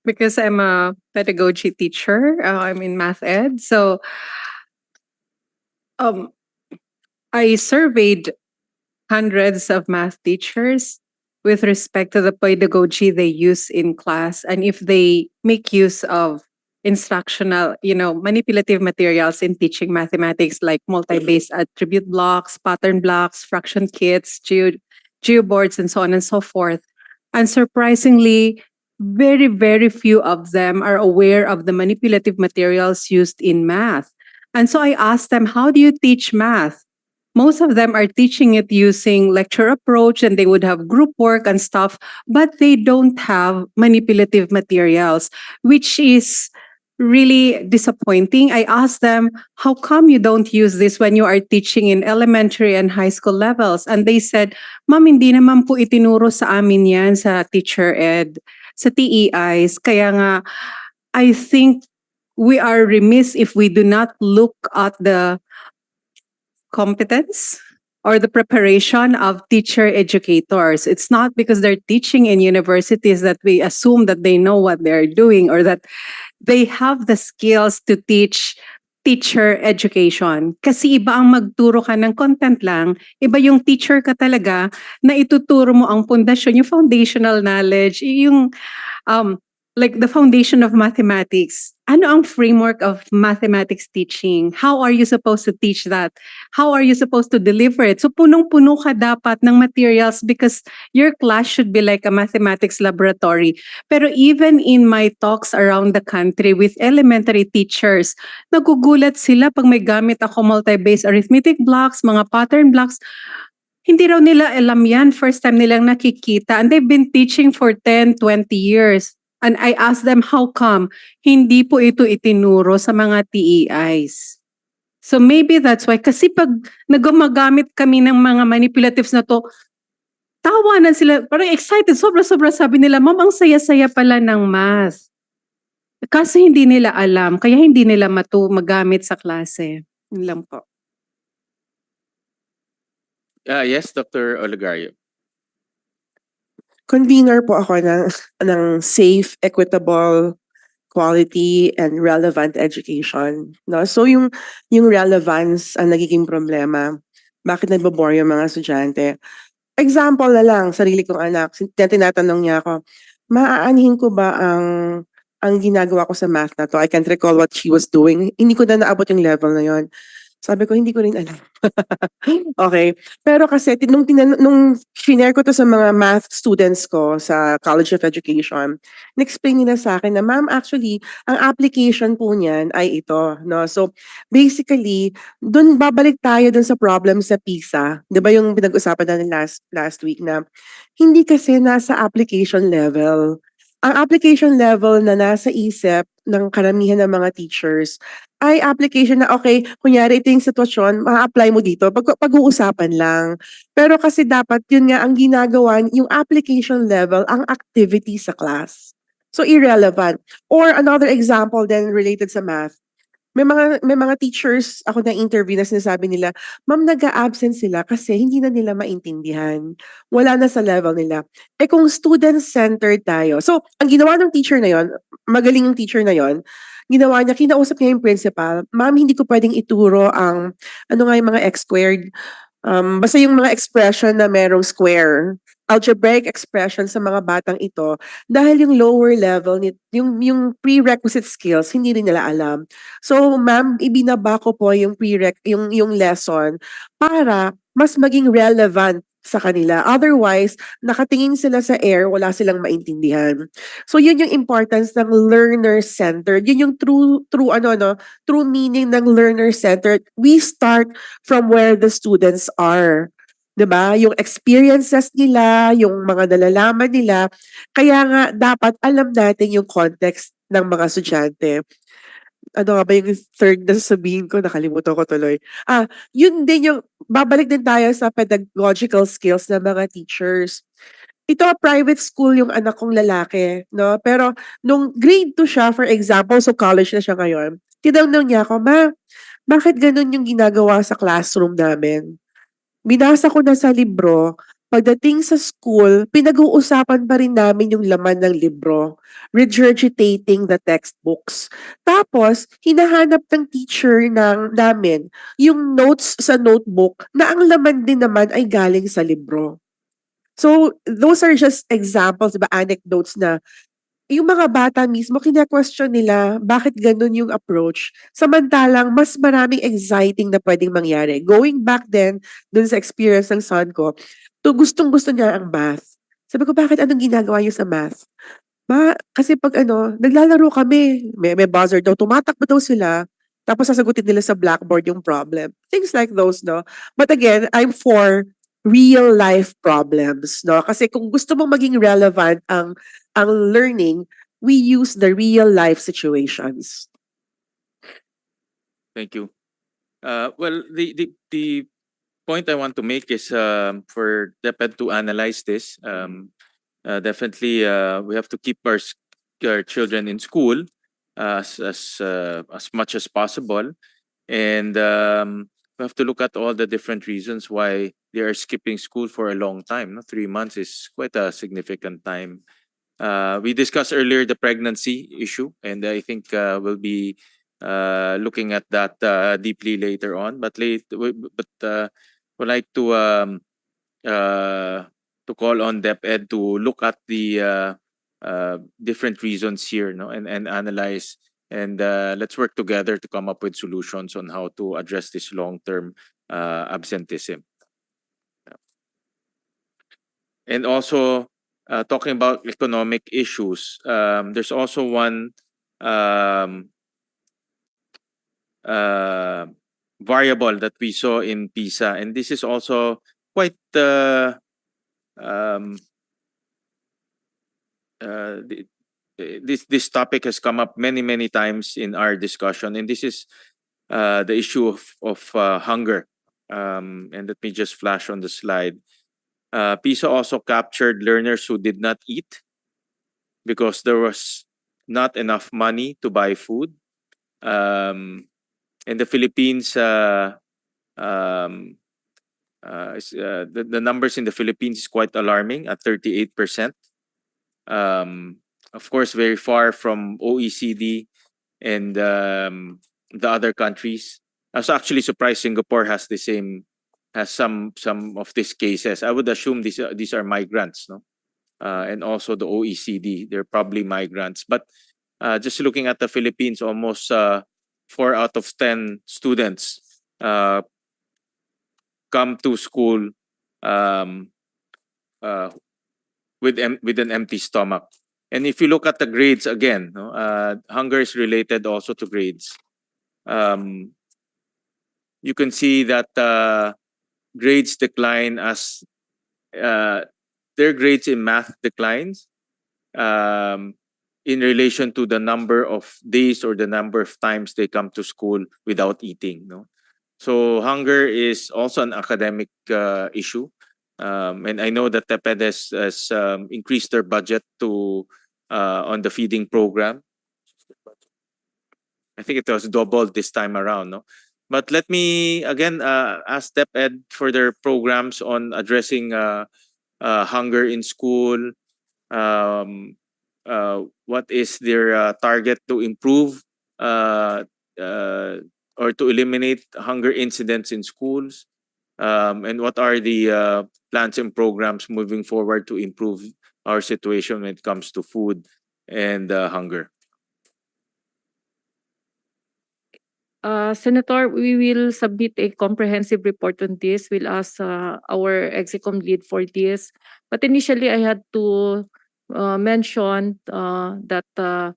P: Because I'm a pedagogy teacher. I'm in math ed. So I surveyed hundreds of math teachers with respect to the pedagogy they use in class and if they make use of instructional, manipulative materials in teaching mathematics like multi-base attribute blocks, pattern blocks, fraction kits, geoboards, and so on and so forth. And surprisingly, very, very few of them are aware of the manipulative materials used in math. And so I asked them, how do you teach math? Most of them are teaching it using lecture approach and they would have group work and stuff, but they don't have manipulative materials, which is really disappointing. I asked them, how come you don't use this when you are teaching in elementary and high school levels? And they said, Ma'am, hindi naman po itinuro sa amin yan sa teacher ed, sa TEIs. Kaya nga, I think we are remiss if we do not look at the competence or the preparation of teacher educators. It's not because they're teaching in universities that we assume that they know what they're doing or that they have the skills to teach teacher education. Kasi iba ang magturo ka ng content lang, iba yung teacher ka talaga na ituturo mo ang pundasyon, yung foundational knowledge, yung like the foundation of mathematics. Ano ang framework of mathematics teaching? How are you supposed to teach that? How are you supposed to deliver it? So punong-puno ka dapat ng materials because your class should be like a mathematics laboratory. Pero even in my talks around the country with elementary teachers, nagugulat sila pag may gamit ako multi-base arithmetic blocks, mga pattern blocks. Hindi raw nila alam yan. First time nilang nakikita. And they've been teaching for 10, 20 years. And I asked them, how come? Hindi po ito itinuro sa mga TEIs. So maybe that's why. Kasi pag nagmagamit kami ng mga manipulatives na to, tawanan sila, parang excited. Sobra-sobra sabi nila, Ma'am, ang saya-saya pala ng math. Kasi hindi nila alam, kaya hindi nila magamit sa klase. Yun lang po.
A: Yes, Dr. Olegario.
I: Convener po ako ng safe, equitable, quality, and relevant education. No? So yung relevance ang nagiging problema. Bakit nagbabore yung mga estudyante? Example na lang, sarili kong anak, tinatanong niya ako, maaanhin ko ba ang ginagawa ko sa math na to? I can't recall what she was doing. Hindi ko na naabot yung level na yon. Sabi ko, hindi ko rin alam. Okay. Pero kasi, nung shinare ko to sa mga math students ko sa College of Education, na-explain nila sa akin na, ma'am, actually, ang application po niyan ay ito. No? So, basically, babalik tayo dun sa problem sa PISA. Di ba yung pinag-usapan natin last week na, hindi kasi nasa application level. ang application level na nasa isip ng karamihan ng mga teachers ay application na okay, kunyari ito yung sitwasyon, ma-apply mo dito, pag-uusapan lang. Pero kasi dapat yun nga ang ginagawa, yung application level, ang activity sa class. So irrelevant. Or another example then related sa math. May mga teachers ako na interview na sinasabi nila, "Ma'am, nag-a-absent sila kasi hindi na nila maintindihan. Wala na sa level nila." Eh kung student-centered tayo. So, ang ginawa ng teacher na yon, magaling yung teacher na yon, ginawa niya, kinausap niya yung principal, "Ma'am, hindi ko pwedeng ituro ang ano nga yung mga x squared, basta yung mga expression na merong square, algebraic expression sa mga batang ito dahil yung lower level yung prerequisite skills hindi rin nila alam. So, ma'am, ibinaba ko po yung yung lesson para mas maging relevant sa kanila. Otherwise, nakatingin sila sa air, wala silang maintindihan. So, yun yung importance ng learner-centered. Yun yung true ano no, true meaning ng learner-centered. We start from where the students are. 'Di ba? Yung experiences nila, yung mga nalalaman nila. Kaya nga dapat alam natin yung context ng mga estudyante. Ano nga ba yung third na sasabihin ko, nakalimutan ko tuloy. Yun din yung babalik din tayo sa pedagogical skills ng mga teachers. Ito, private school yung anak kong lalaki, no? Pero nung grade 2 siya, for example, so college na siya ngayon, tinanong niya ako, "Ma, bakit ganun yung ginagawa sa classroom namin?" Binasa ko na sa libro, pagdating sa school, pinag-uusapan pa rin namin yung laman ng libro, regurgitating the textbooks. Tapos, hinahanap ng teacher namin yung notes sa notebook na ang laman din naman ay galing sa libro. So, those are just examples, diba, anecdotes na yung mga bata mismo kine-question nila bakit ganun yung approach, samantalang mas maraming exciting na puwedeng mangyari. Going back then, dun sa experience ng son ko, gustong-gusto niya ang math. Sabi ko, "Bakit anong ginagawa niyo sa math?" Kasi 'pag ano, naglalaro kami, may buzzer daw, tumatakbo daw sila, tapos sasagutin nila sa blackboard yung problem. Things like those, 'no? But again, I'm for real life problems, 'no? Kasi kung gusto mong maging relevant ang learning, we use the real life situations.
A: Thank you. Well, the point I want to make is for DepEd to analyze this. Definitely, we have to keep our children in school as much as possible, and we have to look at all the different reasons why they are skipping school for a long time. No? 3 months is quite a significant time. We discussed earlier the pregnancy issue, and I think we'll be looking at that deeply later on. But would like to call on DepEd to look at the different reasons here, no, and analyze. And let's work together to come up with solutions on how to address this long-term absenteeism. And also, talking about economic issues, there's also one variable that we saw in PISA, and this is also quite this topic has come up many times in our discussion, and this is the issue of hunger. And let me just flash on the slide. PISA also captured learners who did not eat because there was not enough money to buy food. In the Philippines, the numbers in the Philippines is quite alarming at 38%. Of course, very far from OECD and the other countries. I was actually surprised Singapore has some of these cases. I would assume these are migrants, no, and also the OECD. They're probably migrants. But just looking at the Philippines, almost 4 out of 10 students come to school with an empty stomach. And if you look at the grades again, no, hunger is related also to grades. You can see that grades decline as their grades in math declines, in relation to the number of days or the number of times they come to school without eating. No, so hunger is also an academic issue, and I know that TEPED has increased their budget to on the feeding program. I think it was doubled this time around. No, but let me again ask TEPED for their programs on addressing hunger in school. Um, what is their target to improve uh, uh, or to eliminate hunger incidents in schools? And what are the plans and programs moving forward to improve our situation when it comes to food and hunger?
C: Senator, we will submit a comprehensive report on this. We'll ask our execom lead for this. But initially, I had to mention that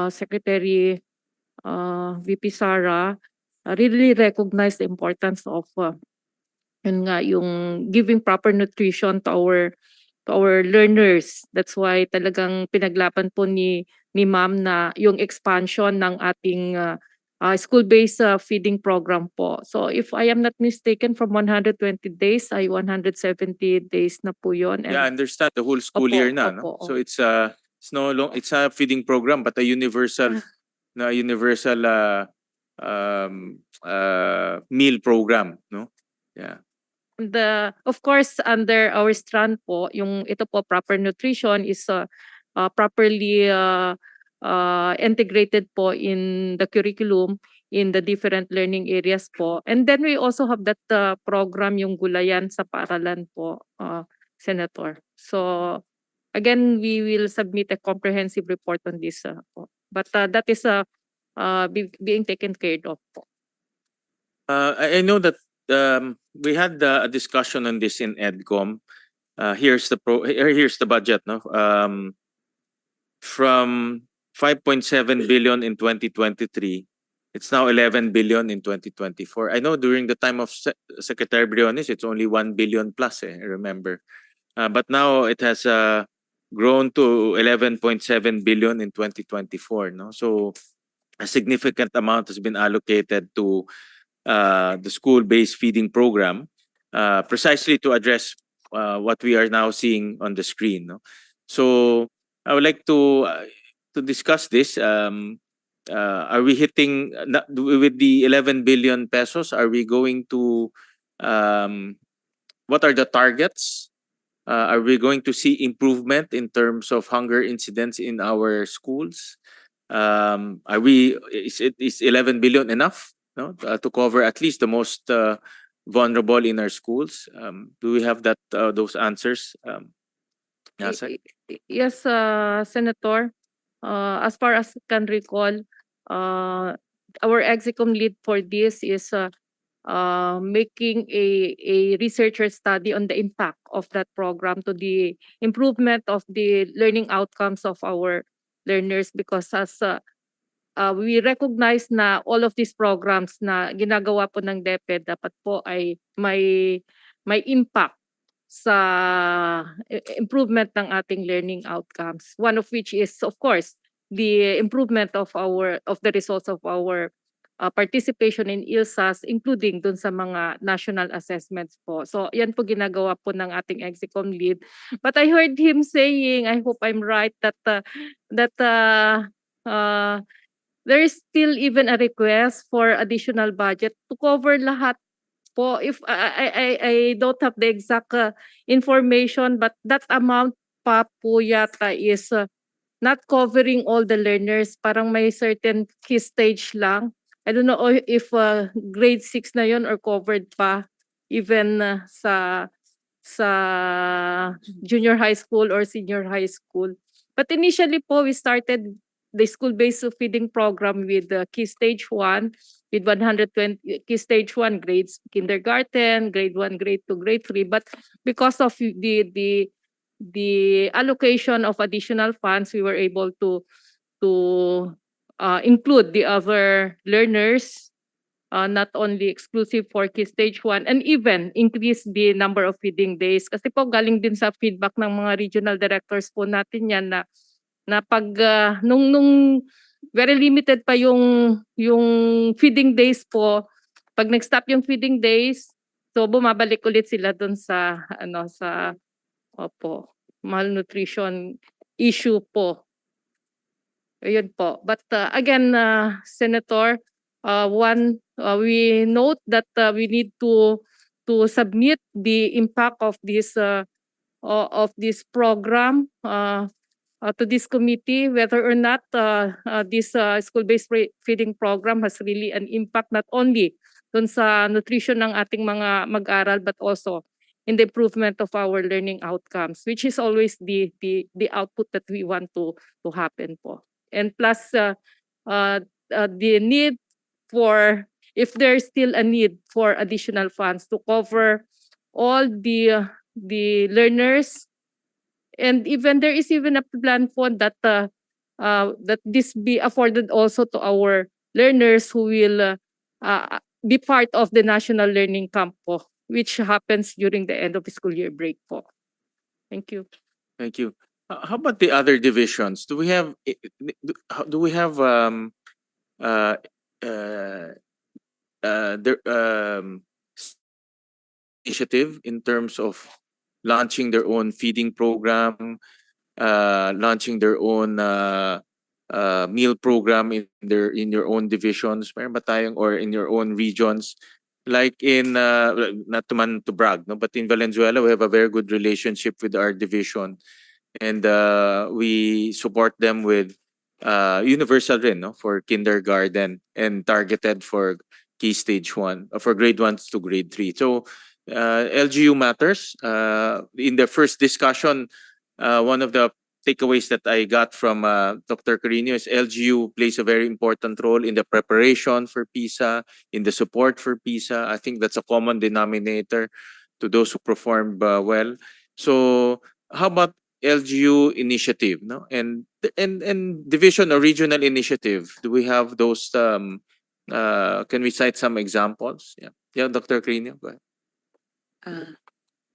C: Secretary VP Sara really recognized the importance of yun nga, yung giving proper nutrition to our learners. That's why talagang pinaglaban po ni ma'am na yung expansion ng ating school-based feeding program po. So if I am not mistaken, from 120 days ay 170 days na po yun.
A: Yeah, I understand the whole school year na. No? So it's it's a feeding program but a universal meal program. No, yeah.
C: Of course, under our strand po, yung ito po, proper nutrition is properly integrated po in the curriculum in the different learning areas po. And then we also have that program, yung Gulayan sa Paaralan po, Senator. So again, we will submit a comprehensive report on this po. But that is being taken care of po.
A: I know that we had a discussion on this in EDCOM. Here's the budget. No, from 5.7 billion in 2023, it's now 11 billion in 2024. I know during the time of Secretary Briones, it's only 1 billion plus. I remember, but now it has grown to 11.7 billion in 2024. No, so a significant amount has been allocated to the school-based feeding program, precisely to address what we are now seeing on the screen. No? So I would like to discuss this. Are we hitting with the 11 billion pesos? Are we going to what are the targets? Are we going to see improvement in terms of hunger incidents in our schools? Is 11 billion enough? No, to cover at least the most vulnerable in our schools. Do we have those answers?
C: Yes, Senator. As far as I can recall, our execom lead for this is making a researcher study on the impact of that program to the improvement of the learning outcomes of our learners, because as we recognize na all of these programs na ginagawa po ng DepEd dapat po ay may impact sa improvement ng ating learning outcomes. One of which is, of course, the improvement of the results of our participation in ILSAs, including dun sa mga national assessments po. So yan po ginagawa po ng ating execom lead. But I heard him saying, I hope I'm right, that there is still even a request for additional budget to cover lahat po. If I don't have the exact information, but that amount pa po yata is not covering all the learners. Parang may certain key stage lang. I don't know if grade 6 na yon or covered pa even sa junior high school or senior high school. But initially po, we started the school-based feeding program with Key Stage 1, with 120 Key Stage 1 grades, kindergarten, grade 1, grade 2, grade 3. But because of the allocation of additional funds, we were able to include the other learners not only exclusive for Key Stage 1, and even increase the number of feeding days. Kasi po galing din sa feedback ng mga regional directors po natin yan na pag nung very limited pa yung feeding days po, pag nag-stop yung feeding days, so bumabalik ulit sila dun sa malnutrition issue po. Ayun po. But again, Senator, we note that we need to submit the impact of this program to this committee, whether or not this school-based feeding program has really an impact not only dun sa nutrition ng ating mga mag-aral, but also in the improvement of our learning outcomes, which is always the output that we want to happen po. And plus the need for, if there's still a need for additional funds to cover all the learners, and even there is even a plan fund that this be afforded also to our learners who will be part of the National Learning Camp po, which happens during the end of the school year break po. Thank you.
A: Thank you. How about the other divisions? Do we have their initiative in terms of launching their own feeding program, launching their own meal program in your own divisions, meron ba tayong, or in your own regions? Like in not to brag, no, but in Valenzuela we have a very good relationship with our division, and we support them with universal rin, no, for kindergarten and targeted for Key Stage 1, for grade 1 to grade 3. So LGU matters. In the first discussion, one of the takeaways that I got from Dr. Carino is LGU plays a very important role in the preparation for PISA, in the support for PISA. I think that's a common denominator to those who perform well. So how about LGU initiative, no, and division or regional initiative? Do we have those? Can we cite some examples? Yeah, Dr. Carino, go ahead.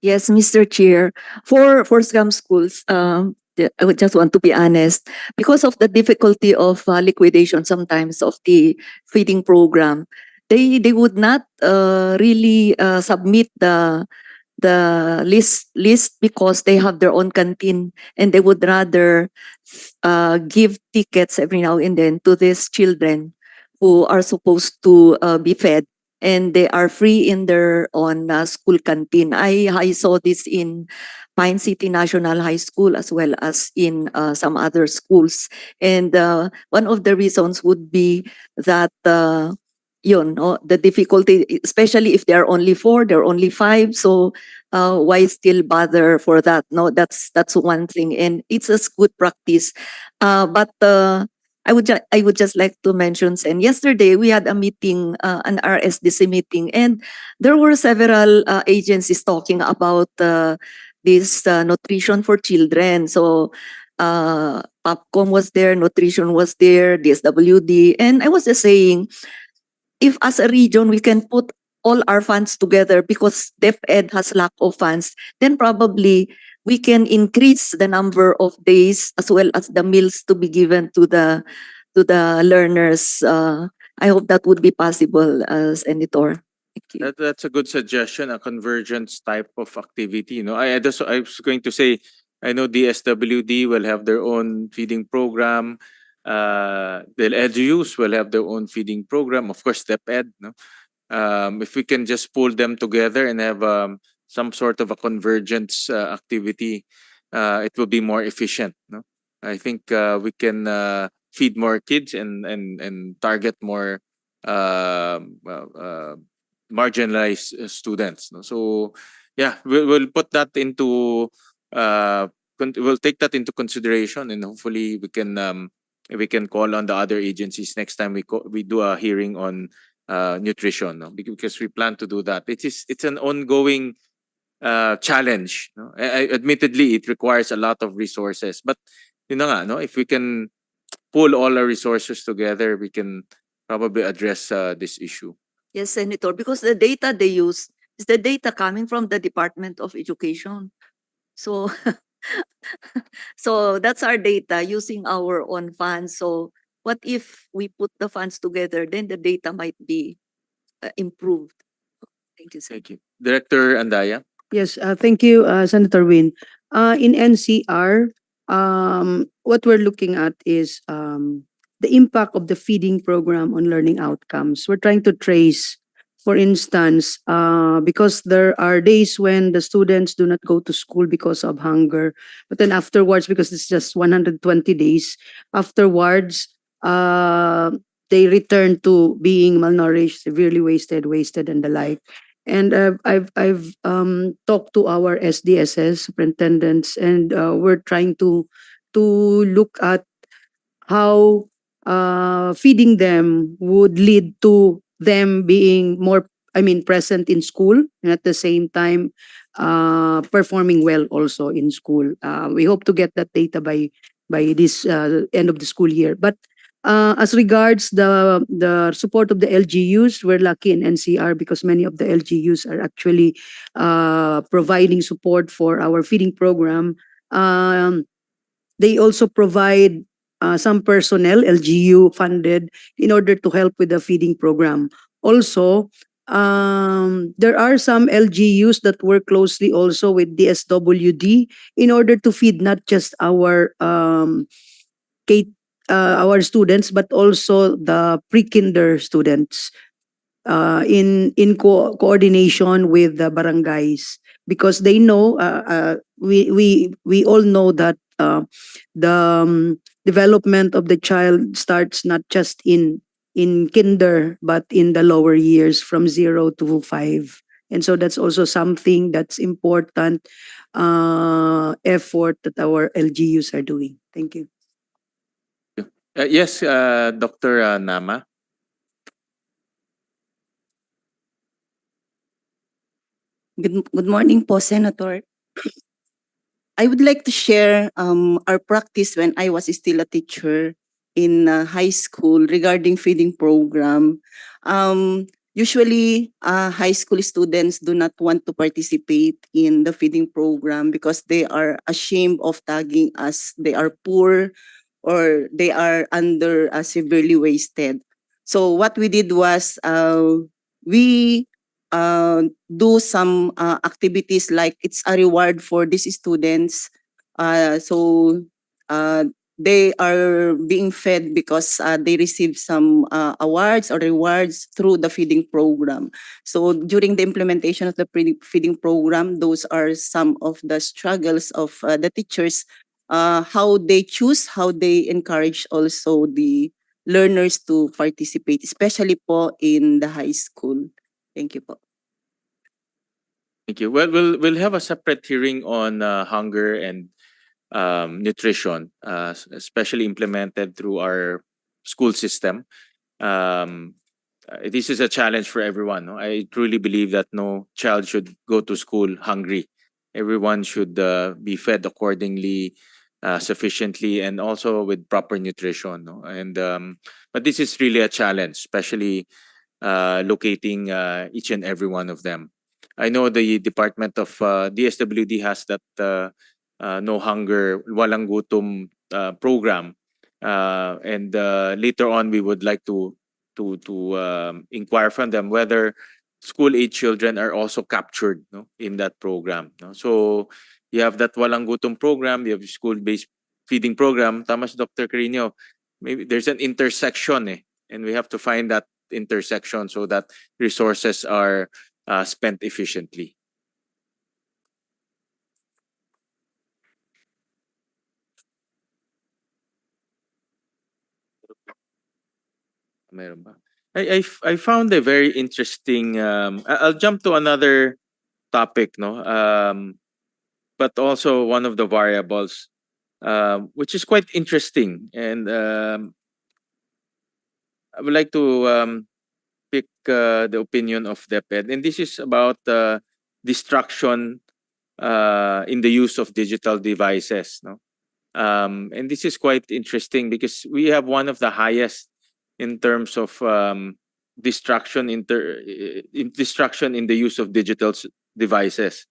F: Yes, Mr. Chair. For some schools, I would just want to be honest, because of the difficulty of liquidation sometimes of the feeding program, they would not really submit the list because they have their own canteen, and they would rather give tickets every now and then to these children who are supposed to be fed, and they are free in their own school canteen. I saw this in Pine City National High School as well as in some other schools. And one of the reasons would be that the difficulty, especially if there are only 4, there are only 5. So why still bother for that? No, that's one thing, and it's a good practice. But I would just like to mention, and yesterday we had a meeting, an RSDC meeting, and there were several agencies talking about this nutrition for children. So POPCOM was there, nutrition was there, DSWD, and I was just saying, if as a region we can put all our funds together, because DepEd has lack of funds, then probably we can increase the number of days as well as the meals to be given to the learners. I hope that would be possible, Senator. Thank you.
A: That's a good suggestion, a convergence type of activity. I was going to say, I know the SWD will have their own feeding program. The LGUs will have their own feeding program. Of course, DepEd. If we can just pull them together and have some sort of a convergence activity, it will be more efficient. I think we can feed more kids and target more marginalized students. So yeah, we'll put that into we'll take that into consideration, and hopefully we can call on the other agencies next time we do a hearing on nutrition, because we plan to do that. It's an ongoing challenge. Admittedly, it requires a lot of resources, but if we can pull all our resources together, we can probably address this issue.
F: Yes, Senator, because the data they use is the data coming from the Department of Education. So, so that's our data using our own funds. So, what if we put the funds together? Then the data might be improved. Thank you, sir.
A: Thank you. Director Andaya?
H: Yes, thank you, Senator Win. In NCR, what we're looking at is the impact of the feeding program on learning outcomes. We're trying to trace, for instance, because there are days when the students do not go to school because of hunger, but then afterwards, because it's just 120 days, afterwards, they return to being malnourished, severely wasted, and the like. And I've talked to our SDSS superintendents, and we're trying to look at how feeding them would lead to them being more, I mean, present in school, and at the same time performing well also in school. We hope to get that data by this end of the school year. But as regards the support of the LGUs, we're lucky in NCR because many of the LGUs are actually providing support for our feeding program. They also provide some personnel, LGU funded, in order to help with the feeding program. Also, there are some LGUs that work closely also with DSWD in order to feed not just K, our students, but also the pre-kinder students in coordination with the barangays, because they know we all know that the development of the child starts not just in kinder but in the lower years from 0 to 5, and so that's also something that's important effort that our LGUs are doing. Thank you.
A: Yes, Dr. Nama?
Q: Good morning po, Senator. I would like to share our practice when I was still a teacher in high school regarding feeding program. Usually, high school students do not want to participate in the feeding program because they are ashamed of tagging as they are poor or they are under severely wasted. So what we did was we do some activities like it's a reward for these students. So they are being fed because they receive some awards or rewards through the feeding program. So during the implementation of the feeding program, those are some of the struggles of the teachers, how they choose, how they encourage also the learners to participate, especially po in the high school. Thank you po.
A: Thank you. Well, we'll have a separate hearing on hunger and nutrition, especially implemented through our school system. This is a challenge for everyone. No? I truly believe that no child should go to school hungry. Everyone should be fed accordingly, sufficiently, and also with proper nutrition. No? And but this is really a challenge, especially locating each and every one of them. I know the Department of DSWD has that no hunger, walang gutom program, and later on we would like to inquire from them whether school age children are also captured, no, in that program. No? So you have that walang gutom program, you have school based feeding program. Tamas Dr. Carino, maybe there's an intersection, and we have to find that intersection so that resources are spent efficiently. Meron ba? I found a very interesting. I'll jump to another topic, no. But also one of the variables, which is quite interesting, and I would like to pick the opinion of DepEd, and this is about distraction in the use of digital devices, no. And this is quite interesting because we have one of the highest in terms of distraction in the use of digital devices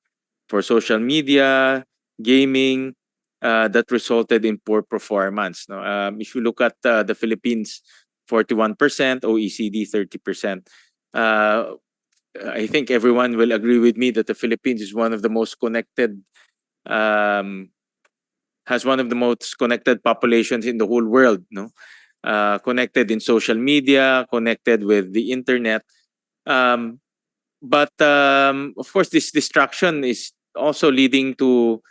A: for social media, gaming, that resulted in poor performance. No, if you look at the Philippines, 41%, OECD 30%. I think everyone will agree with me that the Philippines is one of the most connected, um, has one of the most connected populations in the whole world. No, connected in social media, connected with the internet. Um, but of course, this distraction is also leading to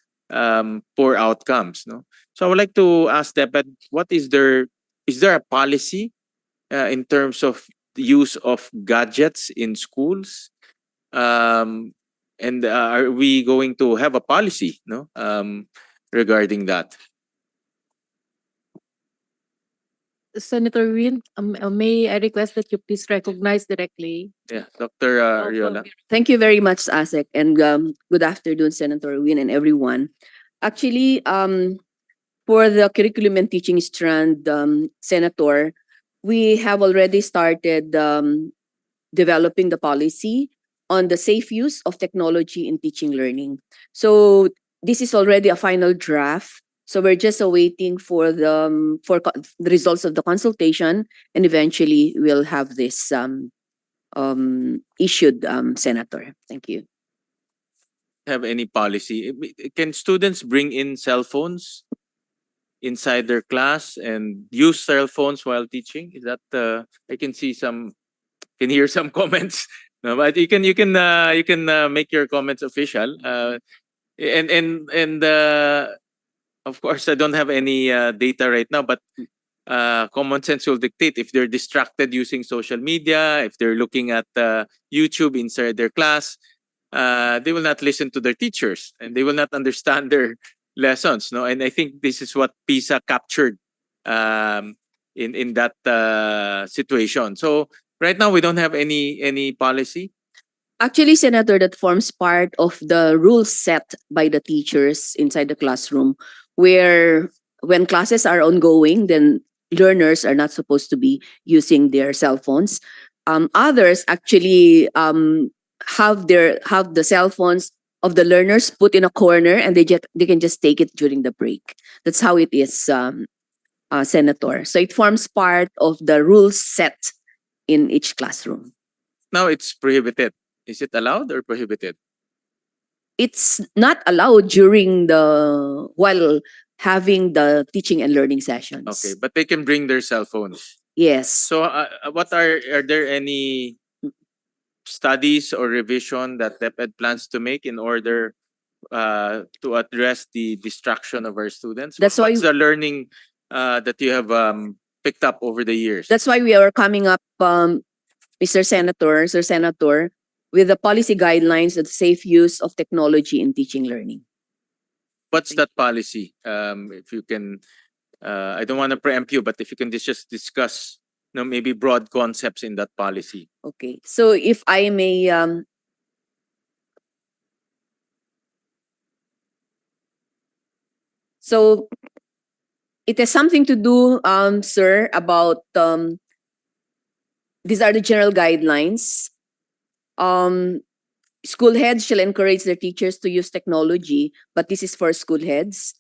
A: poor outcomes. No, so I would like to ask Debet, what is there a policy in terms of the use of gadgets in schools? And are we going to have a policy, no, regarding that?
C: Senator Win, may I request that you please recognize directly?
A: Yeah, Dr. Ariola.
R: Thank you very much, Asek, and good afternoon, Senator Win and everyone. Actually, for the curriculum and teaching strand, Senator, we have already started developing the policy on the safe use of technology in teaching learning. So this is already a final draft. So we're just awaiting for the results of the consultation, and eventually we'll have this issued, Senator. Thank you.
A: Have any policy? Can students bring in cell phones inside their class and use cell phones while teaching? Is that I can see can hear some comments. No, but you can make your comments official. And of course, I don't have any data right now, but common sense will dictate if they're distracted using social media, if they're looking at YouTube inside their class, they will not listen to their teachers and they will not understand their lessons. No, and I think this is what PISA captured in that situation. So right now we don't have any policy.
R: Actually, Senator, that forms part of the rules set by the teachers inside the classroom, where when classes are ongoing, then learners are not supposed to be using their cell phones. Others actually have the cell phones of the learners put in a corner, and they can just take it during the break. That's how it is, Senator. So it forms part of the rules set in each classroom.
A: Now it's prohibited. Is it allowed or prohibited?
R: It's not allowed during while having the teaching and learning sessions.
A: Okay, but they can bring their cell phones.
R: Yes.
A: So what are there any studies or revision that DepEd plans to make in order to address the distraction of our students?
R: That's why
A: What's the learning that you have picked up over the years?
R: That's why we are coming up, Mr. Senator, with the policy guidelines of safe use of technology in teaching learning.
A: What's that policy? If you can, I don't want to preempt you, but if you can just discuss, maybe broad concepts in that policy.
R: Okay, so if I may, so it has something to do, sir, about these are the general guidelines. School heads shall encourage their teachers to use technology, but this is for school heads,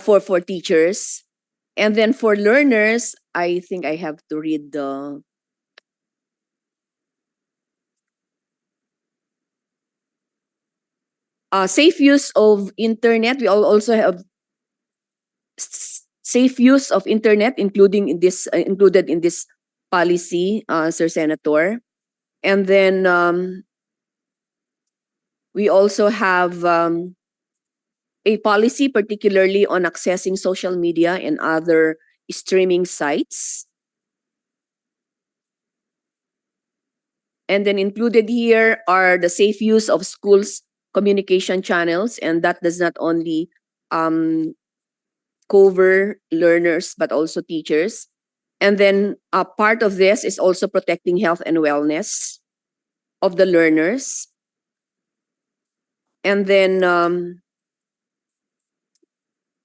R: for teachers. And then for learners, I think I have to read the safe use of internet. We also have safe use of internet, included in this policy, Sir Senator. And then we also have a policy particularly on accessing social media and other streaming sites. And then included here are the safe use of schools' communication channels, and that does not only cover learners but also teachers. And then a part of this is also protecting health and wellness of the learners. And then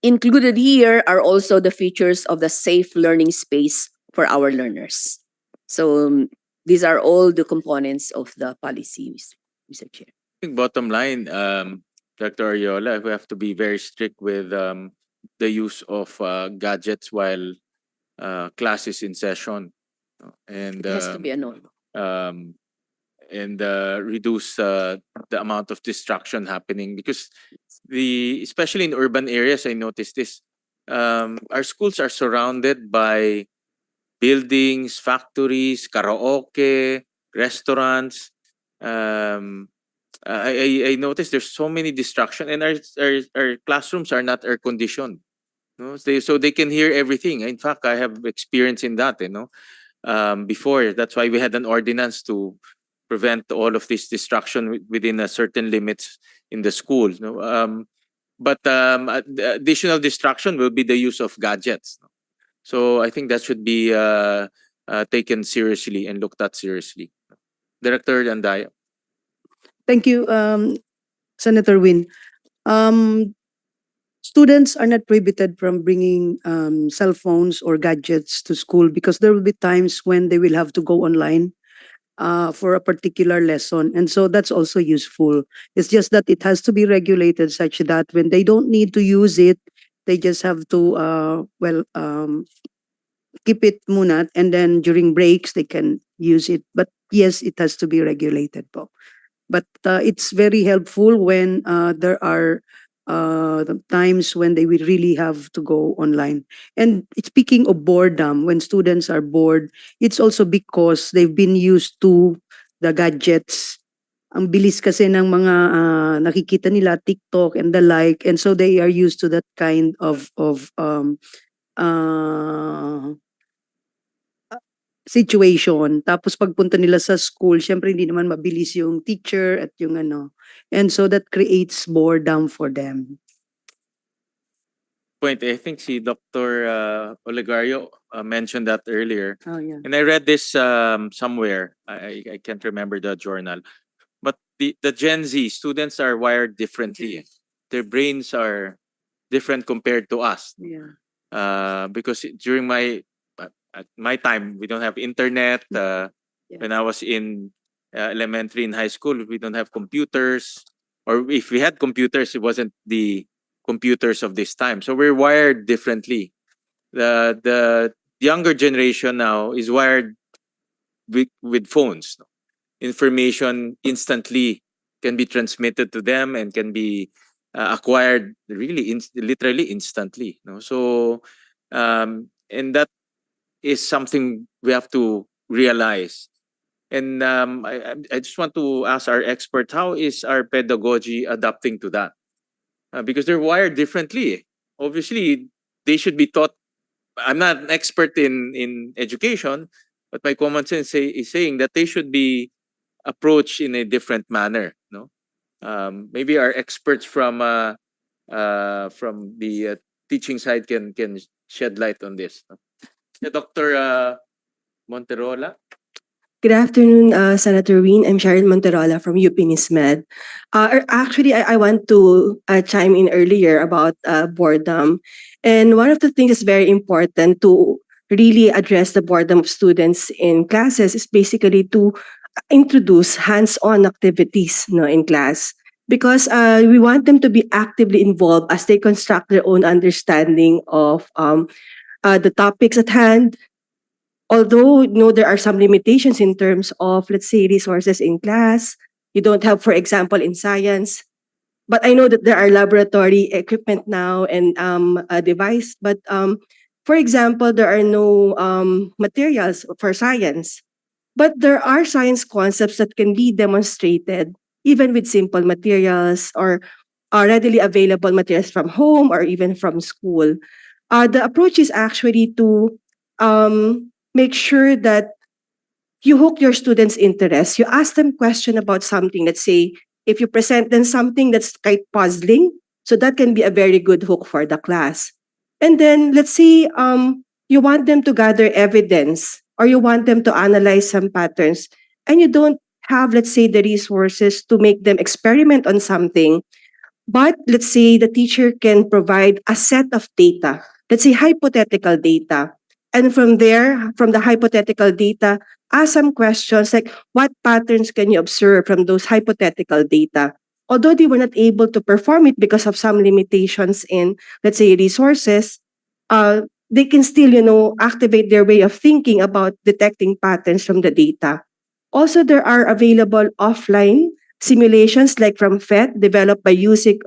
R: included here are also the features of the safe learning space for our learners. So these are all the components of the policy, Mr. Chair.
A: I think bottom line, Dr. Ariola, we have to be very strict with the use of gadgets while class is in session, and
R: It has to be a norm.
A: um, reduce the amount of distraction happening, because especially in urban areas, I noticed this. Our schools are surrounded by buildings, factories, karaoke, restaurants. Um, I noticed there's so many distraction, and our classrooms are not air conditioned. No, so they can hear everything. In fact, I have experience in that. Before, that's why we had an ordinance to prevent all of this distraction within a certain limits in the school. But the additional distraction will be the use of gadgets. So I think that should be taken seriously and looked at seriously. Director Andaya.
H: Thank you, Senator Win. Students are not prohibited from bringing cell phones or gadgets to school, because there will be times when they will have to go online for a particular lesson. And so that's also useful. It's just that it has to be regulated such that when they don't need to use it, they just have to, keep it muna, and then during breaks, they can use it. But yes, it has to be regulated po. But it's very helpful when there are the times when they will really have to go online. And speaking of boredom, when students are bored, it's also because they've been used to the gadgets. Ang bilis kasi ng mga nakikita nila, TikTok and the like, and so they are used to that kind of situation. Tapos pagpunta nila sa school, syempre hindi naman mabilis yung teacher at yung ano. And so that creates boredom for them.
A: Point. I think si Dr. Olegario mentioned that earlier.
H: Oh, yeah.
A: And I read this somewhere. I can't remember the journal. But the Gen Z students are wired differently. Their brains are different compared to us.
H: Yeah.
A: Because during at my time, we don't have internet. When I was in elementary and high school, we don't have computers. Or if we had computers, it wasn't the computers of this time. So we're wired differently. The younger generation now is wired with phones. Information instantly can be transmitted to them and can be acquired really literally instantly. So and that is something we have to realize. And I just want to ask our expert, how is our pedagogy adapting to that? Because they're wired differently. Obviously, they should be taught. I'm not an expert in education, but my common sense is saying that they should be approached in a different manner. Maybe our experts from the teaching side can shed light on this. Dr. Monterola.
S: Good afternoon, Senator Win. I'm Sharon Monterola from UP NISMED. Actually, I want to chime in earlier about boredom. And one of the things that's very important to really address the boredom of students in classes is basically to introduce hands-on activities in class. Because we want them to be actively involved as they construct their own understanding of the topics at hand. Although there are some limitations in terms of, let's say, resources in class, you don't have, for example, in science. But I know that there are laboratory equipment now and a device. But for example, there are no materials for science. But there are science concepts that can be demonstrated even with simple materials or readily available materials from home or even from school. The approach is actually to make sure that you hook your students' interest. You ask them question about something. Let's say if you present them something that's quite puzzling, so that can be a very good hook for the class. And then let's say you want them to gather evidence or you want them to analyze some patterns, and you don't have, let's say, the resources to make them experiment on something. But let's say the teacher can provide a set of data, let's say hypothetical data. And from there, from the hypothetical data, ask some questions like what patterns can you observe from those hypothetical data? Although they were not able to perform it because of some limitations in, let's say, resources, they can still, activate their way of thinking about detecting patterns from the data. Also, there are available offline simulations like from FET developed by USIC,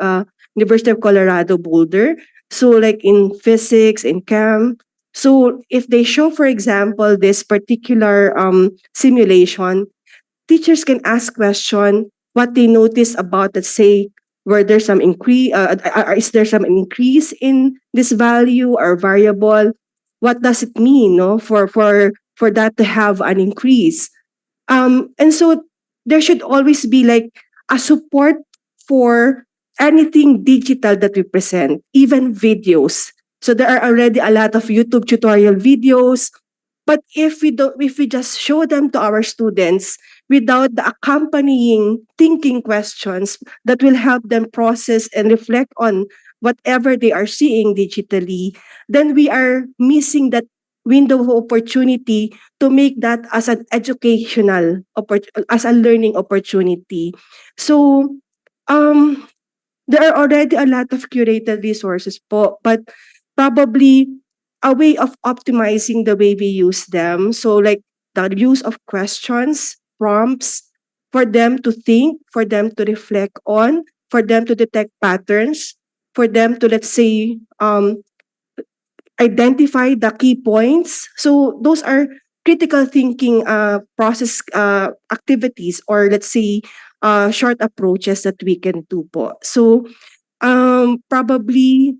S: University of Colorado Boulder. So like in physics, in chem. So if they show, for example, this particular simulation, teachers can ask question what they notice about, let's say, were there some increase, is there some increase in this value or variable? What does it mean, no, for that to have an increase? And so there should always be like a support for anything digital that we present, even videos. So there are already a lot of YouTube tutorial videos. But if we just show them to our students without the accompanying thinking questions that will help them process and reflect on whatever they are seeing digitally, then we are missing that window of opportunity to make that as an as a learning opportunity. So there are already a lot of curated resources po, but probably a way of optimizing the way we use them. So like the use of questions, prompts for them to think, for them to reflect on, for them to detect patterns, for them to, let's say, identify the key points. So those are critical thinking process activities, or let's say short approaches that we can do po. So probably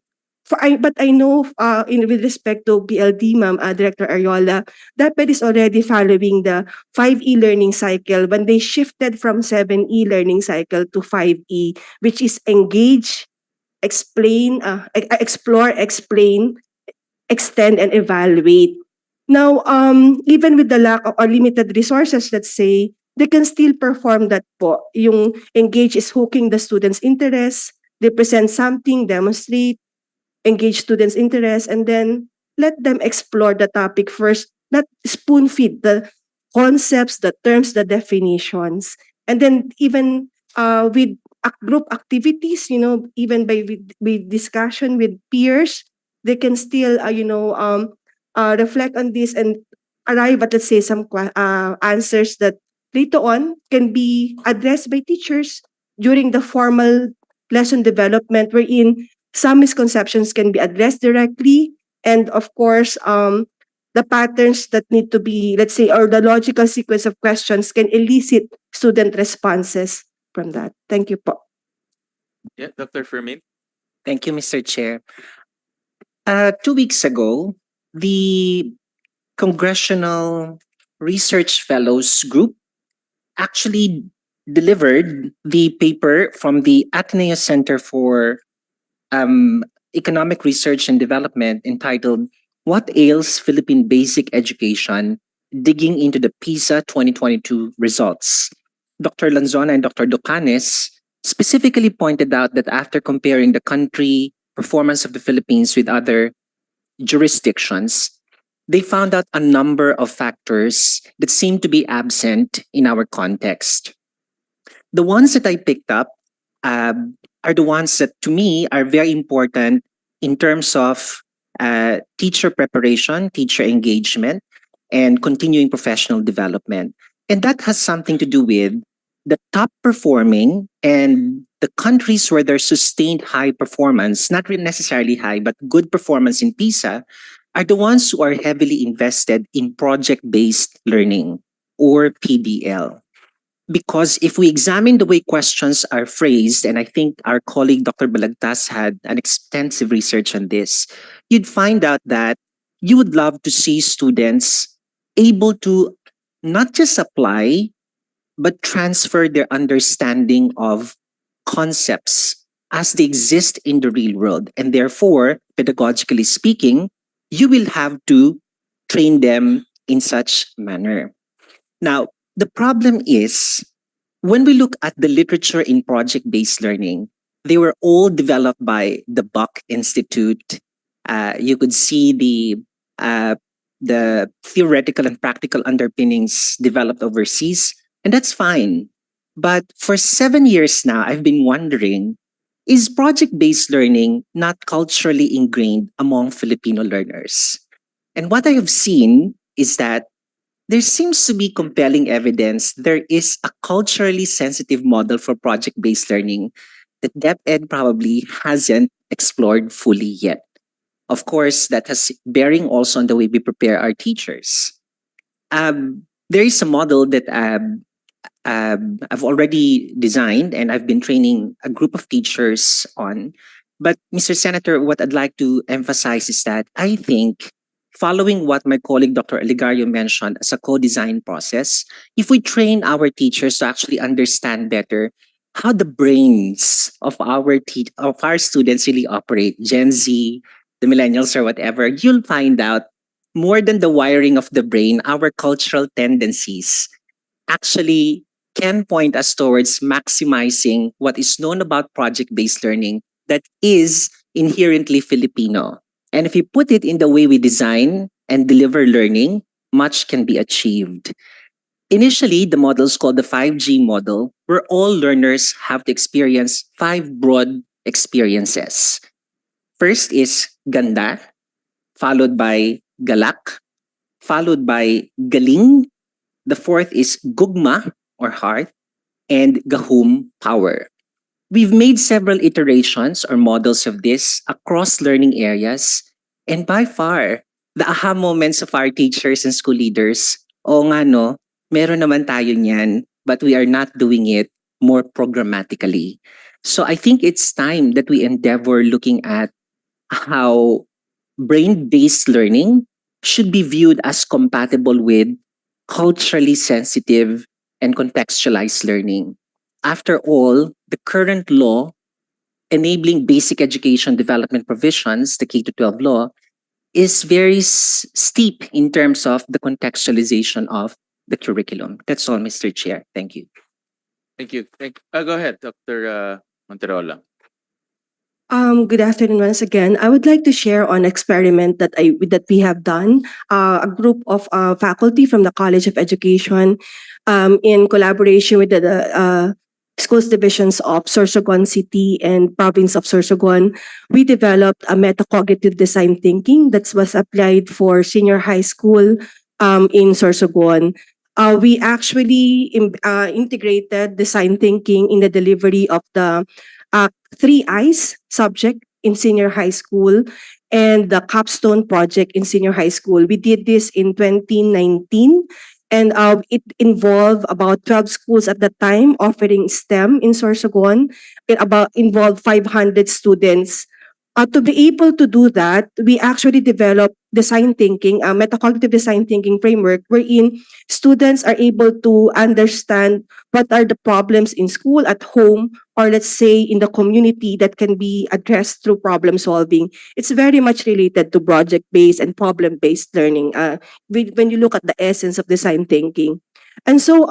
S: but I know in with respect to BLD, Ma'am, Director Ariola, DepEd is already following the 5E learning cycle when they shifted from 7E learning cycle to 5E, which is engage, explain, explore, explain, extend, and evaluate. Now, even with the lack of or limited resources, let's say, they can still perform that po. Yung engage is hooking the students' interest, they present something, demonstrate, engage students' interest, and then let them explore the topic first, not spoon feed the concepts, the terms, the definitions. And then even with group activities, even by with discussion with peers, they can still, reflect on this and arrive at, let's say, some answers that later on can be addressed by teachers during the formal lesson development, wherein some misconceptions can be addressed directly. And of course, the patterns that need to be, let's say, or the logical sequence of questions can elicit student responses from that. Thank you po.
A: Yeah, Dr. Fermin.
L: Thank you, Mr. Chair. 2 weeks ago, the Congressional Research Fellows Group actually delivered the paper from the Ateneo Center for Economic Research and Development entitled What Ails Philippine Basic Education? Digging into the PISA 2022 Results. Dr. Lanzona and Dr. Docanes specifically pointed out that after comparing the country performance of the Philippines with other jurisdictions, they found out a number of factors that seem to be absent in our context. The ones that I picked up are the ones that to me are very important in terms of teacher preparation, teacher engagement, and continuing professional development. And that has something to do with the top performing and the countries where there's sustained high performance, not really necessarily high, but good performance in PISA, are the ones who are heavily invested in project-based learning, or PDL. Because if we examine the way questions are phrased, and I think our colleague Dr. Balagtas had an extensive research on this, you'd find out that you would love to see students able to not just apply, but transfer their understanding of concepts as they exist in the real world. And therefore, pedagogically speaking, you will have to train them in such manner. Now, the problem is when we look at the literature in project-based learning, they were all developed by the Buck Institute. You could see the the theoretical and practical underpinnings developed overseas, and that's fine. But for 7 years now, I've been wondering, is project-based learning not culturally ingrained among Filipino learners? And what I have seen is that there seems to be compelling evidence there is a culturally sensitive model for project-based learning that DepEd probably hasn't explored fully yet. Of course, that has bearing also on the way we prepare our teachers. There is a model that I've already designed and I've been training a group of teachers on. But Mr. Senator, what I'd like to emphasize is that I think following what my colleague Dr. Aligario mentioned as a co-design process, if we train our teachers to actually understand better how the brains of our students really operate, Gen Z, the millennials or whatever, you'll find out more than the wiring of the brain, our cultural tendencies actually can point us towards maximizing what is known about project-based learning that is inherently Filipino. And if you put it in the way we design and deliver learning, much can be achieved. Initially, the model is called the 5G model, where all learners have to experience 5 broad experiences. First is ganda, followed by galak, followed by galing. The fourth is gugma, or heart, and gahum, power. We've made several iterations or models of this across learning areas, and by far, the aha moments of our teachers and school leaders, oo nga no, meron naman tayo niyan, but we are not doing it more programmatically. So I think it's time that we endeavor looking at how brain-based learning should be viewed as compatible with culturally sensitive and contextualized learning. After all, the current law enabling basic education development provisions, the K-12 law, is very steep in terms of the contextualization of the curriculum. That's all, Mr. Chair. Thank you.
A: Thank you. Go ahead, Dr. Monterola.
S: Good afternoon once again. I would like to share on experiment that we have done. A group of faculty from the College of Education, in collaboration with the schools divisions of Sorsogon City and province of Sorsogon, we developed a metacognitive design thinking that was applied for senior high school in Sorsogon. We actually integrated design thinking in the delivery of the 3 I's subject in senior high school and the capstone project in senior high school. We did this in 2019, and it involved about 12 schools at the time offering STEM in Sorsogon. It involved 500 students. To be able to do that, we actually developed design thinking, a metacognitive design thinking framework wherein students are able to understand what are the problems in school, at home, or let's say in the community that can be addressed through problem solving. It's very much related to project-based and problem-based learning when you look at the essence of design thinking. And so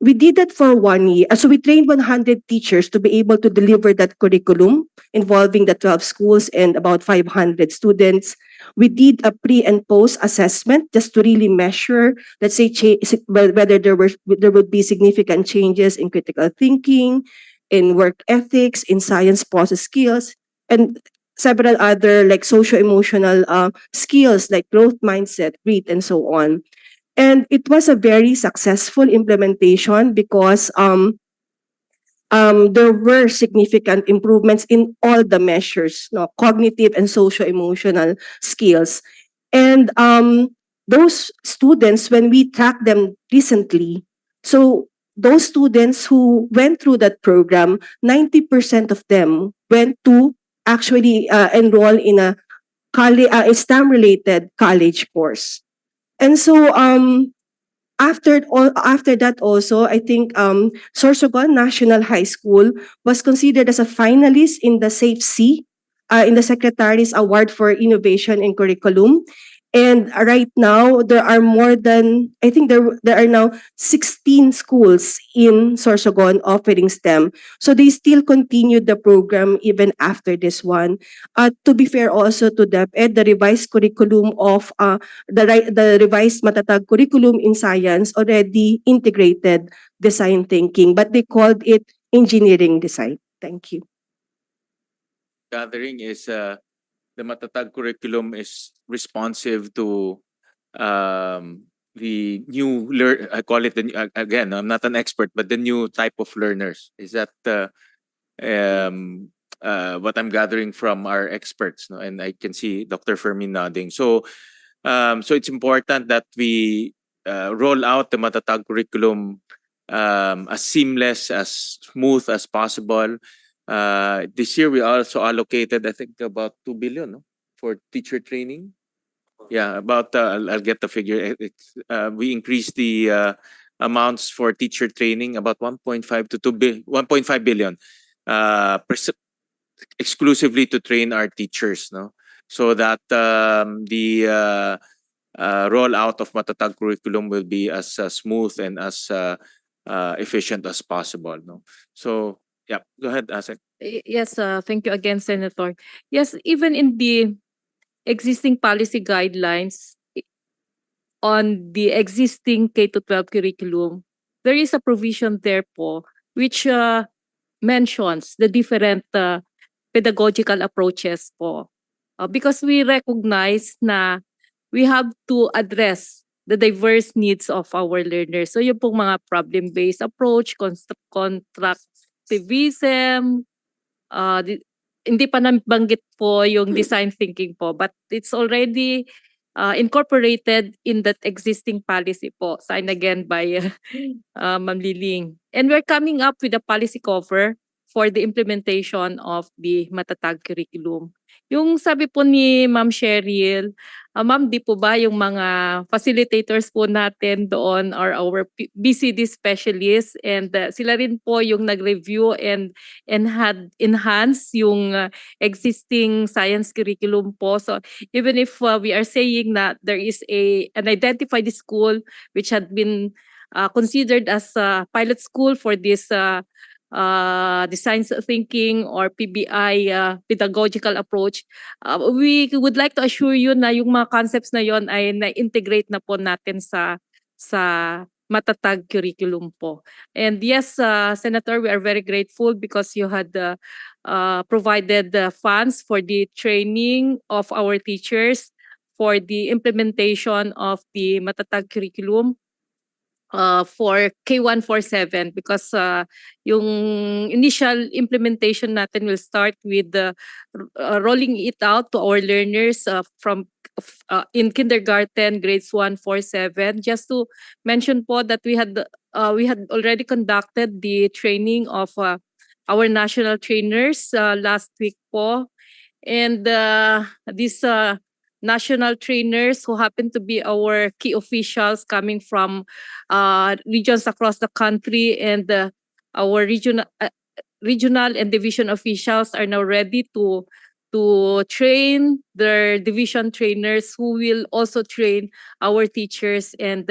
S: we did that for 1 year. So we trained 100 teachers to be able to deliver that curriculum involving the 12 schools and about 500 students. We did a pre and post assessment just to really measure, let's say, whether there would be significant changes in critical thinking, in work ethics, in science process skills, and several other like socio-emotional skills like growth mindset, grit, and so on. And it was a very successful implementation because there were significant improvements in all the measures, no, cognitive and socio-emotional skills. And those students, when we tracked them recently, so those students who went through that program, 90% of them went to actually enroll in a STEM-related college course. And so after that also, I think Sorsogon National High School was considered as a finalist in the Safe C, in the Secretary's Award for Innovation in Curriculum. And right now, there are more than, I think there are now 16 schools in Sorsogon offering STEM. So they still continued the program even after this one. To be fair also to DepEd, the revised curriculum of the revised Matatag curriculum in science already integrated design thinking, but they called it engineering design. Thank you.
A: Gathering is the Matatag curriculum is responsive to the new I call it again, I'm not an expert, but the new type of learners. Is that um, what I'm gathering from our experts? No? And I can see Dr. Fermin nodding. So so it's important that we roll out the Matatag curriculum as seamless, as smooth as possible. This year we also allocated, I think, about 2 billion, no, for teacher training. Yeah, about I'll get the figure. We increased the amounts for teacher training about 1.5 to 1.5 billion, exclusively to train our teachers, no, so that the rollout of Matatag curriculum will be as smooth and as efficient as possible, no. So yeah, go ahead, Asek.
C: Yes, thank you again, Senator. Yes, even in the existing policy guidelines on the existing K to 12 curriculum, there is a provision there po which mentions the different pedagogical approaches po. Because we recognize na we have to address the diverse needs of our learners. So yung pong mga problem-based approach, constructivism, hindi pa nabanggit po yung design thinking po, but it's already incorporated in that existing policy po, signed again by Ma'am Liling. And we're coming up with a policy cover for the implementation of the Matatag curriculum. Yung sabi po ni Ma'am Cheryl, Ma'am, di po ba yung mga facilitators po natin doon are our BCD specialists, and sila rin po yung nag-review and had enhanced yung existing science curriculum po. So even if we are saying that there is an identified school which had been considered as a pilot school for this design thinking or PBI pedagogical approach, we would like to assure you na yung mga concepts na yon ay na-integrate na po natin sa Matatag curriculum po. And yes, Senator, we are very grateful because you had provided funds for the training of our teachers for the implementation of the Matatag curriculum for K147, because yung initial implementation natin will start with rolling it out to our learners from in kindergarten, grades 1-7. Just to mention po that we had already conducted the training of our national trainers last week po. And these national trainers who happen to be our key officials coming from regions across the country, and our regional and division officials are now ready to train their division trainers who will also train our teachers, and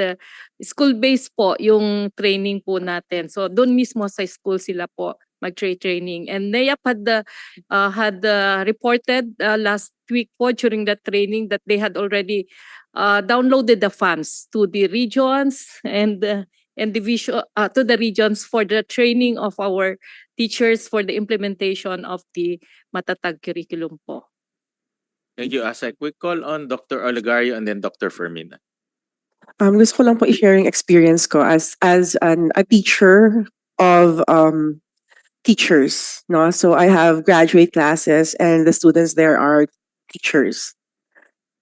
C: school-based po yung training po natin. So doon mismo sa school sila po mag-training. And NAYAP had reported last week po during the training that they had already downloaded the funds to the regions and division to the regions for the training of our teachers for the implementation of the Matatag curriculum po.
A: Thank you, Asek. We call on Dr. Olegario and then Dr. Fermin.
I: Gusto ko lang po i-share yung experience ko as a teacher of teachers, no? So I have graduate classes and the students there are teachers.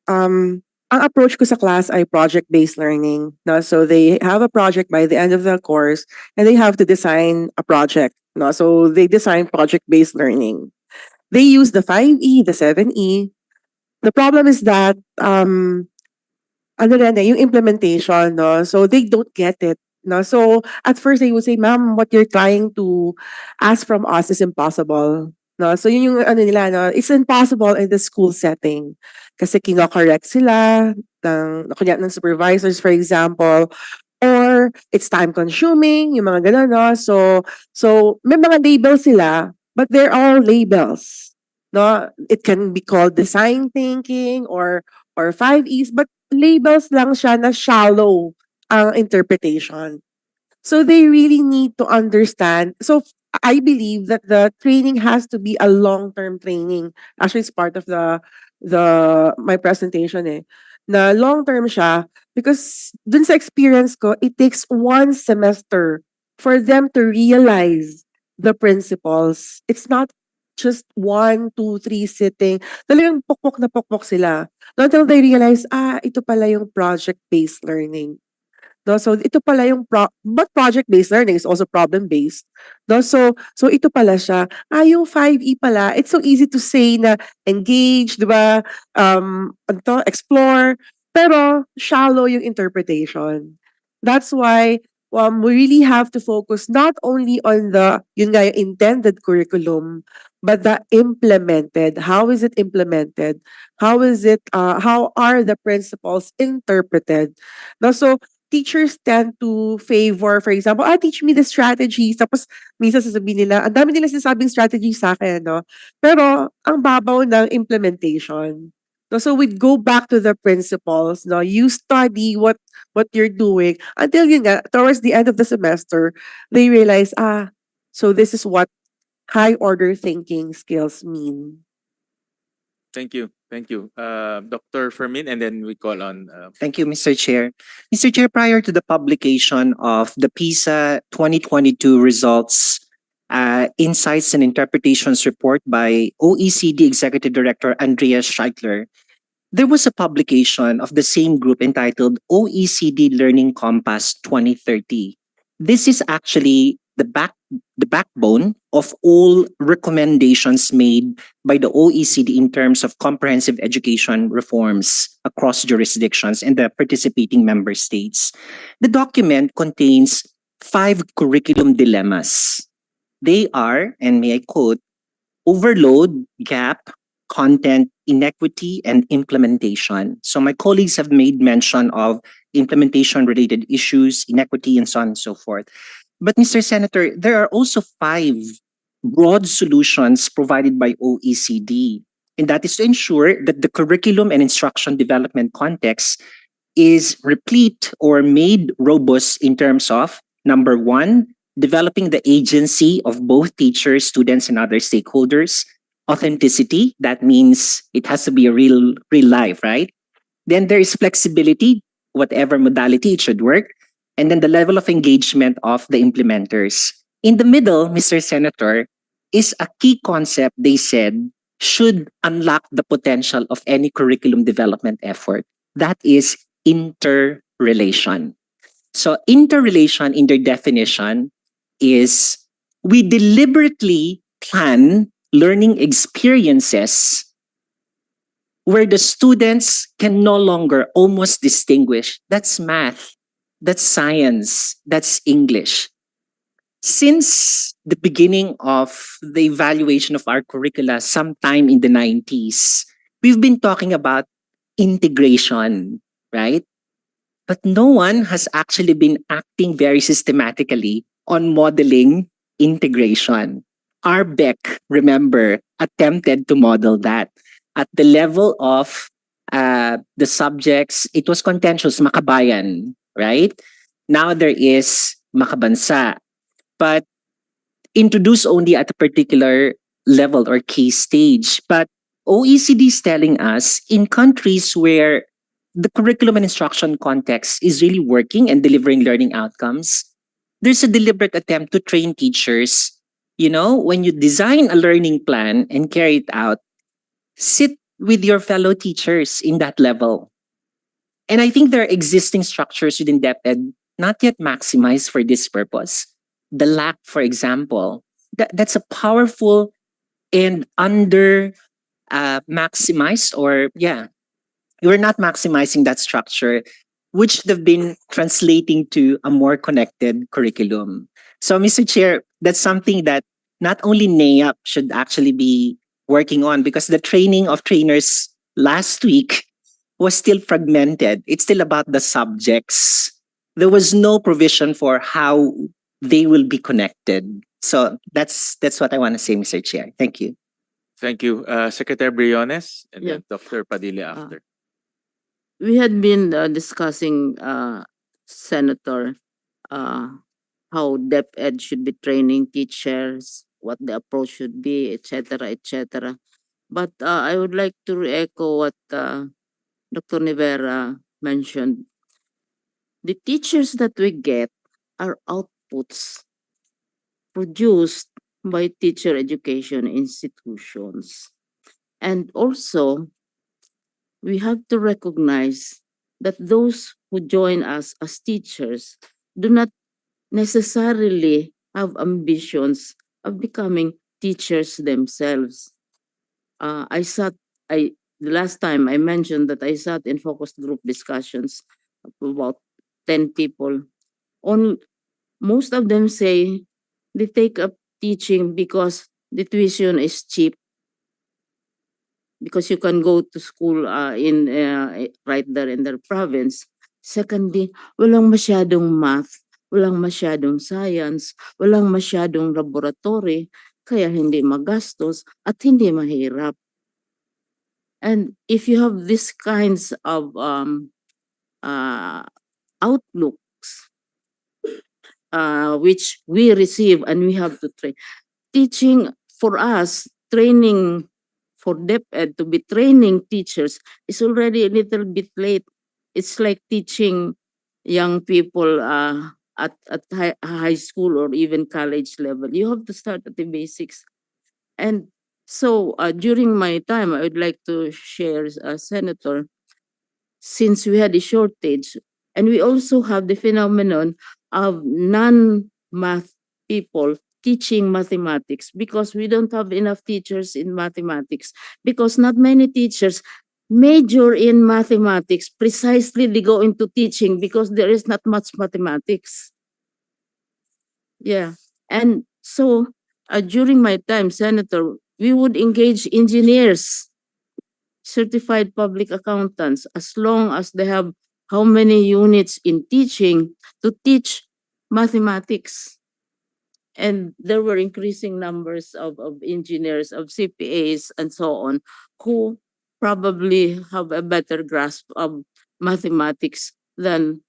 I: Ang approach ko sa class ay project-based learning, no? So they have a project by the end of the course and they have to design a project, no? So they design project-based learning. They use the 5E, the 7E. The problem is that yung implementation, no? So they don't get it. No, so at first they would say, "Ma'am, what you're trying to ask from us is impossible." No? So yun yung ano nila, no? It's impossible in the school setting. Kasi kino-correct sila ng supervisors, for example, or it's time consuming, yung mga ganun, no? So may mga labels sila, but they're all labels. No? It can be called design thinking or 5 E's, but labels lang siya na shallow ang interpretation. So they really need to understand. So I believe that the training has to be a long-term training. Actually, it's part of the my presentation na long-term siya because dun sa experience ko, it takes 1 semester for them to realize the principles. It's not just 1, 2, 3 sitting. Talagang pokpok na pokpok sila. Until they realize, ito pala yung project-based learning. No, so ito pala yung but project-based learning is also problem-based. No, so ito pala siya. Yung 5E pala, it's so easy to say na engage, 'di ba? Explore, pero shallow yung interpretation. That's why we really have to focus not only on yun nga, yung intended curriculum, but the implemented. How is it implemented? How are the principles interpreted? No, so teachers tend to favor, for example, teach me the strategies. Tapos, minsan sasabihin nila, ang dami nila sinasabing strategies sa akin, no? Pero, ang babaw ng implementation. No? So, we'd go back to the principles, no? You study what you're doing until yun nga, towards the end of the semester, they realize, so this is what high order thinking skills mean.
A: Thank you. Thank you. Dr. Fermin, and then we call on...
L: Thank you, Mr. Chair. Mr. Chair, prior to the publication of the PISA 2022 results, Insights and Interpretations report by OECD Executive Director Andreas Schleicher, there was a publication of the same group entitled OECD Learning Compass 2030. This is actually the backbone of all recommendations made by the OECD in terms of comprehensive education reforms across jurisdictions and the participating member states. The document contains 5 curriculum dilemmas. They are, and may I quote, overload, gap, content, inequity, and implementation. So my colleagues have made mention of implementation-related issues, inequity, and so on and so forth. But Mr. Senator, there are also 5 broad solutions provided by OECD, and that is to ensure that the curriculum and instruction development context is replete or made robust in terms of, number 1, developing the agency of both teachers, students, and other stakeholders. Authenticity, that means it has to be a real life, right? Then there is flexibility, whatever modality it should work. And then the level of engagement of the implementers. In the middle, Mr. Senator, is a key concept they said should unlock the potential of any curriculum development effort. That is interrelation. So interrelation in their definition is we deliberately plan learning experiences where the students can no longer almost distinguish that's math, that's science, that's English. Since the beginning of the evaluation of our curricula sometime in the 90s, we've been talking about integration, right? But no one has actually been acting very systematically on modeling integration. Arbeck, remember, attempted to model that. At the level of the subjects, it was contentious, makabayan, right? Now there is makabansa, but introduced only at a particular level or key stage. But OECD is telling us in countries where the curriculum and instruction context is really working and delivering learning outcomes, there's a deliberate attempt to train teachers. You know, when you design a learning plan and carry it out, sit with your fellow teachers in that level. And I think there are existing structures within DepEd not yet maximized for this purpose. The LAC, for example, that's a powerful and under maximized, or we're not maximizing that structure, which they've been translating to a more connected curriculum. So, Mr. Chair, that's something that not only NAIAP should actually be working on, because the training of trainers last week was still fragmented. It's still about the subjects. There was no provision for how they will be connected. So that's what I want to say, Mr. Chair. Thank you.
A: Thank you. Secretary Briones and
E: Yeah.
A: then Dr. Padilla after.
E: We had been discussing, Senator, how DepEd should be training teachers, what the approach should be, etc., etc. But I would like to echo what Dr. Rivera mentioned. The teachers that we get are outputs produced by teacher education institutions. And also, we have to recognize that those who join us as teachers do not necessarily have ambitions of becoming teachers themselves. I sat, the last time I mentioned that I sat in focus group discussions of about 10 people. Most of them say they take up teaching because the tuition is cheap, because you can go to school in right there in their province. Secondly, walang masyadong math, walang masyadong science, walang masyadong laboratory, kaya hindi magastos at hindi mahirap. And if you have these kinds of outlooks, which we receive and we have to train, teaching for us, training for DepEd to be training teachers is already a little bit late. It's like teaching young people at high school or even college level. You have to start at the basics. And so during my time, I would like to share, Senator, since we had a shortage, and we also have the phenomenon of non-math people teaching mathematics, because we don't have enough teachers in mathematics, because not many teachers major in mathematics. Precisely they go into teaching because there is not much mathematics. Yeah. And so during my time, Senator, we would engage engineers, certified public accountants, as long as they have how many units in teaching to teach mathematics. And there were increasing numbers of engineers, of CPAs, and so on, who probably have a better grasp of mathematics than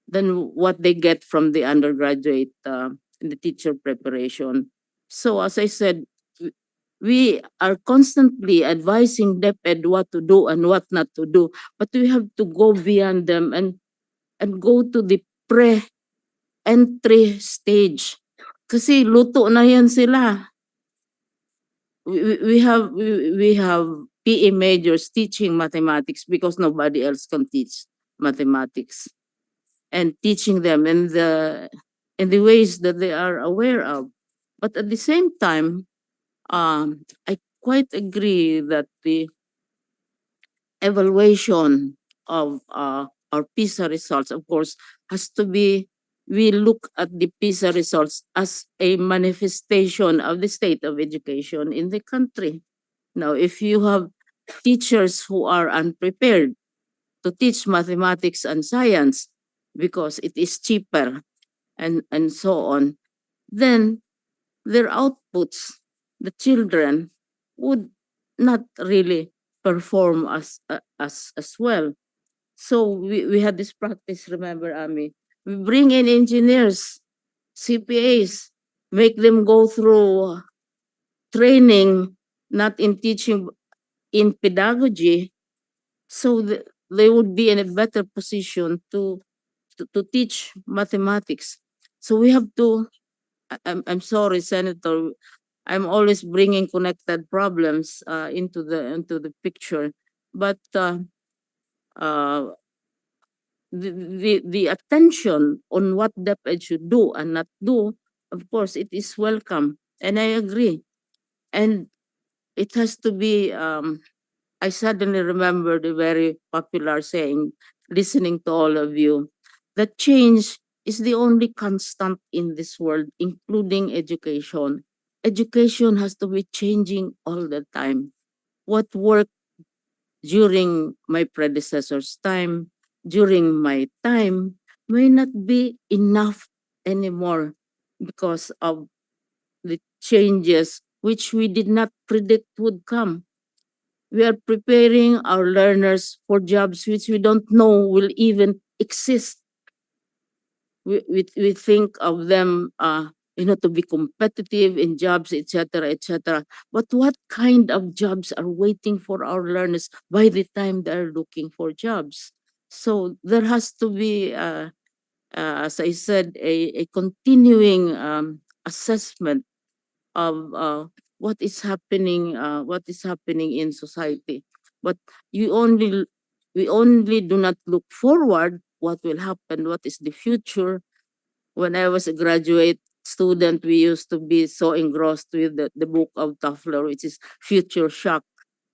E: what they get from the undergraduate in the teacher preparation. So as I said, we are constantly advising DepEd what to do and what not to do, but we have to go beyond them and go to the pre-entry stage. Kasi luto na yan sila. We have PE majors teaching mathematics because nobody else can teach mathematics, and teaching them in the ways that they are aware of. But at the same time, I quite agree that the evaluation of our PISA results, of course, has to be, we look at the PISA results as a manifestation of the state of education in the country. Now, if you have teachers who are unprepared to teach mathematics and science because it is cheaper and so on, then their outputs, the children, would not really perform as well. So we had this practice, remember, Ami? We bring in engineers, CPAs, make them go through training, not in teaching, in pedagogy, so they would be in a better position to teach mathematics. So we have to, I'm sorry, Senator, I'm always bringing connected problems into the picture, but the attention on what DepEd should do and not do, of course, it is welcome, and I agree, and it has to be. I suddenly remember the very popular saying, listening to all of you, that change is the only constant in this world, including education. education has to be changing all the time. What worked during my predecessor's time, during my time, may not be enough anymore because of the changes which we did not predict would come. We are preparing our learners for jobs which we don't know will even exist. We think of them to be competitive in jobs, etc., etc. But what kind of jobs are waiting for our learners by the time they're looking for jobs? So there has to be, as I said, a continuing assessment of what is happening in society. But you only we only do not look forward what will happen, what is the future. When I was a graduate student, we used to be so engrossed with the book of Toffler, which is Future Shock,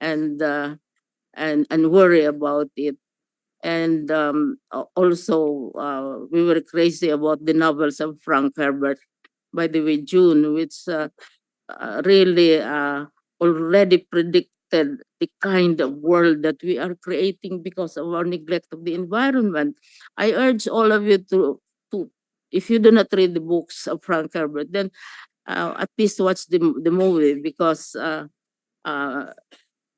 E: and worry about it. And also, we were crazy about the novels of Frank Herbert. By the way, June, which really already predicted the kind of world that we are creating because of our neglect of the environment. I urge all of you to if you do not read the books of Frank Herbert, then at least watch the movie because uh,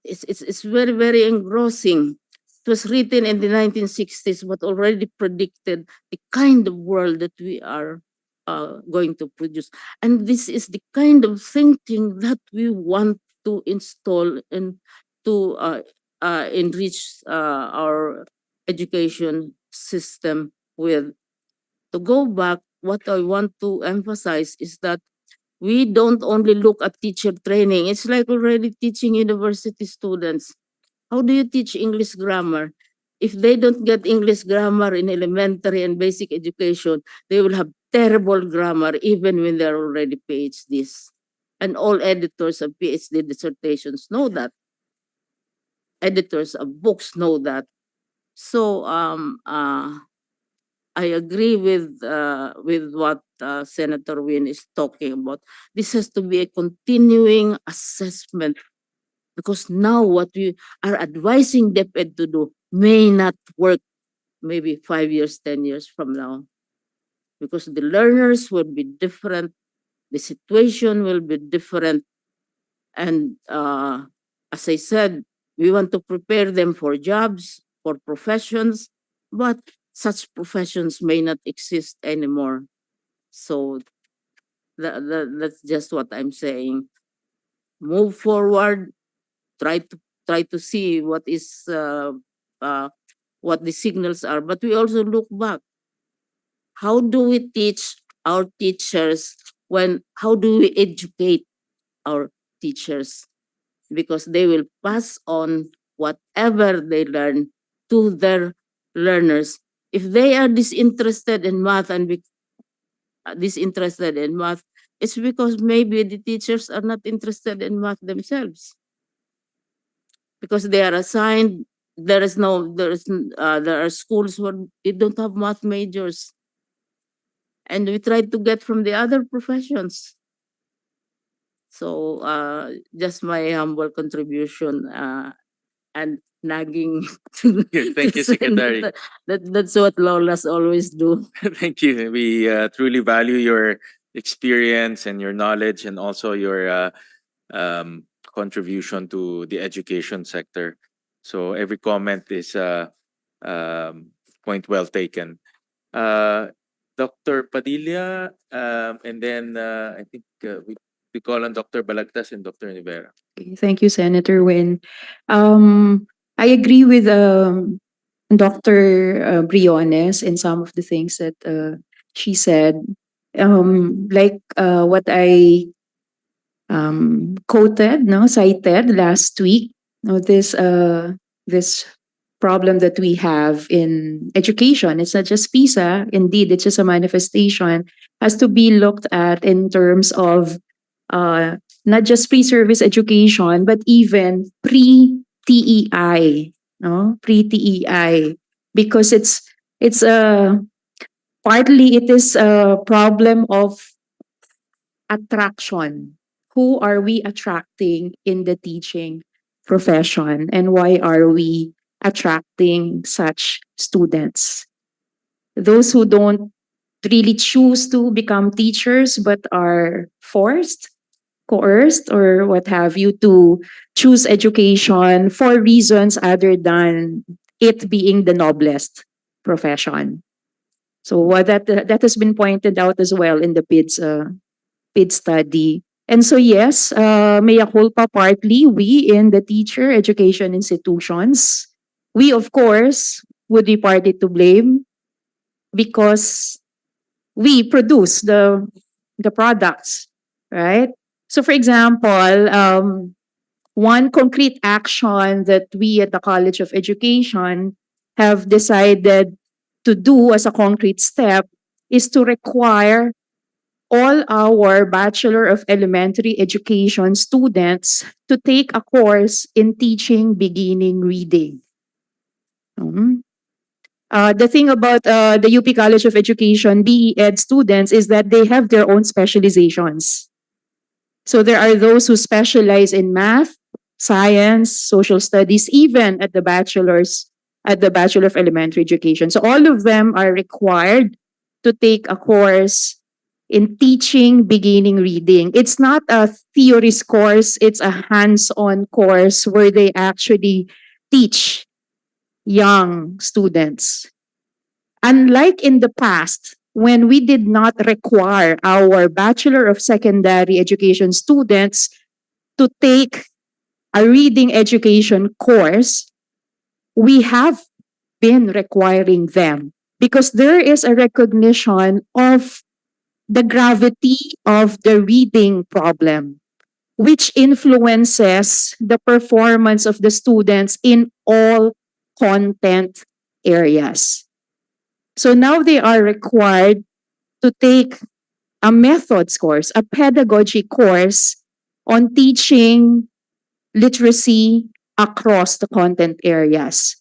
E: it's very, very engrossing. It was written in the 1960s, but already predicted the kind of world that we are going to produce. And this is the kind of thinking that we want to install and to enrich our education system with. To go back, what I want to emphasize is that we don't only look at teacher training. It's like already teaching university students. How do you teach English grammar? If they don't get English grammar in elementary and basic education, they will have terrible grammar even when they're already PhDs. And all editors of PhD dissertations know that. Editors of books know that. So I agree with what Senator Win is talking about. This has to be a continuing assessment because now what we are advising DepEd to do may not work maybe 5 years, 10 years from now because the learners will be different, the situation will be different, and as I said, we want to prepare them for jobs, for professions, but such professions may not exist anymore. So that's just what I'm saying. Move forward, try to see what the signals are, but we also look back. How do we teach our teachers how do we educate our teachers? Because they will pass on whatever they learn to their learners. If they are disinterested in math it's because maybe the teachers are not interested in math themselves. Because they are assigned, there are schools where they don't have math majors. And we try to get from the other professions. So just my humble contribution and nagging to,
A: Thank
E: to
A: you,
E: Senator.
A: Secretary.
E: That's what Lolas always do.
A: Thank you. We truly value your experience and your knowledge, and also your contribution to the education sector. So every comment is point well taken. Uh, Dr. Padilla, and then I think we call on Dr. Balagtas and Dr. Rivera.
M: Thank you, Senator Win. I agree with Dr. Briones in some of the things that she said. Like what I cited last week, this problem that we have in education. It's not just PISA. Indeed, it's just a manifestation. Has to be looked at in terms of uh, not just pre-service education, but even pre-TEI, no, pre-TEI, because it's a partly it is a problem of attraction. who are we attracting in the teaching profession, and why are we attracting such students? Those who don't really choose to become teachers but are forced, coerced, or what have you to choose education for reasons other than it being the noblest profession. So what that has been pointed out as well in the PID study. And so yes, mea culpa partly, we in the teacher education institutions, we of course would be partly to blame because we produce the products, right? So for example, one concrete action that we at the College of Education have decided to do as a concrete step is to require all our Bachelor of Elementary Education students to take a course in teaching beginning reading. The thing about the UP College of Education BE Ed students is that they have their own specializations. So there are those who specialize in math, science, social studies, even at the Bachelor of Elementary Education. So all of them are required to take a course in teaching beginning reading. It's not a theories course, it's a hands-on course where they actually teach young students. Unlike in the past, when we did not require our Bachelor of Secondary Education students to take a reading education course, we have been requiring them because there is a recognition of the gravity of the reading problem, which influences the performance of the students in all content areas. So now they are required to take a methods course, a pedagogy course on teaching literacy across the content areas.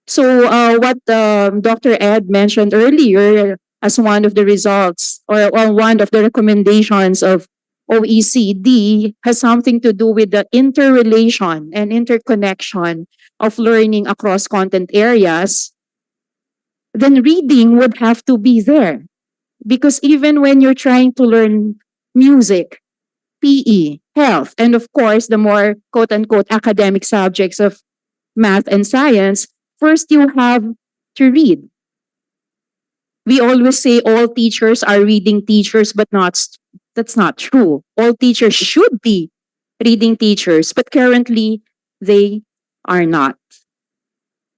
M: So what Dr. Ed mentioned earlier as one of the results or one of the recommendations of OECD has something to do with the interrelation and interconnection of learning across content areas, then reading would have to be there. Because even when you're trying to learn music, PE, health, and of course, the more quote unquote academic subjects of math and science, first you have to read. We always say all teachers are reading teachers, but that's not true. All teachers should be reading teachers, but currently they are not.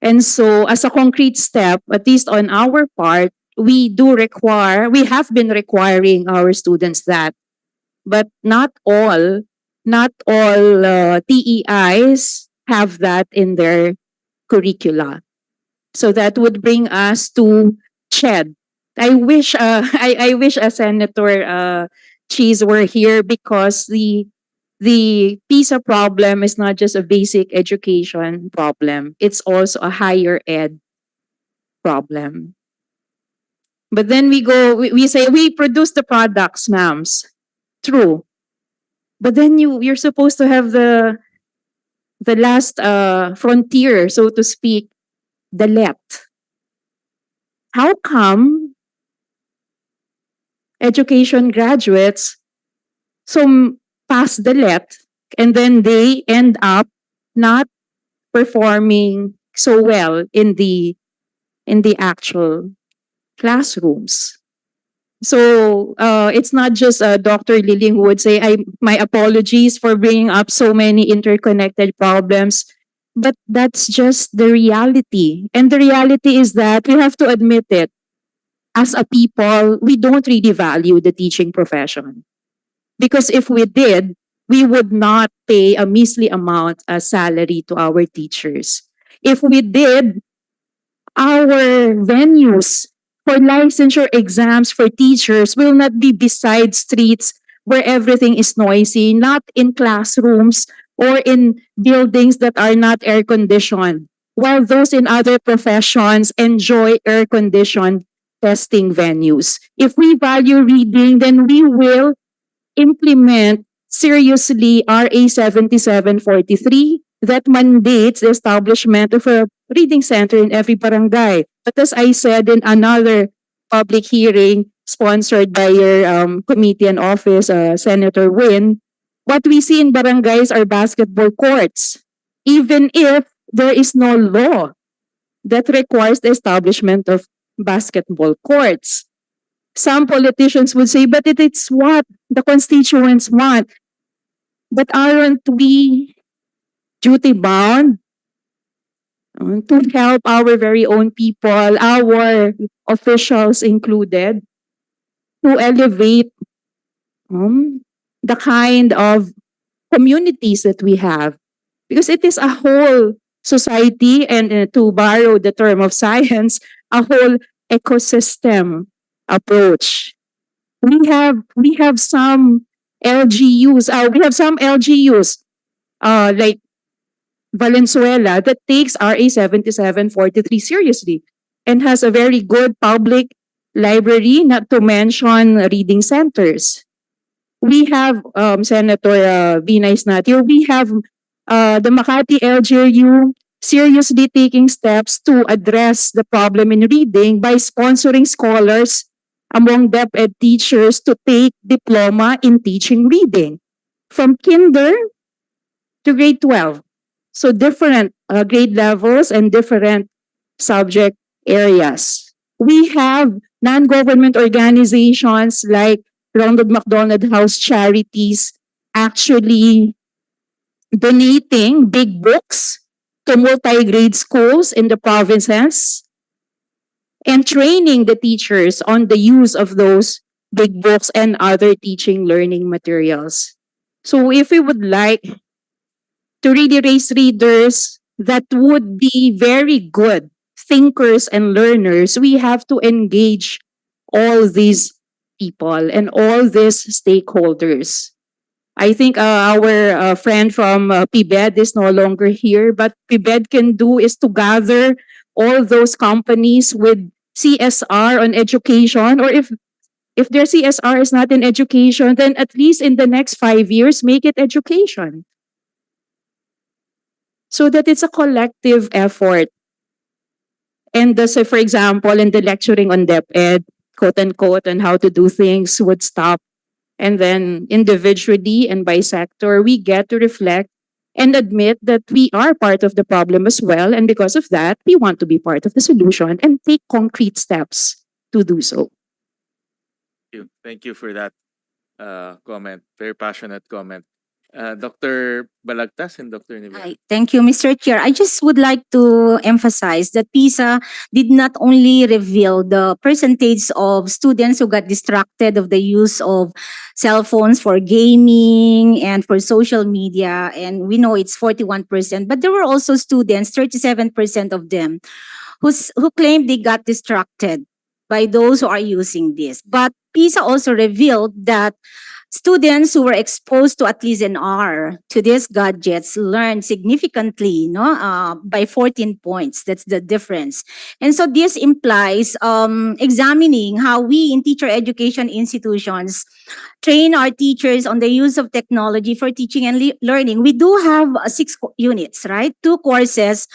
M: And so as a concrete step, at least on our part, we have been requiring our students that, but not all TEIs have that in their curricula. So that would bring us to CHED. I wish I wish Senator Cheese were here because the PISA problem is not just a basic education problem. It's also a higher ed problem. But then we say we produce the products, ma'ams. True. But then you're supposed to have the last frontier, so to speak, the LET. How come education graduates pass the LET and then they end up not performing so well in the actual classrooms? So it's not just Dr. Liling who would say, my apologies for bringing up so many interconnected problems, but that's just the reality. And the reality is that we have to admit it. As a people, we don't really value the teaching profession. Because if we did, we would not pay a measly amount as salary to our teachers. If we did, our venues for licensure exams for teachers will not be beside streets where everything is noisy, not in classrooms or in buildings that are not air conditioned, while those in other professions enjoy air conditioned testing venues. If we value reading, then we will implement seriously RA 7743 that mandates the establishment of a reading center in every barangay. But as I said in another public hearing sponsored by your committee and office, Senator Win, what we see in barangays are basketball courts, even if there is no law that requires the establishment of basketball courts. Some politicians would say, but it's what the constituents want. But aren't we duty bound to help our very own people, our officials included, to elevate the kind of communities that we have? Because it is a whole society, and to borrow the term of science, a whole ecosystem approach. We have some LGUs. We have some LGUs like Valenzuela that takes RA 7743 seriously and has a very good public library, not to mention reading centers. We have Senator Binay Snatio, we have the Makati LGU seriously taking steps to address the problem in reading by sponsoring scholars among DepEd teachers to take diploma in teaching reading from kinder to grade 12. So different grade levels and different subject areas. We have non-government organizations like Ronald McDonald House Charities actually donating big books to multi-grade schools in the provinces and training the teachers on the use of those big books and other teaching learning materials. So if we would like to really raise readers that would be very good thinkers and learners, we have to engage all these people and all these stakeholders. I think our friend from PIBED is no longer here, but PIBED can do is to gather all those companies with CSR on education, or if their CSR is not in education, then at least in the next 5 years, make it education. So that it's a collective effort. And so, for example, in the lecturing on DepEd, quote unquote, on how to do things would stop. And then individually and by sector, we get to reflect and admit that we are part of the problem as well. And because of that, we want to be part of the solution and take concrete steps to do so.
A: Thank you for that comment. Very passionate comment. Dr. Balagtas and Dr. Nivea.
K: Hi. Thank you, Mr. Chair. I just would like to emphasize that PISA did not only reveal the percentage of students who got distracted of the use of cell phones for gaming and for social media, and we know it's 41%, but there were also students, 37% of them, who claimed they got distracted by those who are using this. But PISA also revealed that students who were exposed to at least an hour to these gadgets learned significantly, by 14 points. That's the difference. And so this implies examining how we in teacher education institutions train our teachers on the use of technology for teaching and learning. We do have 6 units, right? 2 courses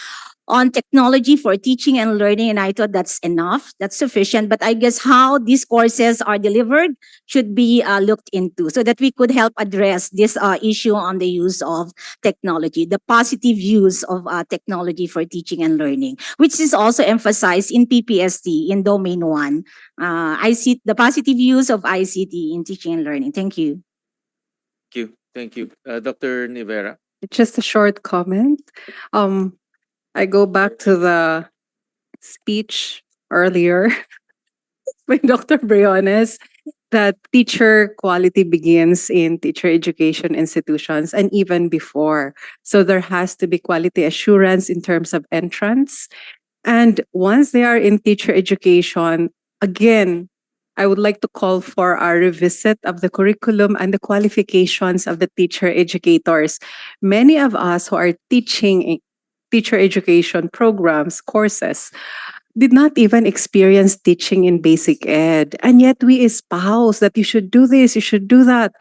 K: on technology for teaching and learning, and I thought that's enough, that's sufficient. But I guess how these courses are delivered should be looked into so that we could help address this issue on the use of technology, the positive use of technology for teaching and learning, which is also emphasized in PPST in Domain 1. The positive use of ICT in teaching and learning. Thank you.
A: Thank you. Dr. Nivera.
P: Just a short comment. I go back to the speech earlier by Dr. Briones that teacher quality begins in teacher education institutions and even before. So there has to be quality assurance in terms of entrance. And once they are in teacher education, again, I would like to call for a revisit of the curriculum and the qualifications of the teacher educators. Many of us who are teaching teacher education programs, courses, did not even experience teaching in basic ed. And yet we espouse that you should do this, you should do that.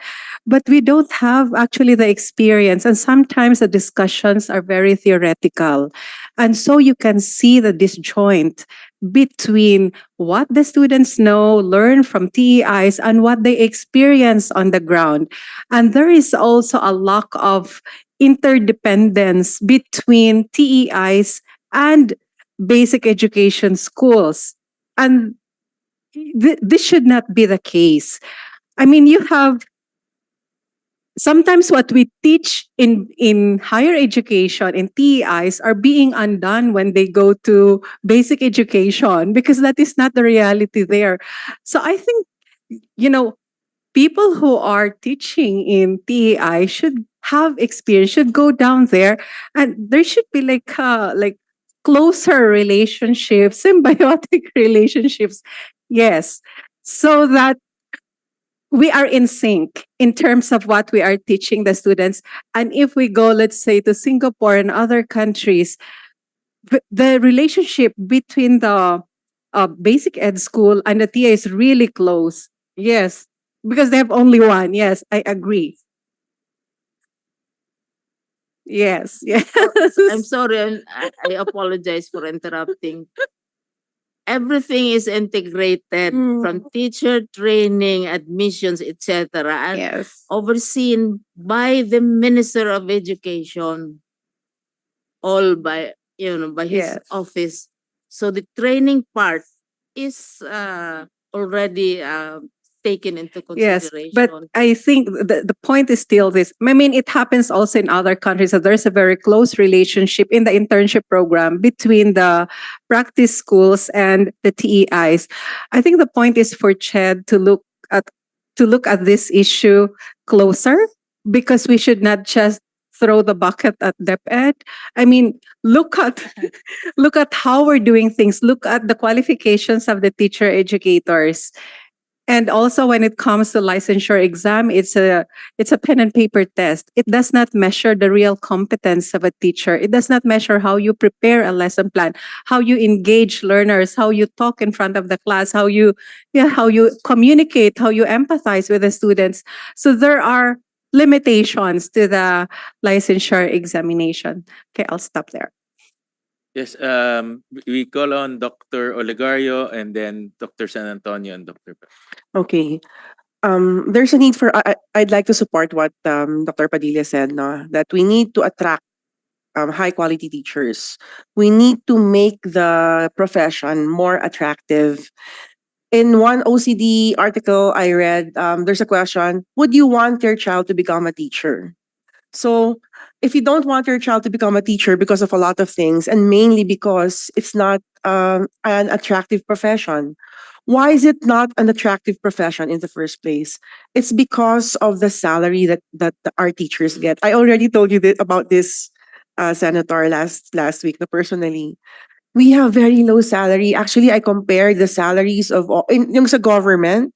P: but we don't have actually the experience. And sometimes the discussions are very theoretical. And so you can see the disjoint between what the students know, learn from TEIs, and what they experience on the ground. And there is also a lack of interdependence between TEIs and basic education schools. And this should not be the case. I mean, you have sometimes what we teach in higher education in TEIs are being undone when they go to basic education because that is not the reality there. So I think, you know, people who are teaching in TEI should have experience, should go down there, and there should be like closer relationships, symbiotic relationships. Yes. So that we are in sync in terms of what we are teaching the students. And if we go, let's say, to Singapore and other countries, the relationship between the basic ed school and the TA is really close. Yes, because they have only one. Yes, I agree. Yes, yes.
E: I'm sorry, I apologize for interrupting. Everything is integrated from teacher training, admissions, etc., and
P: Yes.
E: overseen by the Minister of Education, all by by his
P: Yes.
E: office. So the training part is already taken into
P: Yes,
E: consideration.
P: but I think the point is still this. I mean, it happens also in other countries that there's a very close relationship in the internship program between the practice schools and the TEIs. I think the point is for CHED to look at this issue closer because we should not just throw the bucket at DepEd. I mean, look at look at how we're doing things. Look at the qualifications of the teacher educators. And also when it comes to licensure exam, it's a pen and paper test. It does not measure the real competence of a teacher. It does not measure how you prepare a lesson plan, how you engage learners, how you talk in front of the class, how you communicate, how you empathize with the students. So there are limitations to the licensure examination. Okay, I'll stop there.
A: Yes, we call on Dr. Olegario and then Dr. San Antonio and Dr.
I: Okay. There's a need for, I'd like to support what Dr. Padilla said, no? That we need to attract high quality teachers. We need to make the profession more attractive. In one OCD article I read, there's a question: would you want your child to become a teacher? So, if you don't want your child to become a teacher because of a lot of things, and mainly because it's not an attractive profession, why is it not an attractive profession in the first place? It's because of the salary that our teachers get. I already told you about this, Senator, last week, personally. We have very low salary. Actually, I compared the salaries of all, yung sa government,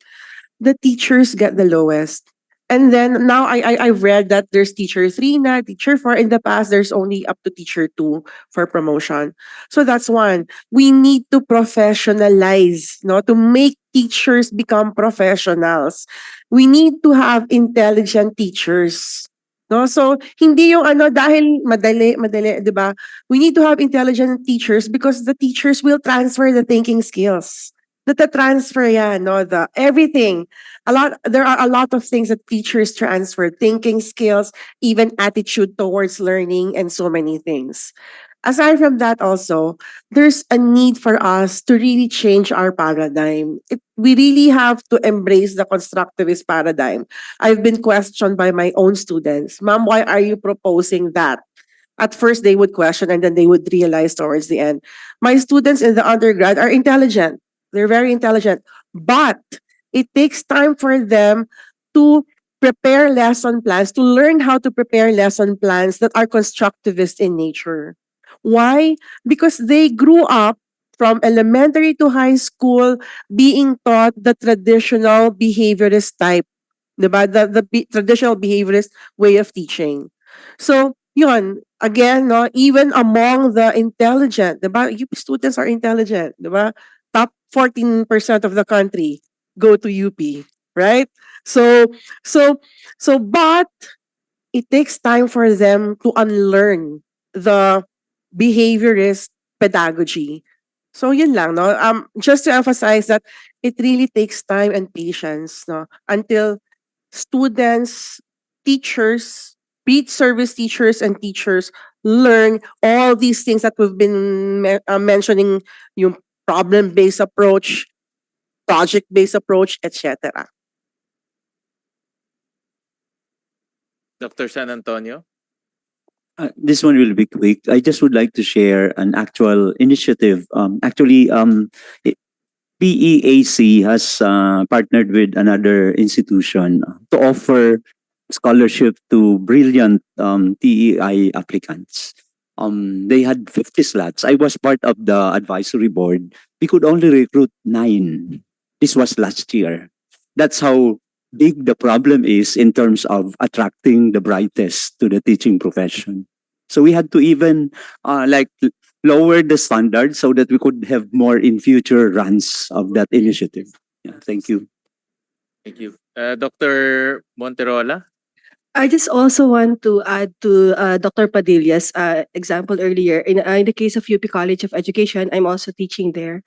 I: the teachers get the lowest. And then now I've read that there's teacher 3 na, teacher 4. In the past, there's only up to teacher 2 for promotion. So that's one. We need to professionalize, no, to make teachers become professionals. We need to have intelligent teachers. No, so hindi yung dahil madali, 'di ba? We need to have intelligent teachers because the teachers will transfer the thinking skills. The transfer yan, no, the everything. There are a lot of things that teachers transfer, thinking skills, even attitude towards learning, and so many things. Aside from that also, there's a need for us to really change our paradigm. We really have to embrace the constructivist paradigm. I've been questioned by my own students. Ma'am, why are you proposing that? At first, they would question and then they would realize towards the end. My students in the undergrad are intelligent. They're very intelligent. But it takes time for them to prepare lesson plans, to learn how to prepare lesson plans that are constructivist in nature. Why? Because they grew up from elementary to high school being taught the traditional behaviorist type, diba? Traditional behaviorist way of teaching. So, yun, again, no, even among the intelligent, diba? UP students are intelligent, diba? Top 14% of the country go to UP, right? So, so, but it takes time for them to unlearn the behaviorist pedagogy. So yun lang, no? Just to emphasize that it really takes time and patience, no? Until students, teachers, service teachers and teachers learn all these things that we've been mentioning, yung problem-based approach, project-based approach, etc.
A: Dr. San Antonio?
O: This one will be quick. I just would like to share an actual initiative. PEAC has partnered with another institution to offer scholarship to brilliant TEI applicants. They had 50 slots. I was part of the advisory board. We could only recruit 9. This was last year. That's how big the problem is in terms of attracting the brightest to the teaching profession. So we had to even lower the standard so that we could have more in future runs of that initiative. Yeah, thank you.
A: Thank you. Dr. Monterola?
S: I just also want to add to Dr. Padilla's example earlier. In the case of UP College of Education, I'm also teaching there.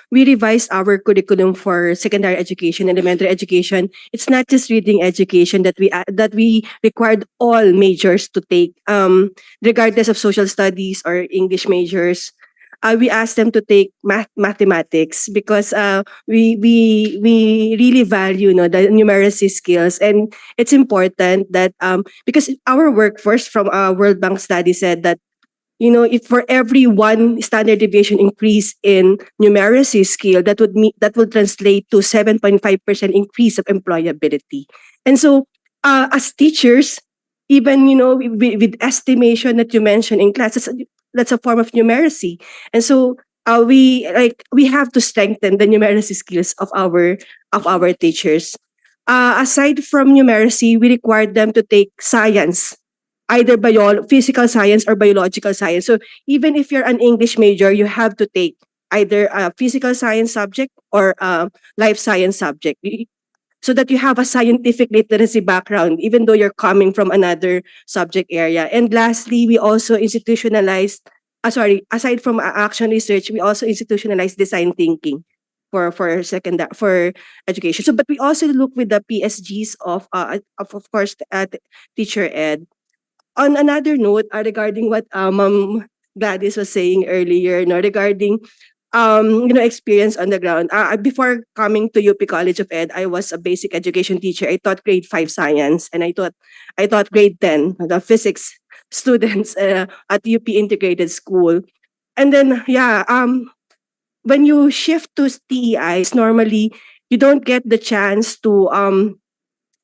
S: We revised our curriculum for secondary education, elementary education. It's not just reading education that we required all majors to take, regardless of social studies or English majors. We asked them to take mathematics because we really value the numeracy skills, and it's important that because our workforce from World Bank study said that if for every one standard deviation increase in numeracy skill, that would translate to 7.5% increase of employability. And so, as teachers, even with estimation that you mentioned in class, that's a form of numeracy. And so, we have to strengthen the numeracy skills of our teachers. Aside from numeracy, we require them to take science, either physical science or biological science. So even if you're an English major, you have to take either a physical science subject or a life science subject, so that you have a scientific literacy background, even though you're coming from another subject area. And lastly, we also institutionalized, aside from action research, we also institutionalized design thinking for education. So, but we also look with the PSGs of course, teacher ed. On another note, regarding what Ma'am Gladys was saying earlier, regarding experience on the ground. Before coming to UP College of Ed, I was a basic education teacher. I taught grade 5 science, and I taught grade 10 the physics students at UP Integrated School. And then when you shift to TEIs, normally you don't get the chance to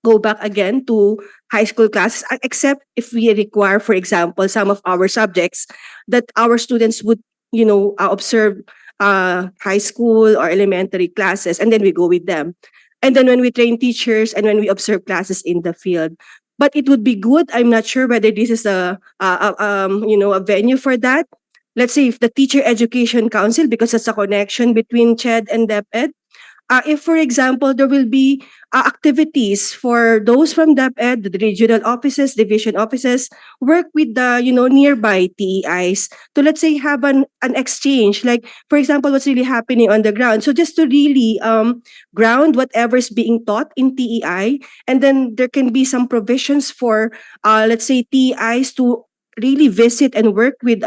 S: go back again to high school classes, except if we require, for example, some of our subjects that our students would, observe high school or elementary classes, and then we go with them. And then when we train teachers and when we observe classes in the field. But it would be good. I'm not sure whether this is a venue for that. Let's say if the Teacher Education Council, because it's a connection between CHED and DepEd, if, for example, there will be activities for those from DepEd, the regional offices, division offices, work with the nearby TEIs to, let's say, have an exchange. Like, for example, what's really happening on the ground. So just to really ground whatever is being taught in TEI, and then there can be some provisions for, let's say, TEIs to really visit and work with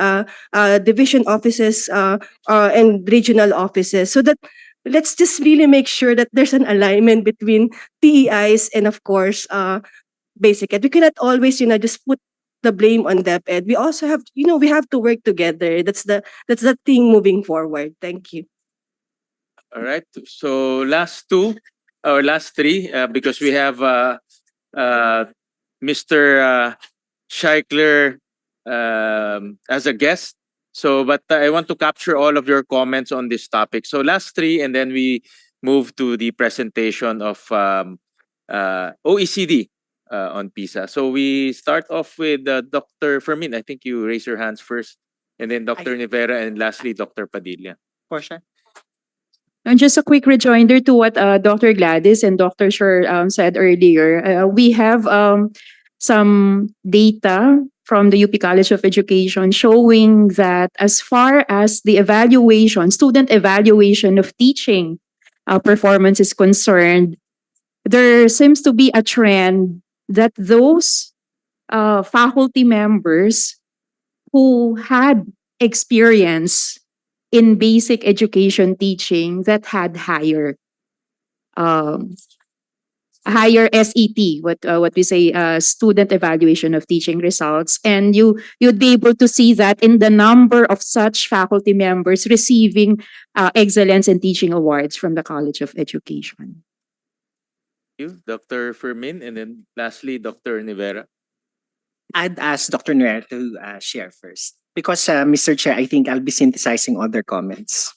S: division offices and regional offices, so that let's just really make sure that there's an alignment between TEIs and, of course, basic ed. We cannot always, just put the blame on DepEd. We also have, we have to work together. That's the thing moving forward. Thank you.
A: All right. So last three, because we have Mr. Schleicher as a guest. So, but I want to capture all of your comments on this topic. So last three, and then we move to the presentation of OECD on PISA. So we start off with Dr. Fermin. I think you raise your hands first, and then Dr. Nivera, and lastly, Dr. Padilla.
L: Portia?
M: And just a quick rejoinder to what Dr. Gladys and Dr. Sher said earlier. We have some data from the UP College of Education showing that as far as the evaluation, student evaluation of teaching performance is concerned, there seems to be a trend that those faculty members who had experience in basic education teaching that had um, higher SET, what we say, student evaluation of teaching results, and you'd be able to see that in the number of such faculty members receiving excellence in teaching awards from the College of Education.
A: You, Dr. Fermin, and then lastly, Dr. Nivera.
L: I'd ask Dr. Noel to share first. Because, Mr. Chair, I think I'll be synthesizing all their comments.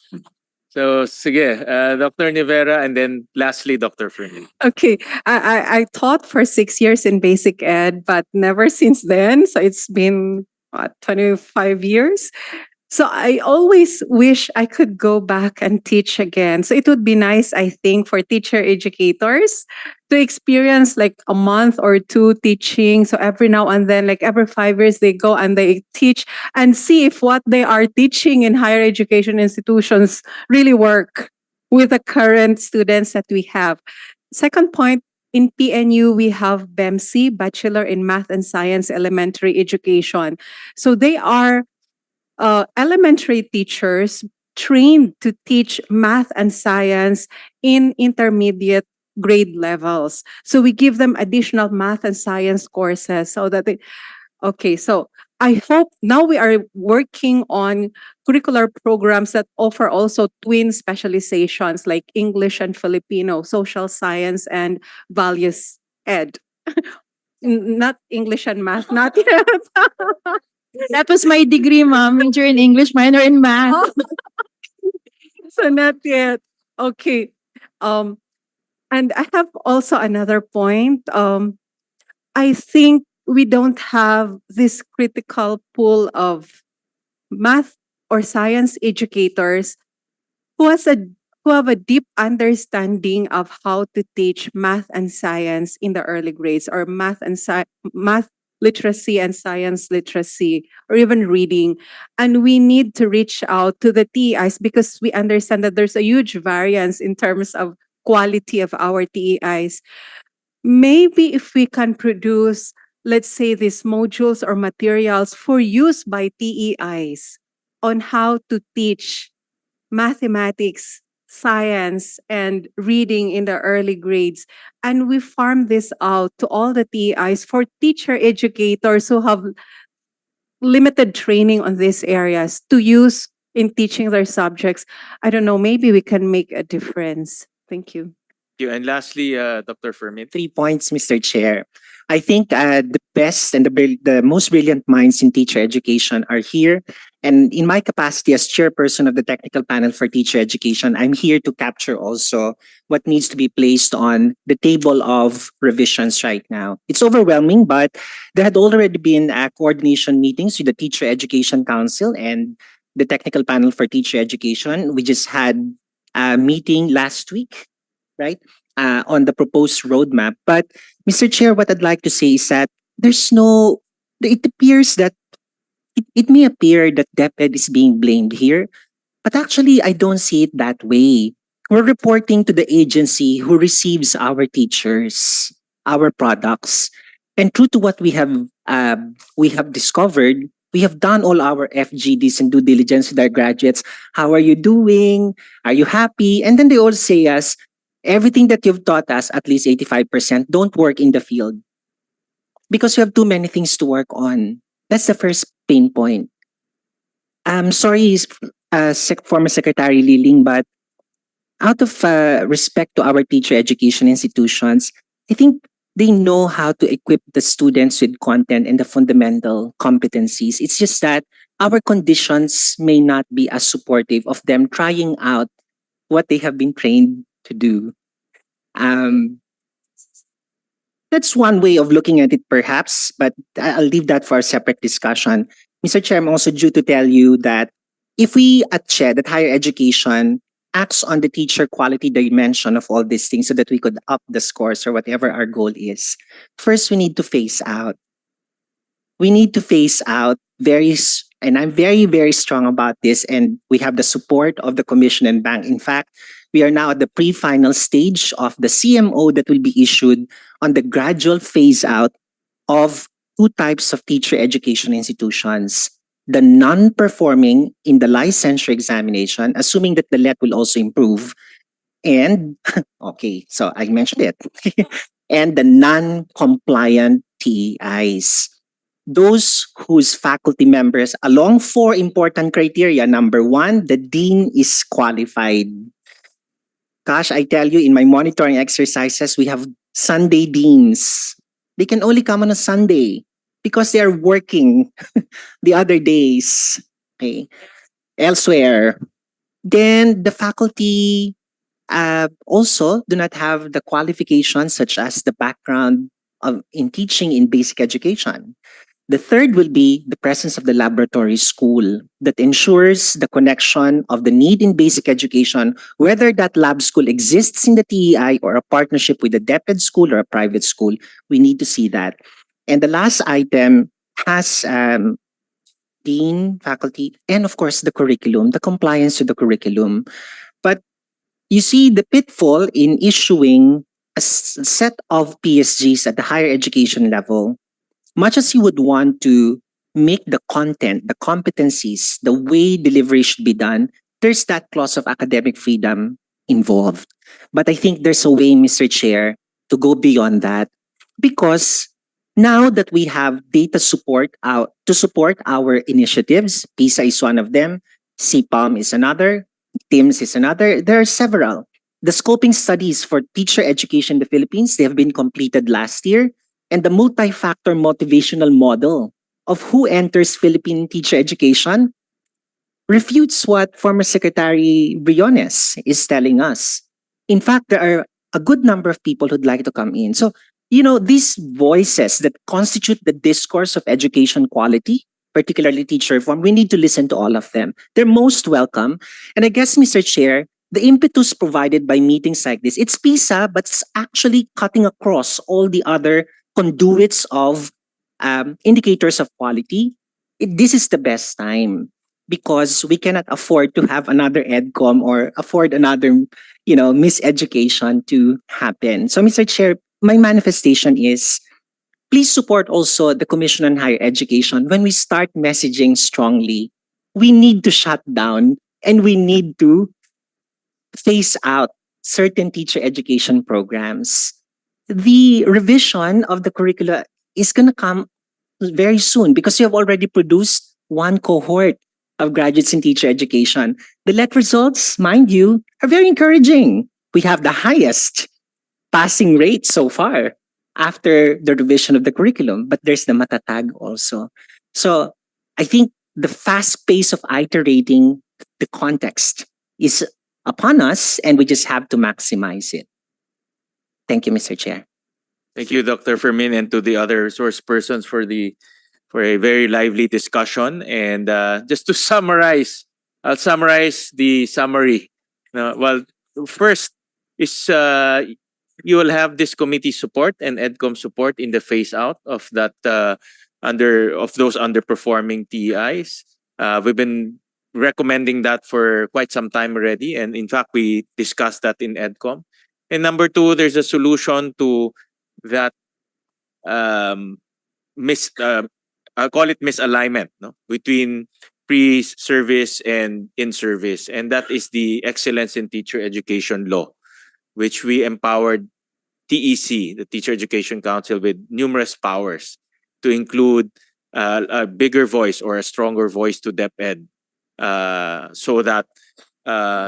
A: So, sige, Dr. Nivera, and then lastly, Dr. Fermin.
P: Okay, I taught for 6 years in basic ed, but never since then. So it's been 25 years. So I always wish I could go back and teach again. So it would be nice, I think, for teacher educators to experience like a month or two teaching. So every now and then, like every 5 years, they go and they teach and see if what they are teaching in higher education institutions really work with the current students that we have. Second point, in PNU, we have BEMC, Bachelor in Math and Science Elementary Education. So they are elementary teachers trained to teach math and science in intermediate grade levels. So we give them additional math and science courses so that okay, so I hope now we are working on curricular programs that offer also twin specializations like English and Filipino, social science and values ed. Not English and math, not yet.
M: That was my degree, ma'am. Major in English, minor in math.
P: So not yet. Okay. And I have also another point. I think we don't have this critical pool of math or science educators who has a who have a deep understanding of how to teach math and science in the early grades, or math literacy and science literacy, or even reading. And we need to reach out to the TEIs because we understand that there's a huge variance in terms of quality of our TEIs. Maybe if we can produce, let's say, these modules or materials for use by TEIs on how to teach mathematics, science, and reading in the early grades. And we farm this out to all the TEIs for teacher educators who have limited training on these areas to use in teaching their subjects. I don't know, maybe we can make a difference. Thank you.
A: And lastly, Dr. Fermin.
L: 3 points, Mr. Chair. I think the best and the most brilliant minds in teacher education are here. And in my capacity as chairperson of the technical panel for teacher education, I'm here to capture also what needs to be placed on the table of revisions right now. It's overwhelming, but there had already been coordination meetings with the Teacher Education Council and the technical panel for teacher education. We just had a meeting last week, right, on the proposed roadmap. But Mr. Chair, what I'd like to say is that it appears that it may appear that DepEd is being blamed here, but actually I don't see it that way. We're reporting to the agency who receives our teachers, our products, and true to what we have discovered, we have done all our FGDs and due diligence with our graduates. How are you doing? Are you happy? And then they all say us, everything that you've taught us, at least 85%, don't work in the field because you have too many things to work on. That's the first pain point. I'm sorry, former Secretary Liling, but out of respect to our teacher education institutions, I think they know how to equip the students with content and the fundamental competencies. It's just that our conditions may not be as supportive of them trying out what they have been trained to do. That's one way of looking at it, perhaps, but I'll leave that for a separate discussion. Mr. Chair, I'm also due to tell you that if we at CHED, at higher education, acts on the teacher quality dimension of all these things so that we could up the scores or whatever our goal is. First, we need to phase out. We need to phase out and I'm very, very strong about this, and we have the support of the Commission and Bank. In fact, we are now at the pre-final stage of the CMO that will be issued on the gradual phase out of two types of teacher education institutions. The non-performing in the licensure examination, assuming that the LET will also improve, and okay, so I mentioned it, and the non-compliant TEIs. Those whose faculty members along four important criteria. Number one, the dean is qualified. Gosh, I tell you, in my monitoring exercises, we have Sunday deans. They can only come on a Sunday because they are working the other days. Okay. Elsewhere. Then the faculty also do not have the qualifications such as the background in teaching in basic education. The third will be the presence of the laboratory school that ensures the connection of the need in basic education, whether that lab school exists in the TEI or a partnership with a DepEd school or a private school. We need to see that. And the last item has dean, faculty, and of course the curriculum, the compliance to the curriculum. But you see the pitfall in issuing a set of PSGs at the higher education level. Much as you would want to make the content, the competencies, the way delivery should be done, there's that clause of academic freedom involved. But I think there's a way, Mr. Chair, to go beyond that, because now that we have data support out to support our initiatives, PISA is one of them, CPALM is another, TIMS is another. There are several. The scoping studies for teacher education in the Philippines, they have been completed last year. And the multi-factor motivational model of who enters Philippine teacher education refutes what former Secretary Briones is telling us. In fact, there are a good number of people who'd like to come in. So, these voices that constitute the discourse of education quality, particularly teacher reform, we need to listen to all of them. They're most welcome. And I guess, Mr. Chair, the impetus provided by meetings like this, it's PISA, but it's actually cutting across all the other conduits of indicators of quality. This is the best time because we cannot afford to have another EDCOM or afford another, miseducation to happen. So, Mr. Chair, my manifestation is please support also the Commission on Higher Education. When we start messaging strongly, we need to shut down and we need to phase out certain teacher education programs. The revision of the curricula is going to come very soon because you have already produced one cohort of graduates in teacher education. The LET results, mind you, are very encouraging. We have the highest passing rate so far after the revision of the curriculum, but there's the Matatag also. So I think the fast pace of iterating the context is upon us and we just have to maximize it. Thank you, Mr. Chair.
A: Thank you, Dr. Fermin, and to the other resource persons for a very lively discussion. And just to summarize, I'll summarize the summary. Well, first is you will have this committee support and EDCOM support in the phase out of that of those underperforming TEIs. We've been recommending that for quite some time already, and in fact, we discussed that in EDCOM. And number two, there's a solution to that I'll call it misalignment between pre-service and in-service. And that is the Excellence in Teacher Education Law, which we empowered TEC, the Teacher Education Council, with numerous powers to include a bigger voice or a stronger voice to DepEd so that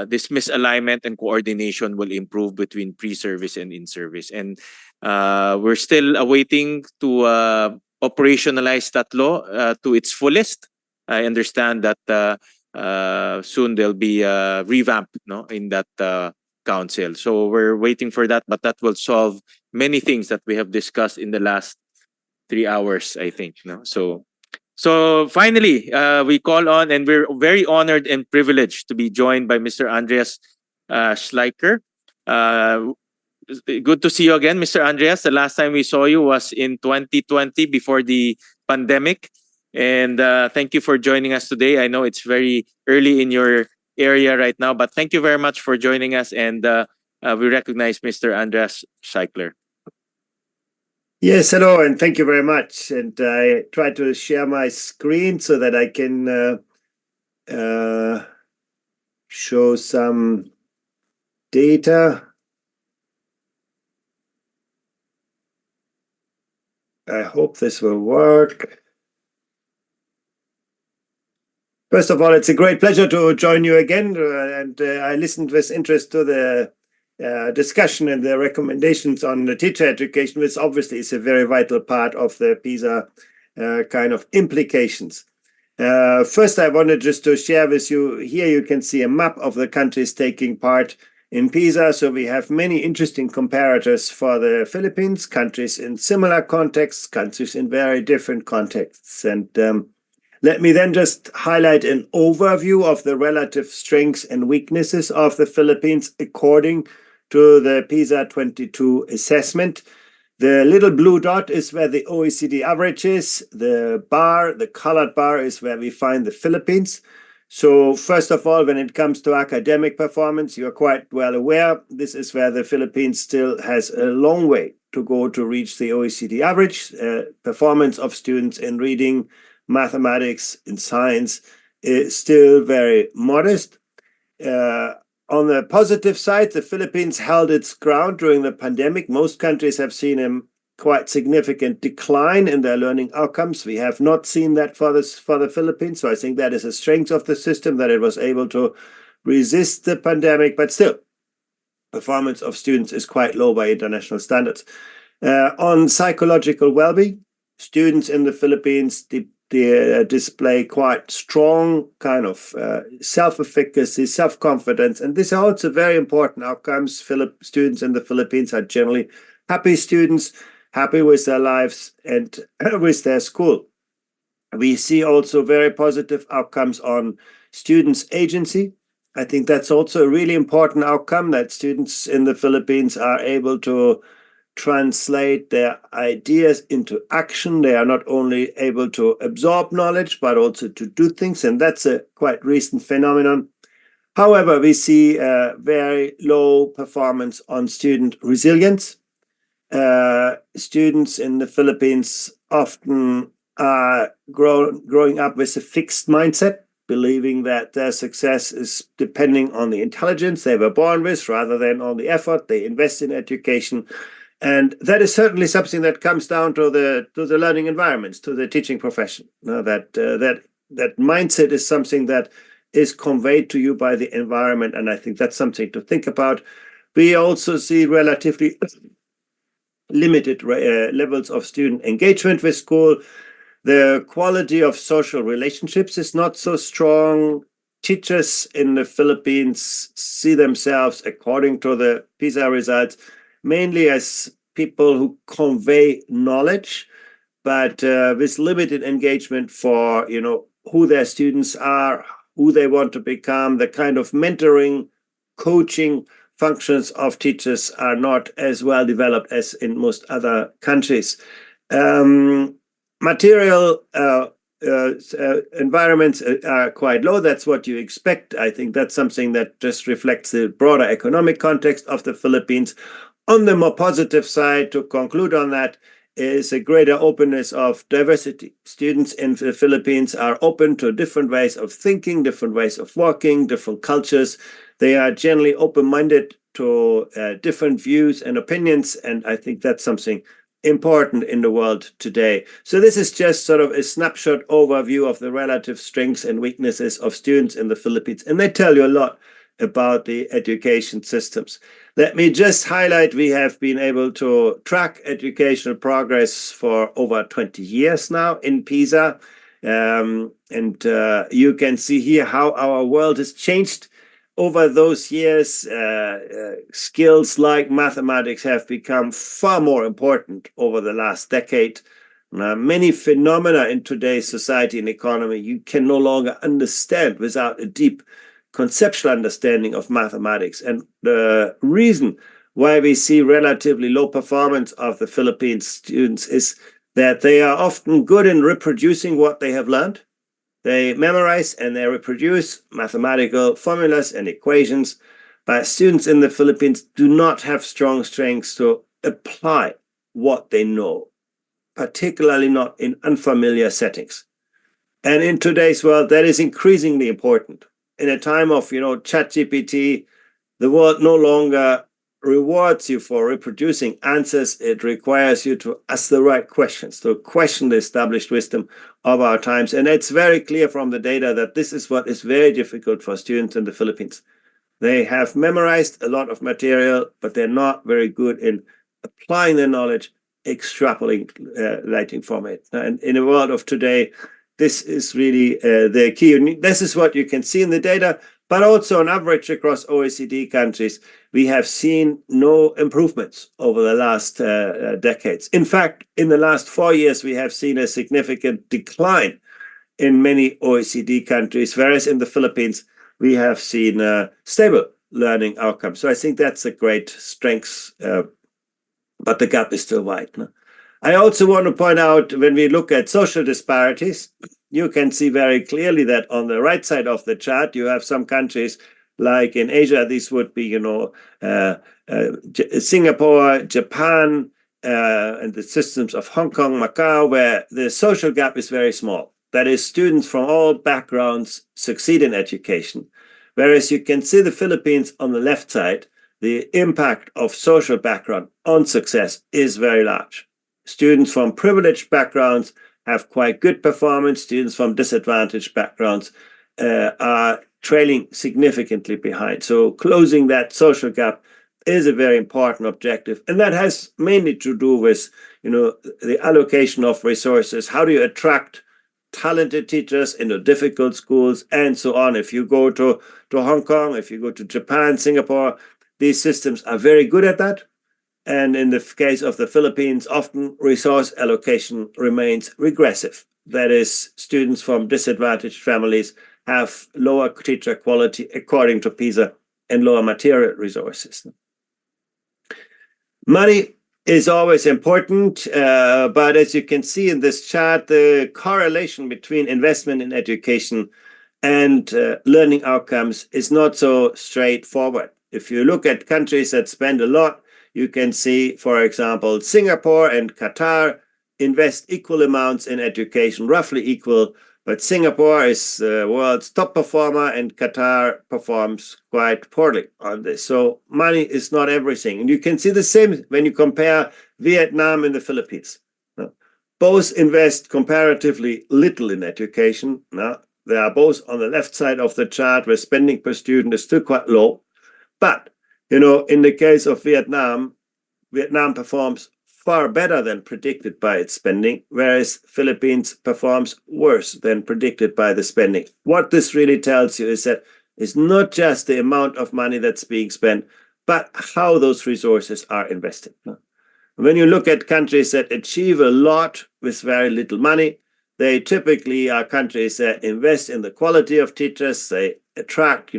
A: this misalignment and coordination will improve between pre-service and in-service. And we're still awaiting to operationalize that law to its fullest. I understand that soon there'll be a revamp in that council. So we're waiting for that, but that will solve many things that we have discussed in the last 3 hours, I think. So finally, we call on, and we're very honored and privileged to be joined by Mr. Andreas Schleicher. Good to see you again, Mr. Andreas. The last time we saw you was in 2020 before the pandemic. And thank you for joining us today. I know it's very early in your area right now, but thank you very much for joining us. And we recognize Mr. Andreas Schleicher.
T: Yes, hello, and thank you very much. And I try to share my screen so that I can show some data. I hope this will work. First of all, it's a great pleasure to join you again, and I listened with interest to the discussion and the recommendations on the teacher education, which obviously is a very vital part of the PISA kind of implications. First, I wanted just to share with you, here you can see a map of the countries taking part in PISA. So we have many interesting comparators for the Philippines, countries in similar contexts, countries in very different contexts. And let me then just highlight an overview of the relative strengths and weaknesses of the Philippines according to the PISA 22 assessment. The little blue dot is where the OECD average is. The bar, the colored bar, is where we find the Philippines. So first of all, when it comes to academic performance, you're quite well aware, this is where the Philippines still has a long way to go to reach the OECD average. Performance of students in reading, mathematics, and science is still very modest. On the positive side, the Philippines held its ground during the pandemic. Most countries have seen a quite significant decline in their learning outcomes. We have not seen that for the Philippines. So I think that is a strength of the system, that it was able to resist the pandemic, but still, performance of students is quite low by international standards. On psychological well-being, students in the Philippines display quite strong kind of self-efficacy, self-confidence, and these are also very important outcomes. Students in the Philippines are generally happy students, happy with their lives and with their school. We see also very positive outcomes on students' agency. I think that's also a really important outcome, that students in the Philippines are able to translate their ideas into action. They are not only able to absorb knowledge, but also to do things, and that's a quite recent phenomenon. However, we see very low performance on student resilience. Students in the Philippines often are growing up with a fixed mindset, believing that their success is depending on the intelligence they were born with rather than on the effort they invest in education. And that is certainly something that comes down to the learning environments, to the teaching profession. That mindset is something that is conveyed to you by the environment, and I think that's something to think about. We also see relatively limited levels of student engagement with school. The quality of social relationships is not so strong. Teachers in the Philippines see themselves, according to the PISA results, mainly as people who convey knowledge, but with limited engagement for, who their students are, who they want to become. The kind of mentoring, coaching functions of teachers are not as well developed as in most other countries. Material environments are quite low. That's what you expect. I think that's something that just reflects the broader economic context of the Philippines. On the more positive side, to conclude on that, is a greater openness of diversity. Students in the Philippines are open to different ways of thinking, different ways of working, different cultures. They are generally open-minded to different views and opinions, and I think that's something important in the world today. So this is just sort of a snapshot overview of the relative strengths and weaknesses of students in the Philippines, and they tell you a lot about the education systems. Let me just highlight, we have been able to track educational progress for over 20 years now in PISA. You can see here how our world has changed over those years. Skills like mathematics have become far more important over the last decade. Many phenomena in today's society and economy you can no longer understand without a deep conceptual understanding of mathematics. And the reason why we see relatively low performance of the Philippine students is that they are often good in reproducing what they have learned. They memorize and they reproduce mathematical formulas and equations, but students in the Philippines do not have strong strengths to apply what they know, particularly not in unfamiliar settings. And in today's world, that is increasingly important. In a time of, ChatGPT, the world no longer rewards you for reproducing answers. It requires you to ask the right questions, to question the established wisdom of our times. And it's very clear from the data that this is what is very difficult for students in the Philippines. They have memorized a lot of material, but they're not very good in applying their knowledge, extrapolating from it. And in the world of today, this is really the key. This is what you can see in the data, but also on average across OECD countries, we have seen no improvements over the last decades. In fact, in the last 4 years, we have seen a significant decline in many OECD countries, whereas in the Philippines, we have seen stable learning outcomes. So I think that's a great strength, but the gap is still wide. No? I also want to point out, when we look at social disparities, you can see very clearly that on the right side of the chart, you have some countries like in Asia, these would be, Singapore, Japan, and the systems of Hong Kong, Macau, where the social gap is very small. That is, students from all backgrounds succeed in education. Whereas you can see the Philippines on the left side, the impact of social background on success is very large. Students from privileged backgrounds have quite good performance. Students from disadvantaged backgrounds are trailing significantly behind. So closing that social gap is a very important objective. And that has mainly to do with, the allocation of resources. How do you attract talented teachers into difficult schools and so on? If you go to Hong Kong, if you go to Japan, Singapore, these systems are very good at that. And in the case of the Philippines, often resource allocation remains regressive. That is, students from disadvantaged families have lower teacher quality according to PISA and lower material resources. Money is always important, but as you can see in this chart, the correlation between investment in education and learning outcomes is not so straightforward. If you look at countries that spend a lot, you can see, for example, Singapore and Qatar invest equal amounts in education, roughly equal, but Singapore is the world's top performer and Qatar performs quite poorly on this. So money is not everything. And you can see the same when you compare Vietnam and the Philippines. Both invest comparatively little in education. They are both on the left side of the chart where spending per student is still quite low. But, in the case of Vietnam, Vietnam performs far better than predicted by its spending, whereas Philippines performs worse than predicted by the spending. What this really tells you is that it's not just the amount of money that's being spent, but how those resources are invested. When you look at countries that achieve a lot with very little money, they typically are countries that invest in the quality of teachers. They attract,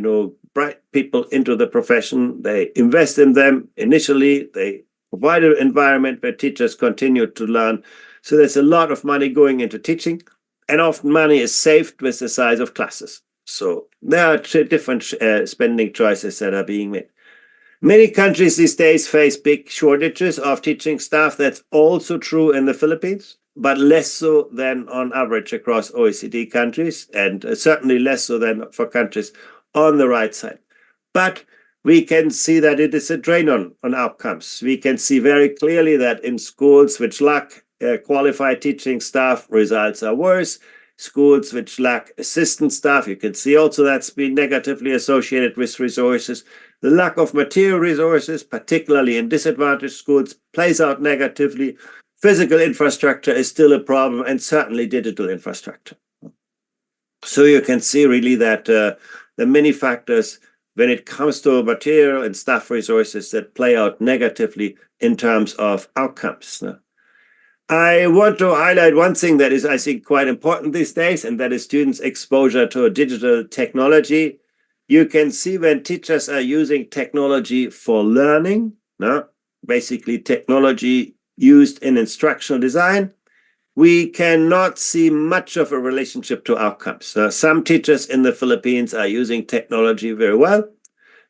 T: bright people into the profession. They invest in them initially. They provide an environment where teachers continue to learn. So there's a lot of money going into teaching, and often money is saved with the size of classes. So there are different spending choices that are being made. Many countries these days face big shortages of teaching staff. That's also true in the Philippines, but less so than on average across OECD countries, and certainly less so than for countries on the right side. But we can see that it is a drain on outcomes. We can see very clearly that in schools which lack qualified teaching staff, results are worse. Schools which lack assistant staff, you can see also that's been negatively associated with resources. The lack of material resources, particularly in disadvantaged schools, plays out negatively. Physical infrastructure is still a problem, and certainly digital infrastructure. So you can see really that the many factors when it comes to material and staff resources that play out negatively in terms of outcomes. I want to highlight one thing that is, I think, quite important these days, and that is students' exposure to digital technology. you can see when teachers are using technology for learning, no? Basically technology used in instructional design, we cannot see much of a relationship to outcomes. Some teachers in the Philippines are using technology very well,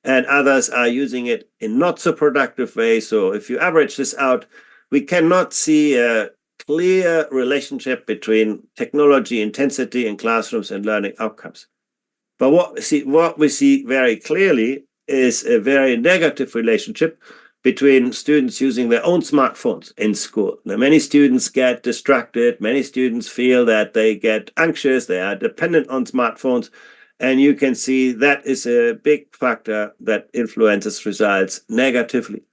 T: and others are using it in not so productive ways. So if you average this out, we cannot see a clear relationship between technology intensity in classrooms and learning outcomes. But what we see very clearly is a very negative relationship between students using their own smartphones in school. Now, many students get distracted. Many students feel that they get anxious. They are dependent on smartphones. And you can see that is a big factor that influences results negatively.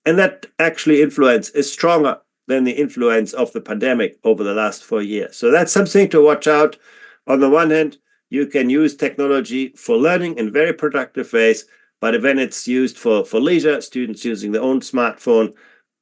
T: And that actually influence is stronger than the influence of the pandemic over the last 4 years. So that's something to watch out. On the one hand, you can use technology for learning in very productive ways, but when it's used for leisure, students using their own smartphone,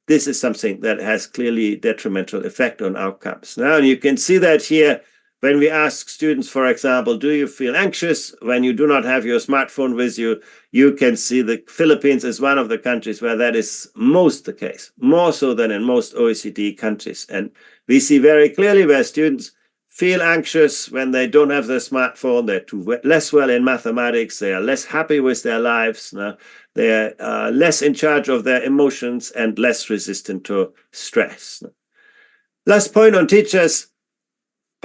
T: this is something that has clearly detrimental effect on outcomes. Now, you can see that here when we ask students, for example, do you feel anxious when you do not have your smartphone with you? You can see the Philippines is one of the countries where that is most the case, more so than in most OECD countries. And we see very clearly where students feel anxious when they don't have their smartphone, they're less well in mathematics, they are less happy with their lives, they're less in charge of their emotions and less resistant to stress. Last point on teachers.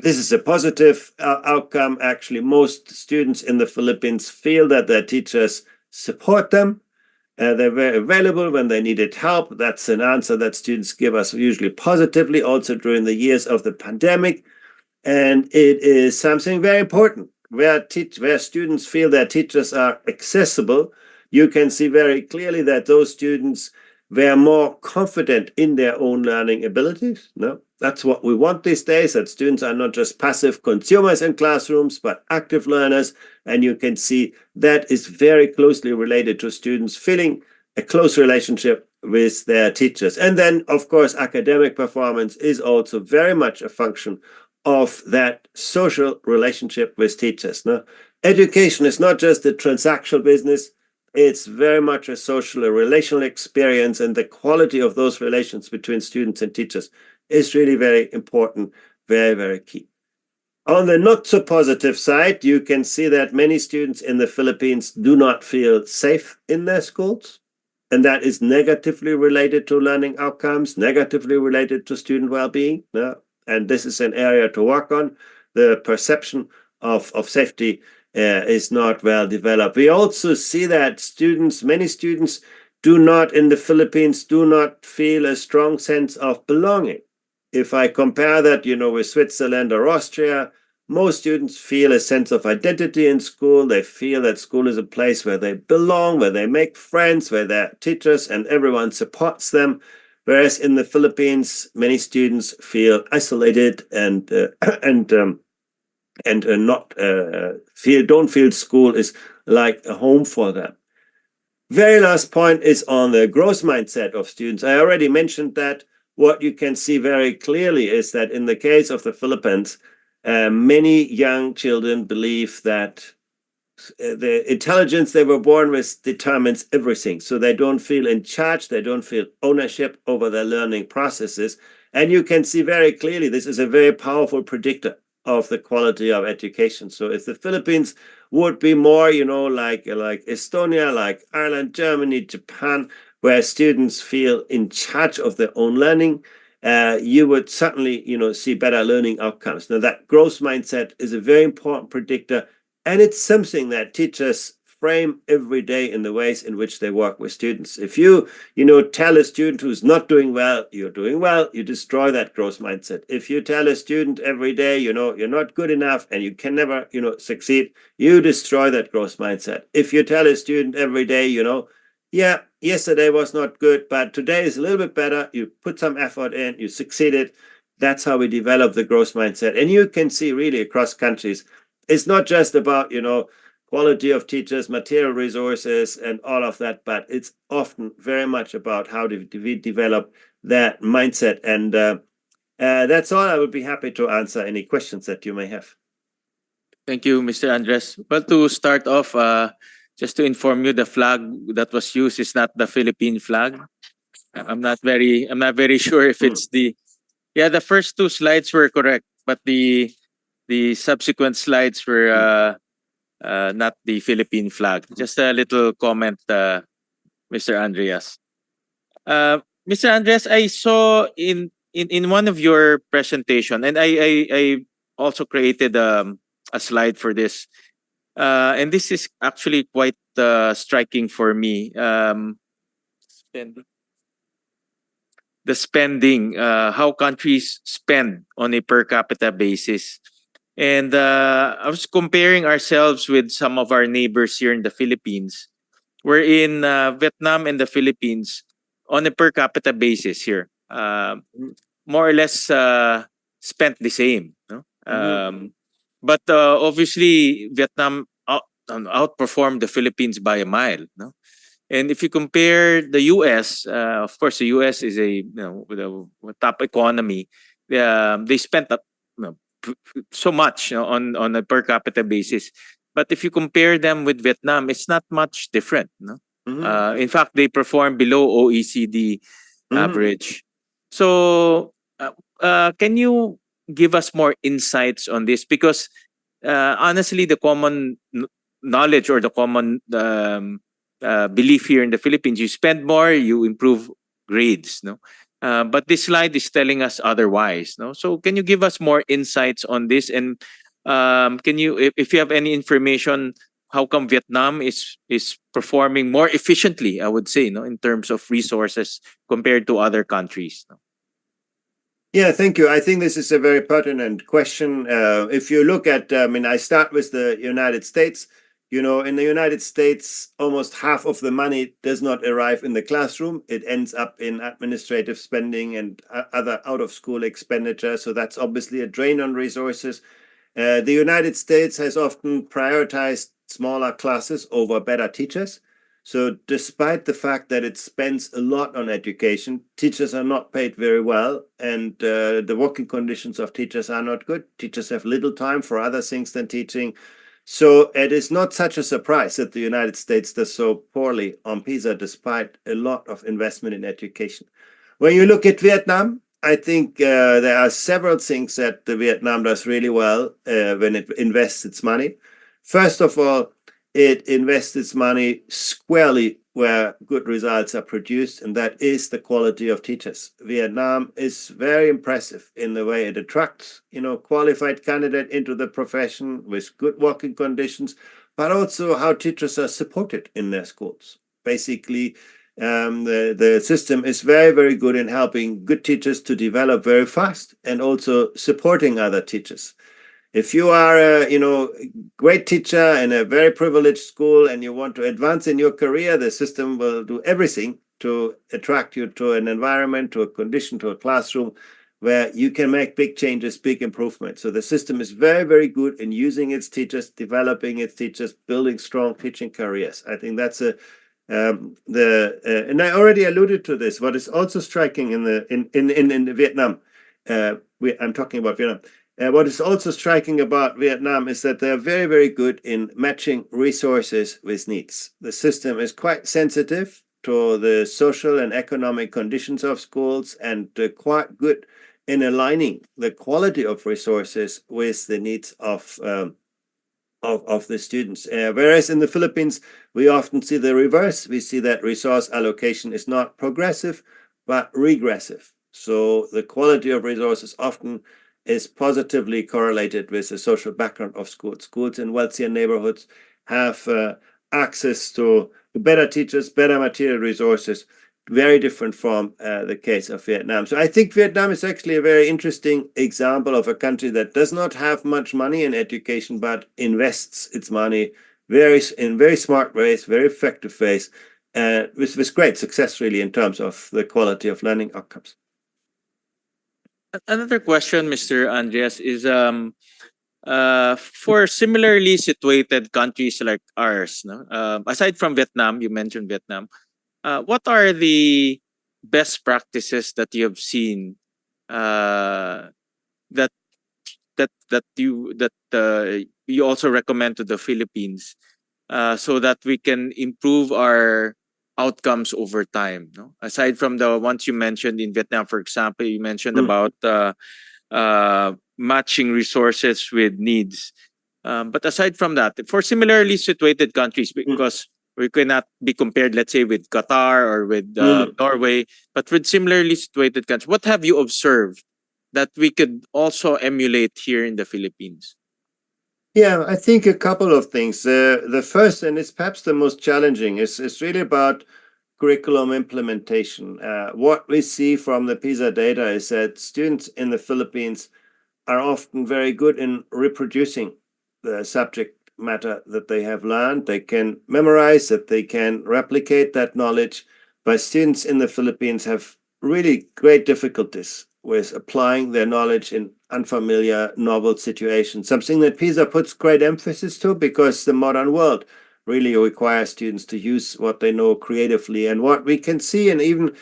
T: This is a positive outcome. Actually, most students in the Philippines feel that their teachers support them. They're very available when they needed help. That's an answer that students give us usually positively, also during the years of the pandemic. And it is something very important where students feel that teachers are accessible. You can see very clearly that those students were more confident in their own learning abilities. No, that's what we want these days, that students are not just passive consumers in classrooms, but active learners. And you can see that is very closely related to students feeling a close relationship with their teachers. And then, of course, academic performance is also very much a function of that social relationship with teachers. No? Education is not just a transactional business. It's very much a social, a relational experience, and the quality of those relations between students and teachers is really very important, very, very key. On the not so positive side, you can see that many students in the Philippines do not feel safe in their schools, and that is negatively related to learning outcomes, negatively related to student well-being. No? And this is an area to work on. The perception of safety is not well developed. We also see that many students in the Philippines do not feel a strong sense of belonging. If I compare that, with Switzerland or Austria, most students feel a sense of identity in school. They feel that school is a place where they belong, where they make friends, where their teachers and everyone supports them. Whereas in the Philippines, many students feel isolated and don't feel school is like a home for them. Very last point is on the growth mindset of students. I already mentioned that. What you can see very clearly is that in the case of the Philippines, many young children believe that the intelligence they were born with determines everything. So they don't feel in charge, they don't feel ownership over their learning processes. And you can see very clearly this is a very powerful predictor of the quality of education. So if the Philippines would be more, like Estonia, like Ireland, Germany, Japan, where students feel in charge of their own learning, you would certainly, see better learning outcomes. Now, that growth mindset is a very important predictor, and it's something that teachers frame every day in the ways in which they work with students. If you, tell a student who's not doing well, you're doing well, you destroy that growth mindset. If you tell a student every day, you're not good enough and you can never, succeed, you destroy that growth mindset. If you tell a student every day, yeah, yesterday was not good, but today is a little bit better, you put some effort in, you succeeded, that's how we develop the growth mindset. And you can see really across countries, it's not just about, quality of teachers, material resources, and all of that, but it's often very much about how do we develop that mindset. And that's all. I would be happy to answer any questions that you may have.
A: Thank you, Mr. Andres. Well, to start off, just to inform you, the flag that was used is not the Philippine flag. I'm not very sure if it's the. Yeah, the first two slides were correct, but the subsequent slides were not the Philippine flag. Just a little comment, Mr. Andreas. Mr. Andres, I saw in one of your presentation, and I also created a slide for this, and this is actually quite striking for me. Spending. The spending, how countries spend on a per capita basis. And I was comparing ourselves with some of our neighbors here in the Philippines. We're in Vietnam and the Philippines on a per capita basis here. More or less spent the same. No? But obviously, Vietnam outperformed the Philippines by a mile. No? And if you compare the U.S., of course, the U.S. is a with a top economy. They spent so much on a per capita basis. But if you compare them with Vietnam, it's not much different. No? In fact, they perform below OECD average. So, can you give us more insights on this? Because honestly, the common knowledge or the common belief here in the Philippines, you spend more, you improve grades. No, but this slide is telling us otherwise. No, so can you give us more insights on this? And can you, if you have any information, how come Vietnam is performing more efficiently? I would say, no, in terms of resources compared to other countries. No?
T: Yeah, thank you. I think this is a very pertinent question. If you look at, I mean, I start with the United States. You know, in the United States, almost half of the money does not arrive in the classroom. It ends up in administrative spending and other out-of-school expenditure. So that's obviously a drain on resources. The United States has often prioritized smaller classes over better teachers. So despite the fact that it spends a lot on education, teachers are not paid very well, and the working conditions of teachers are not good. Teachers have little time for other things than teaching. So it is not such a surprise that the United States does so poorly on PISA, despite a lot of investment in education. When you look at Vietnam, I think there are several things that the Vietnam does really well when it invests its money. First of all, it invests its money squarely where good results are produced, and that is the quality of teachers. Vietnam is very impressive in the way it attracts, qualified candidate into the profession with good working conditions, but also how teachers are supported in their schools. Basically, the system is very, very good in helping good teachers to develop very fast and also supporting other teachers. If you are a great teacher in a very privileged school and you want to advance in your career, the system will do everything to attract you to an environment, to a condition, to a classroom where you can make big changes, big improvements. So the system is very, very good in using its teachers, developing its teachers, building strong teaching careers. I think that's and I already alluded to this. What is also striking in Vietnam, I'm talking about Vietnam. What is also striking about Vietnam is that they are very, very good in matching resources with needs. The system is quite sensitive to the social and economic conditions of schools and quite good in aligning the quality of resources with the needs of the students. Whereas in the Philippines, we often see the reverse. We see that resource allocation is not progressive, but regressive. So the quality of resources often is positively correlated with the social background of schools. Schools in wealthier neighborhoods have access to better teachers, better material resources, very different from the case of Vietnam. So I think Vietnam is actually a very interesting example of a country that does not have much money in education, but invests its money in very smart ways, very effective ways, with great success really in terms of the quality of learning outcomes.
A: Another question, Mr. Andreas, is for similarly situated countries like ours, no? Aside from Vietnam, you mentioned Vietnam, what are the best practices that you have seen that you also recommend to the Philippines, so that we can improve our outcomes over time? No, aside from the ones you mentioned in Vietnam, for example, you mentioned about matching resources with needs. But aside from that, for similarly situated countries, because we cannot be compared, let's say, with Qatar or with Norway, but with similarly situated countries, what have you observed that we could also emulate here in the Philippines?
T: Yeah, I think a couple of things. The first, and it's perhaps the most challenging, is really about curriculum implementation. What we see from the PISA data is that students in the Philippines are often very good in reproducing the subject matter that they have learned. They can memorize it, they can replicate that knowledge, but students in the Philippines have really great difficulties with applying their knowledge in unfamiliar, novel situations, something that PISA puts great emphasis to, because the modern world really requires students to use what they know creatively. And what we can see, and even,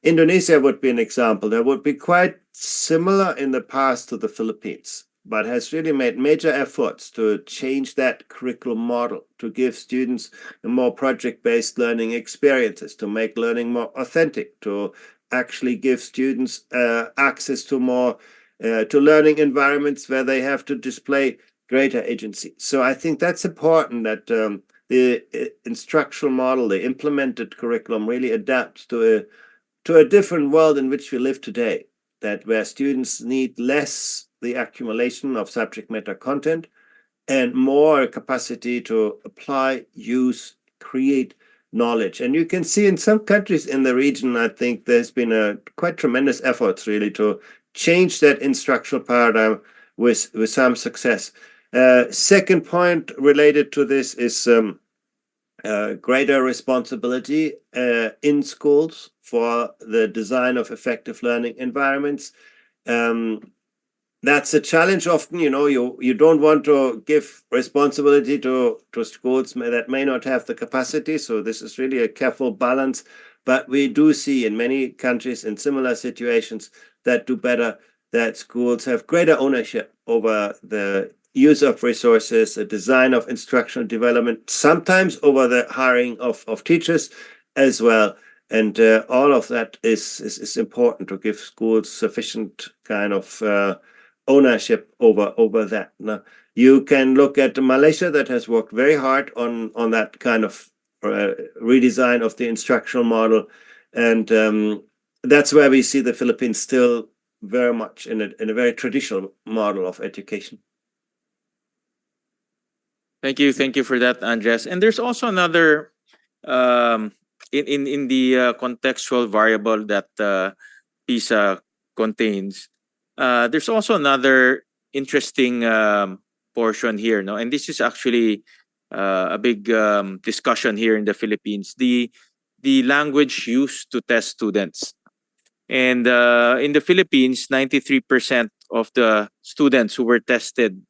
T: Indonesia would be an example that would be quite similar in the past to the Philippines, but has really made major efforts to change that curriculum model, to give students more project-based learning experiences, to make learning more authentic, to actually give students access to more to learning environments where they have to display greater agency. So I think that's important, that the instructional model, the implemented curriculum, really adapts to a different world in which we live today, that where students need less the accumulation of subject matter content and more capacity to apply, use, create knowledge. And you can see in some countries in the region, I think there's been a quite tremendous efforts really to change that instructional paradigm with some success. Second point related to this is greater responsibility in schools for the design of effective learning environments. That's a challenge often. You don't want to give responsibility to schools that may not have the capacity, so this is really a careful balance. But we do see in many countries in similar situations that do better, that schools have greater ownership over the use of resources, the design of instructional development, sometimes over the hiring of teachers as well. And all of that is important, to give schools sufficient kind of ownership over that. Now, you can look at Malaysia, that has worked very hard on that kind of redesign of the instructional model, and that's where we see the Philippines still very much in a very traditional model of education.
A: Thank you for that, Andres. And there's also another in the contextual variable that PISA contains. There's also another interesting portion here, no? And this is actually a big discussion here in the Philippines. The language used to test students, and in the Philippines, 93% of the students who were tested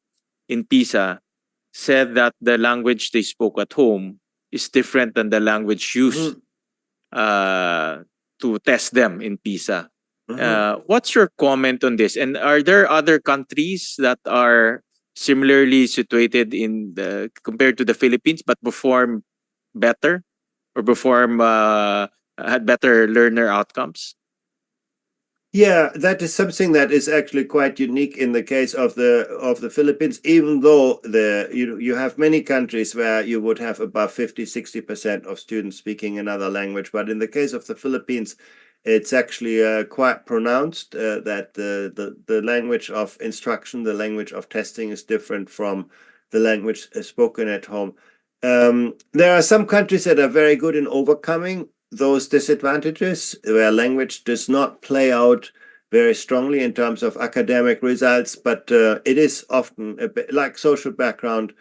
A: in PISA said that the language they spoke at home is different than the language used to test them in PISA. What's your comment on this? And are there other countries that are similarly situated compared to the Philippines, but perform better or had better learner outcomes?
T: Yeah, that is something that is actually quite unique in the case of the Philippines, even though you have many countries where you would have above 50-60% of students speaking another language. But in the case of the Philippines, it's actually quite pronounced that the language of instruction, the language of testing, is different from the language spoken at home. There are some countries that are very good in overcoming those disadvantages, where language does not play out very strongly in terms of academic results, but it is often a bit like social background.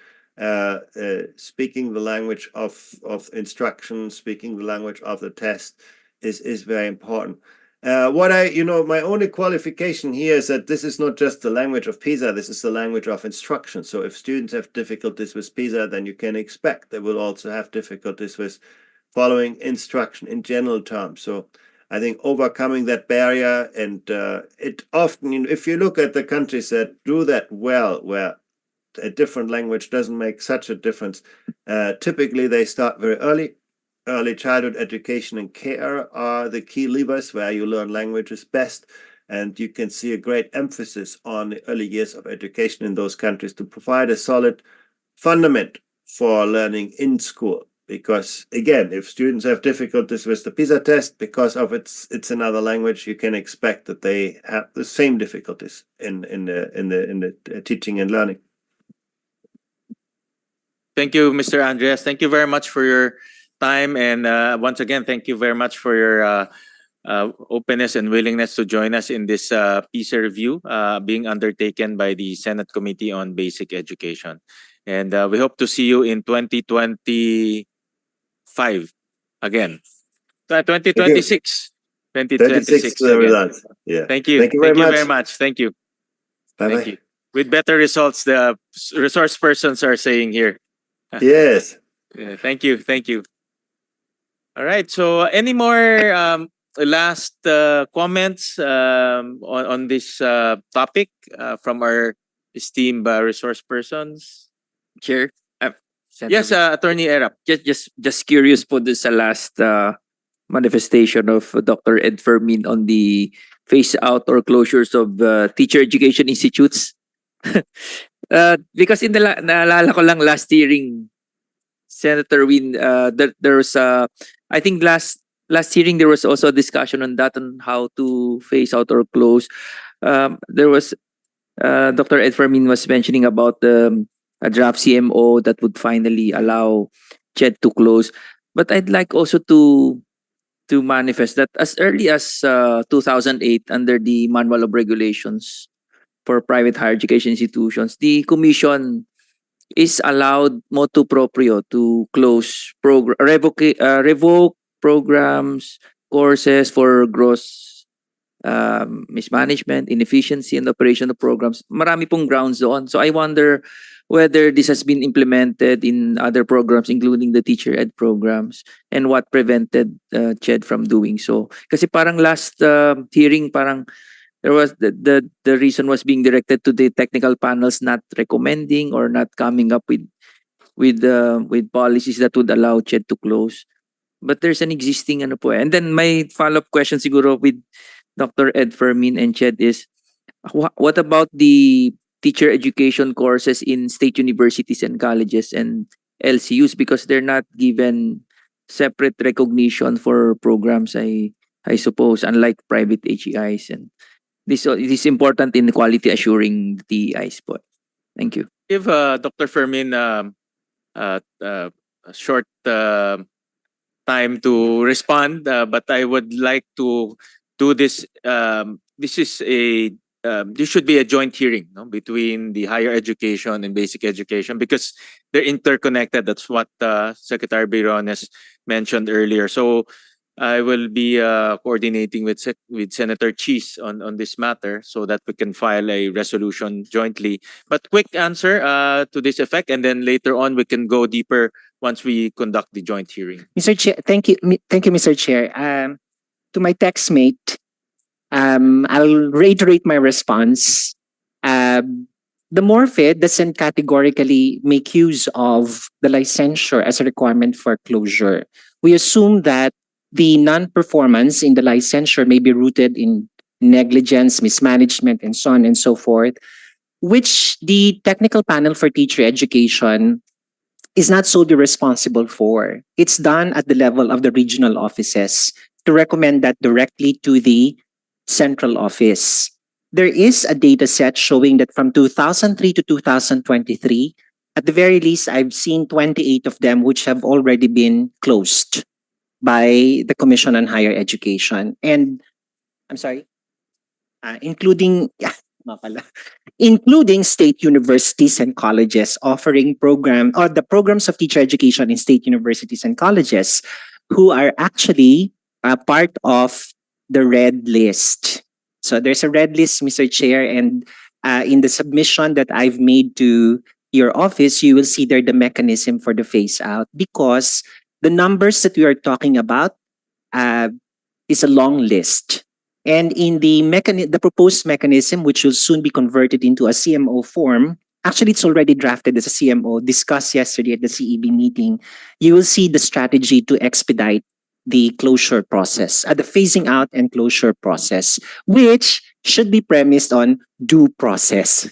T: Speaking the language of instruction, speaking the language of the test is very important. My only qualification here is that this is not just the language of PISA, this is the language of instruction. So if students have difficulties with PISA, then you can expect they will also have difficulties with following instruction in general terms. So I think overcoming that barrier, and it often, if you look at the countries that do that well, where a different language doesn't make such a difference, typically they start very early. Early childhood education and care are the key levers where you learn languages best. And you can see a great emphasis on the early years of education in those countries to provide a solid fundament for learning in school. Because again, if students have difficulties with the PISA test because of it's another language, you can expect that they have the same difficulties in the teaching and learning.
A: Thank you, Mr. Andreas. Thank you very much for your time, and once again, thank you very much for your openness and willingness to join us in this PISA review being undertaken by the Senate Committee on Basic Education. And we hope to see you in 2025 again. 2026. 2026
T: the
A: again.
T: results. Yeah.
A: Thank you.
T: Thank you very
A: much. Thank you.
T: Bye-bye.
A: Thank you. With better results, the resource persons are saying here.
T: Yes.
A: Yeah, thank you. Thank you. All right. So, any more last comments on this topic from our esteemed resource persons?
J: Chair.
A: Yes, Attorney Erap.
J: Just curious po dun sa last manifestation of Dr. Ed Fermin on the phase out or closures of teacher education institutes. Because in the naalala ko lang last hearing, Senator Win, there was I think last hearing there was also a discussion on that, on how to phase out or close. There was Dr. Ed Fermin was mentioning about a draft CMO that would finally allow CHED to close. But I'd like also to manifest that as early as 2008, under the Manual of Regulations for Private Higher Education Institutions, the Commission is allowed motu proprio to close revoke programs, courses for gross mismanagement, inefficiency, and operation of programs. Marami pong grounds doon. So I wonder whether this has been implemented in other programs, including the teacher ed programs, and what prevented CHED from doing so. Kasi parang last hearing, parang there was the reason was being directed to the technical panels not recommending or not coming up with policies that would allow CHED to close. But there's an existing ano po. And then my follow-up question siguro with Dr. Ed Fermin and CHED is, what about the teacher education courses in state universities and colleges and LCUs, because they're not given separate recognition for programs, I suppose, unlike private HEIs, and this is important in quality assuring the TEIs po. Thank you.
A: Give Dr. Fermin a short time to respond, but I would like to do this. This is this should be a joint hearing, no, between the higher education and basic education, because they're interconnected. That's what Secretary Biron has mentioned earlier. So I will be coordinating with Senator Cheese on this matter so that we can file a resolution jointly. But quick answer to this effect, and then later on we can go deeper once we conduct the joint hearing.
U: Mr. Chair, thank you, Mr. Chair. To my text mate, I'll reiterate my response. The MORFID doesn't categorically make use of the licensure as a requirement for closure. We assume that the non-performance in the licensure may be rooted in negligence, mismanagement, and so on and so forth, which the technical panel for teacher education is not solely responsible for. It's done at the level of the regional offices to recommend that directly to the central office. There is a data set showing that from 2003 to 2023, at the very least, I've seen 28 of them which have already been closed by the Commission on Higher Education. And I'm sorry, including state universities and colleges offering the programs of teacher education in state universities and colleges who are actually part of the red list. So there's a red list, Mr. Chair, and in the submission that I've made to your office, you will see there the mechanism for the phase out, because the numbers that we are talking about is a long list. And in the proposed mechanism, which will soon be converted into a CMO form, actually it's already drafted as a CMO, discussed yesterday at the CEB meeting. You will see the strategy to expedite the closure process, the phasing out and closure process, which should be premised on due process.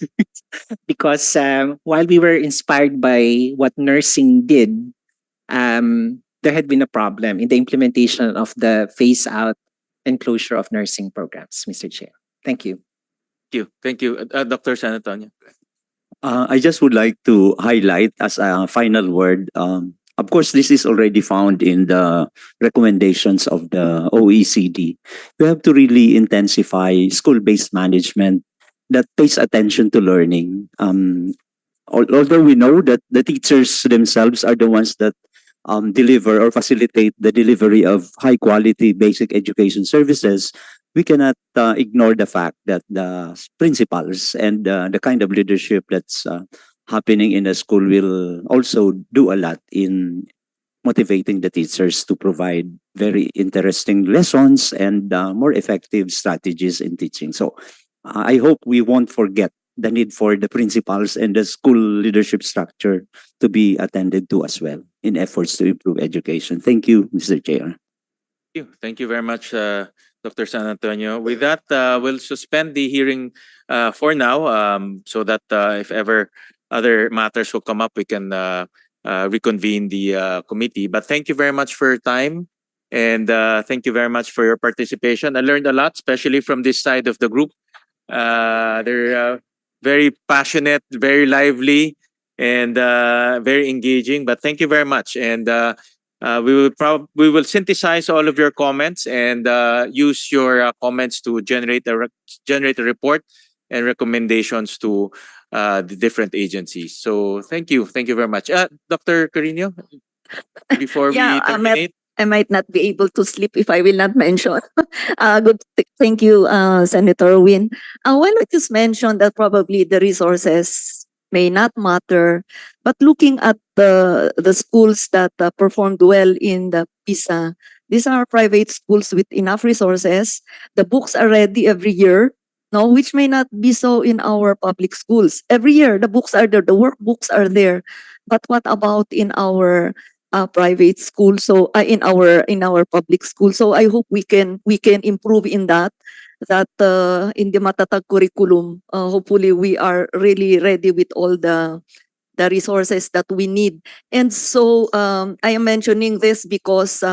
U: Because while we were inspired by what nursing did, there had been a problem in the implementation of the phase out and closure of nursing programs, Mr. Chair. Thank you.
A: Thank you. Dr. San Antonio.
O: I just would like to highlight as a final word. Of course, this is already found in the recommendations of the OECD. We have to really intensify school-based management that pays attention to learning. Although we know that the teachers themselves are the ones that deliver or facilitate the delivery of high-quality basic education services, we cannot ignore the fact that the principals and the kind of leadership that's happening in the school will also do a lot in motivating the teachers to provide very interesting lessons and more effective strategies in teaching. So I hope we won't forget the need for the principals and the school leadership structure to be attended to as well in efforts to improve education. Thank you, Mr. Chair.
A: Thank you very much, Dr. San Antonio. With that, we'll suspend the hearing for now, so that if ever other matters will come up, we can reconvene the committee. But thank you very much for your time, and thank you very much for your participation. I learned a lot, especially from this side of the group. They're very passionate, very lively, and very engaging. But thank you very much, and we will synthesize all of your comments and use your comments to generate a report and recommendations to the different agencies. So thank you very much, Dr. Carino. Before we terminate.
F: I might not be able to sleep if I will not mention. Thank you, Senator Win. Why not just mention that probably the resources may not matter, but looking at the schools that performed well in the PISA, these are private schools with enough resources. The books are ready every year, no, which may not be so in our public schools. Every year, the books are there, the workbooks are there. But what about in our private school? So in our public school. So I hope we can improve in that. That in the Matatag curriculum, hopefully we are really ready with all the resources that we need. And so I am mentioning this because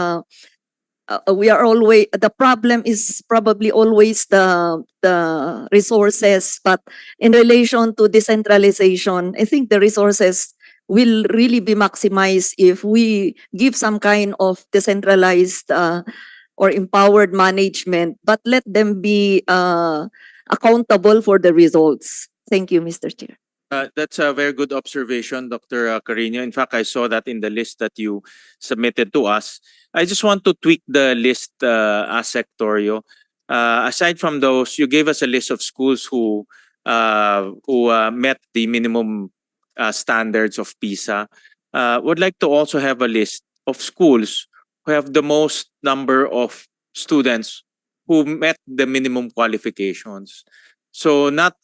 F: we are always, the problem is probably always the resources, but in relation to decentralization, I think the resources will really be maximized if we give some kind of decentralized or empowered management, but let them be accountable for the results. Thank you, Mr. Chair.
A: That's a very good observation, Dr. Carino. In fact, I saw that in the list that you submitted to us. I just want to tweak the list as sectorio. Aside from those, you gave us a list of schools who met the minimum standards of PISA. Would like to also have a list of schools who have the most number of students who met the minimum qualifications. So not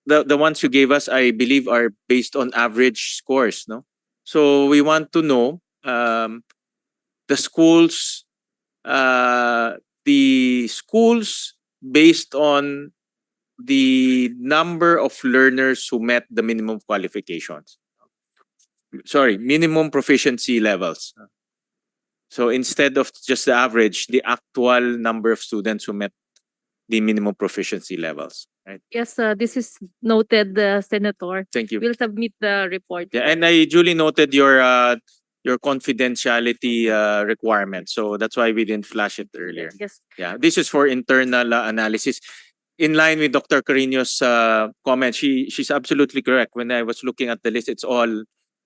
A: the ones you gave us, I believe, are based on average scores, no? So we want to know the schools based on the number of learners who met the minimum qualifications. Sorry, minimum proficiency levels. So instead of just the average, the actual number of students who met the minimum proficiency levels. Right?
C: Yes, this is noted, Senator.
A: Thank you.
C: We'll submit the report.
A: Yeah, and I duly noted your confidentiality requirement. So that's why we didn't flash it earlier.
C: Yes.
A: Yeah, this is for internal analysis. In line with Dr. Carino's comment, she's absolutely correct. When I was looking at the list, it's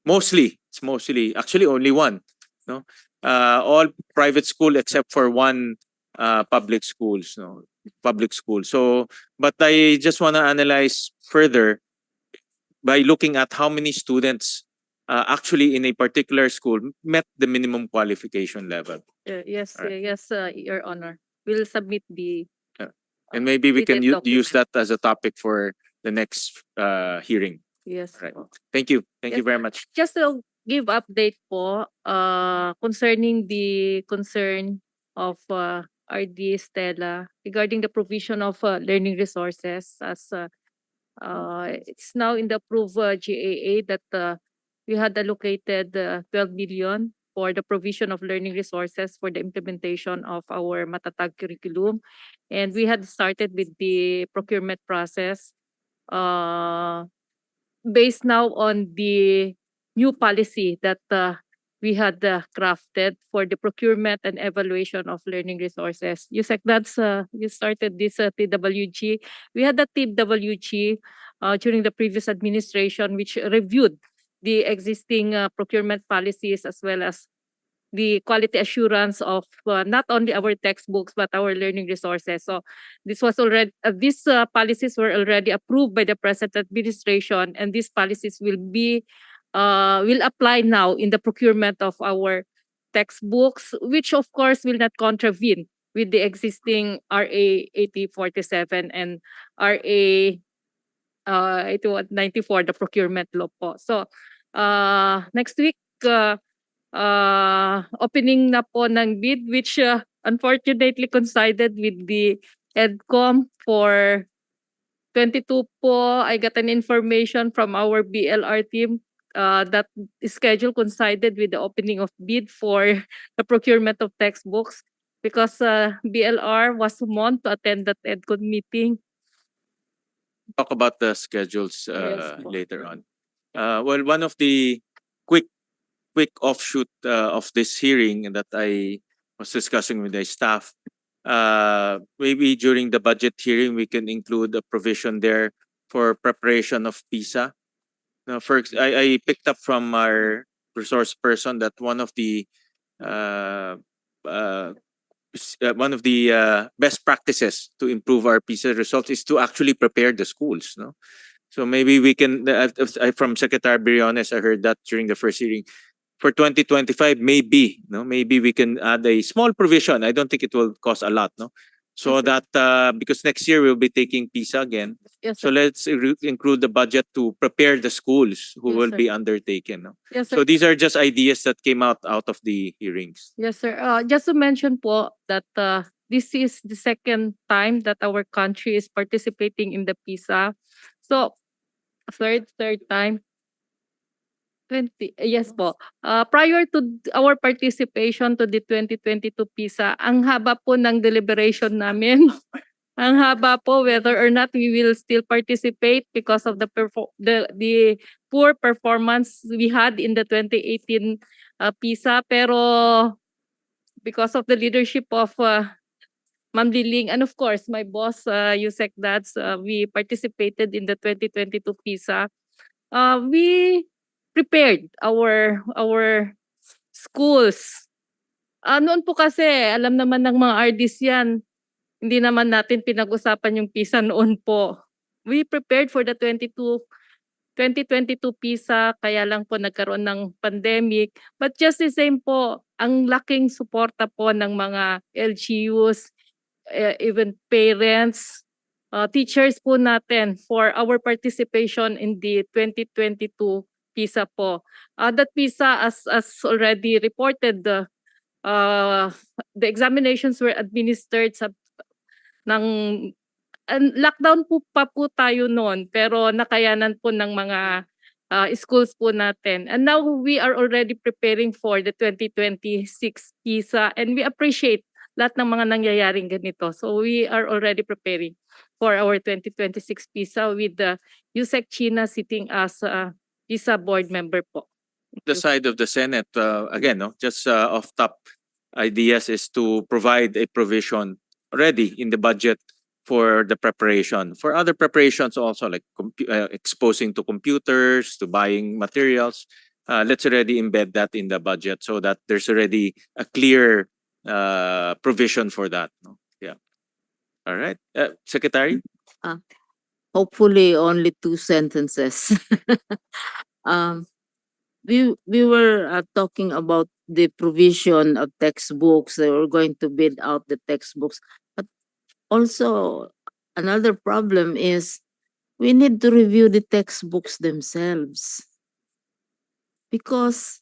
A: mostly actually only one. No, all private school except for one public schools. No, public school. So, but I just want to analyze further by looking at how many students actually in a particular school met the minimum qualification level.
C: Yes,
A: All right.
C: yes, Your Honor. we'll submit the
A: And maybe we can
C: detailed
A: use
C: document.
A: that as a topic for the next hearing.
C: Yes.
A: Right.
C: po.
A: Thank you. Thank you
C: Yes.
A: very much.
C: Just to give update po concerning the concern of RD Stella regarding the provision of learning resources as it's now in the approved GAA that we had allocated 12 million for the provision of learning resources for the implementation of our Matatag curriculum. And we had started with the procurement process based now on the new policy that we had crafted for the procurement and evaluation of learning resources. You said you started this TWG. We had the TWG during the previous administration, which reviewed the existing procurement policies as well as the quality assurance of not only our textbooks but our learning resources. So this was already these policies were already approved by the present administration, and these policies will apply now in the procurement of our textbooks, which of course will not contravene with the existing RA 8047 and RA 8194, the procurement law po. So next week opening na po ng bid, which unfortunately coincided with the EDCOM for 22 po. I got an information from our BLR team that schedule coincided with the opening of bid for the procurement of textbooks because BLR was summoned to attend that EDCOM meeting.
A: Talk about the schedules
C: Yes po.
A: later on. Well, one of the quick offshoot of this hearing that I was discussing with the staff, maybe during the budget hearing we can include a provision there for preparation of PISA. Now, first, I picked up from our resource person that one of the best practices to improve our PISA results is to actually prepare the schools. No, so maybe we can. From Secretary Briones, I heard that during the first hearing. For 2025, maybe we can add a small provision. I don't think it will cost a lot, no. So that because next year we'll be taking PISA again.
C: Yes,
A: So
C: sir.
A: let's include the budget to prepare the schools who
C: Yes,
A: will
C: sir.
A: be undertaken. No?
C: Yes,
A: So
C: sir.
A: these are just ideas that came out of the hearings.
C: Yes, sir. Just to mention po that this is the second time that our country is participating in the PISA. So, third time. 20, yes po. Prior to our participation to the 2022 PISA, ang haba po ng deliberation namin. Ang haba po whether or not we will still participate because of the poor performance we had in the 2018 PISA. Pero because of the leadership of Ma'am Liling and of course my boss Yusek Dads, we participated in the 2022 PISA. We prepared our schools. Noon po kasi alam naman ng mga RDs yan, hindi naman natin pinag-usapan yung PISA noon po. We prepared for the 2022 PISA, kaya lang po nagkaroon ng pandemic. But just the same po, ang laking suporta po ng mga LGUs, even parents, teachers po natin for our participation in the 2022 PISA po. That PISA, as already reported, the examinations were administered lockdown po tayo noon, pero nakayanan po ng mga schools po natin. And now we are already preparing for the 2026 PISA, and we appreciate lahat ng mga nangyayaring ganito. So we are already preparing for our 2026 PISA with the Yusek China sitting as PISA board member po.
A: The side of the Senate, again, just off top ideas is to provide a provision already in the budget for the preparation. For other preparations also, like exposing to computers, to buying materials, let's already embed that in the budget so that there's already a clear provision for that. No? Yeah. All right. Secretary?
E: Hopefully only 2 sentences. we were talking about the provision of textbooks. They were going to bid out the textbooks, but also another problem is we need to review the textbooks themselves, because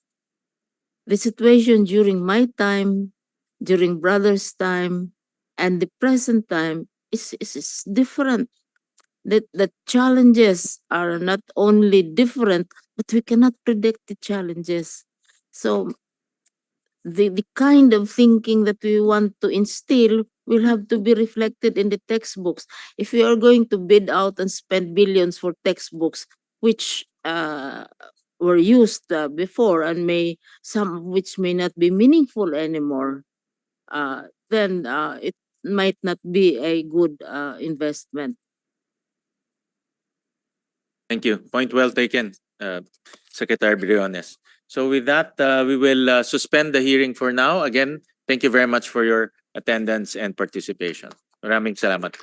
E: the situation during my time, during brother's time, and the present time is different. The challenges are not only different, but we cannot predict the challenges. So the kind of thinking that we want to instill will have to be reflected in the textbooks. If we are going to bid out and spend billions for textbooks, which were used before and some of which may not be meaningful anymore, then it might not be a good investment.
A: Thank you. Point well taken, Secretary Briones. So with that, we will suspend the hearing for now. Again, thank you very much for your attendance and participation. Maraming salamat.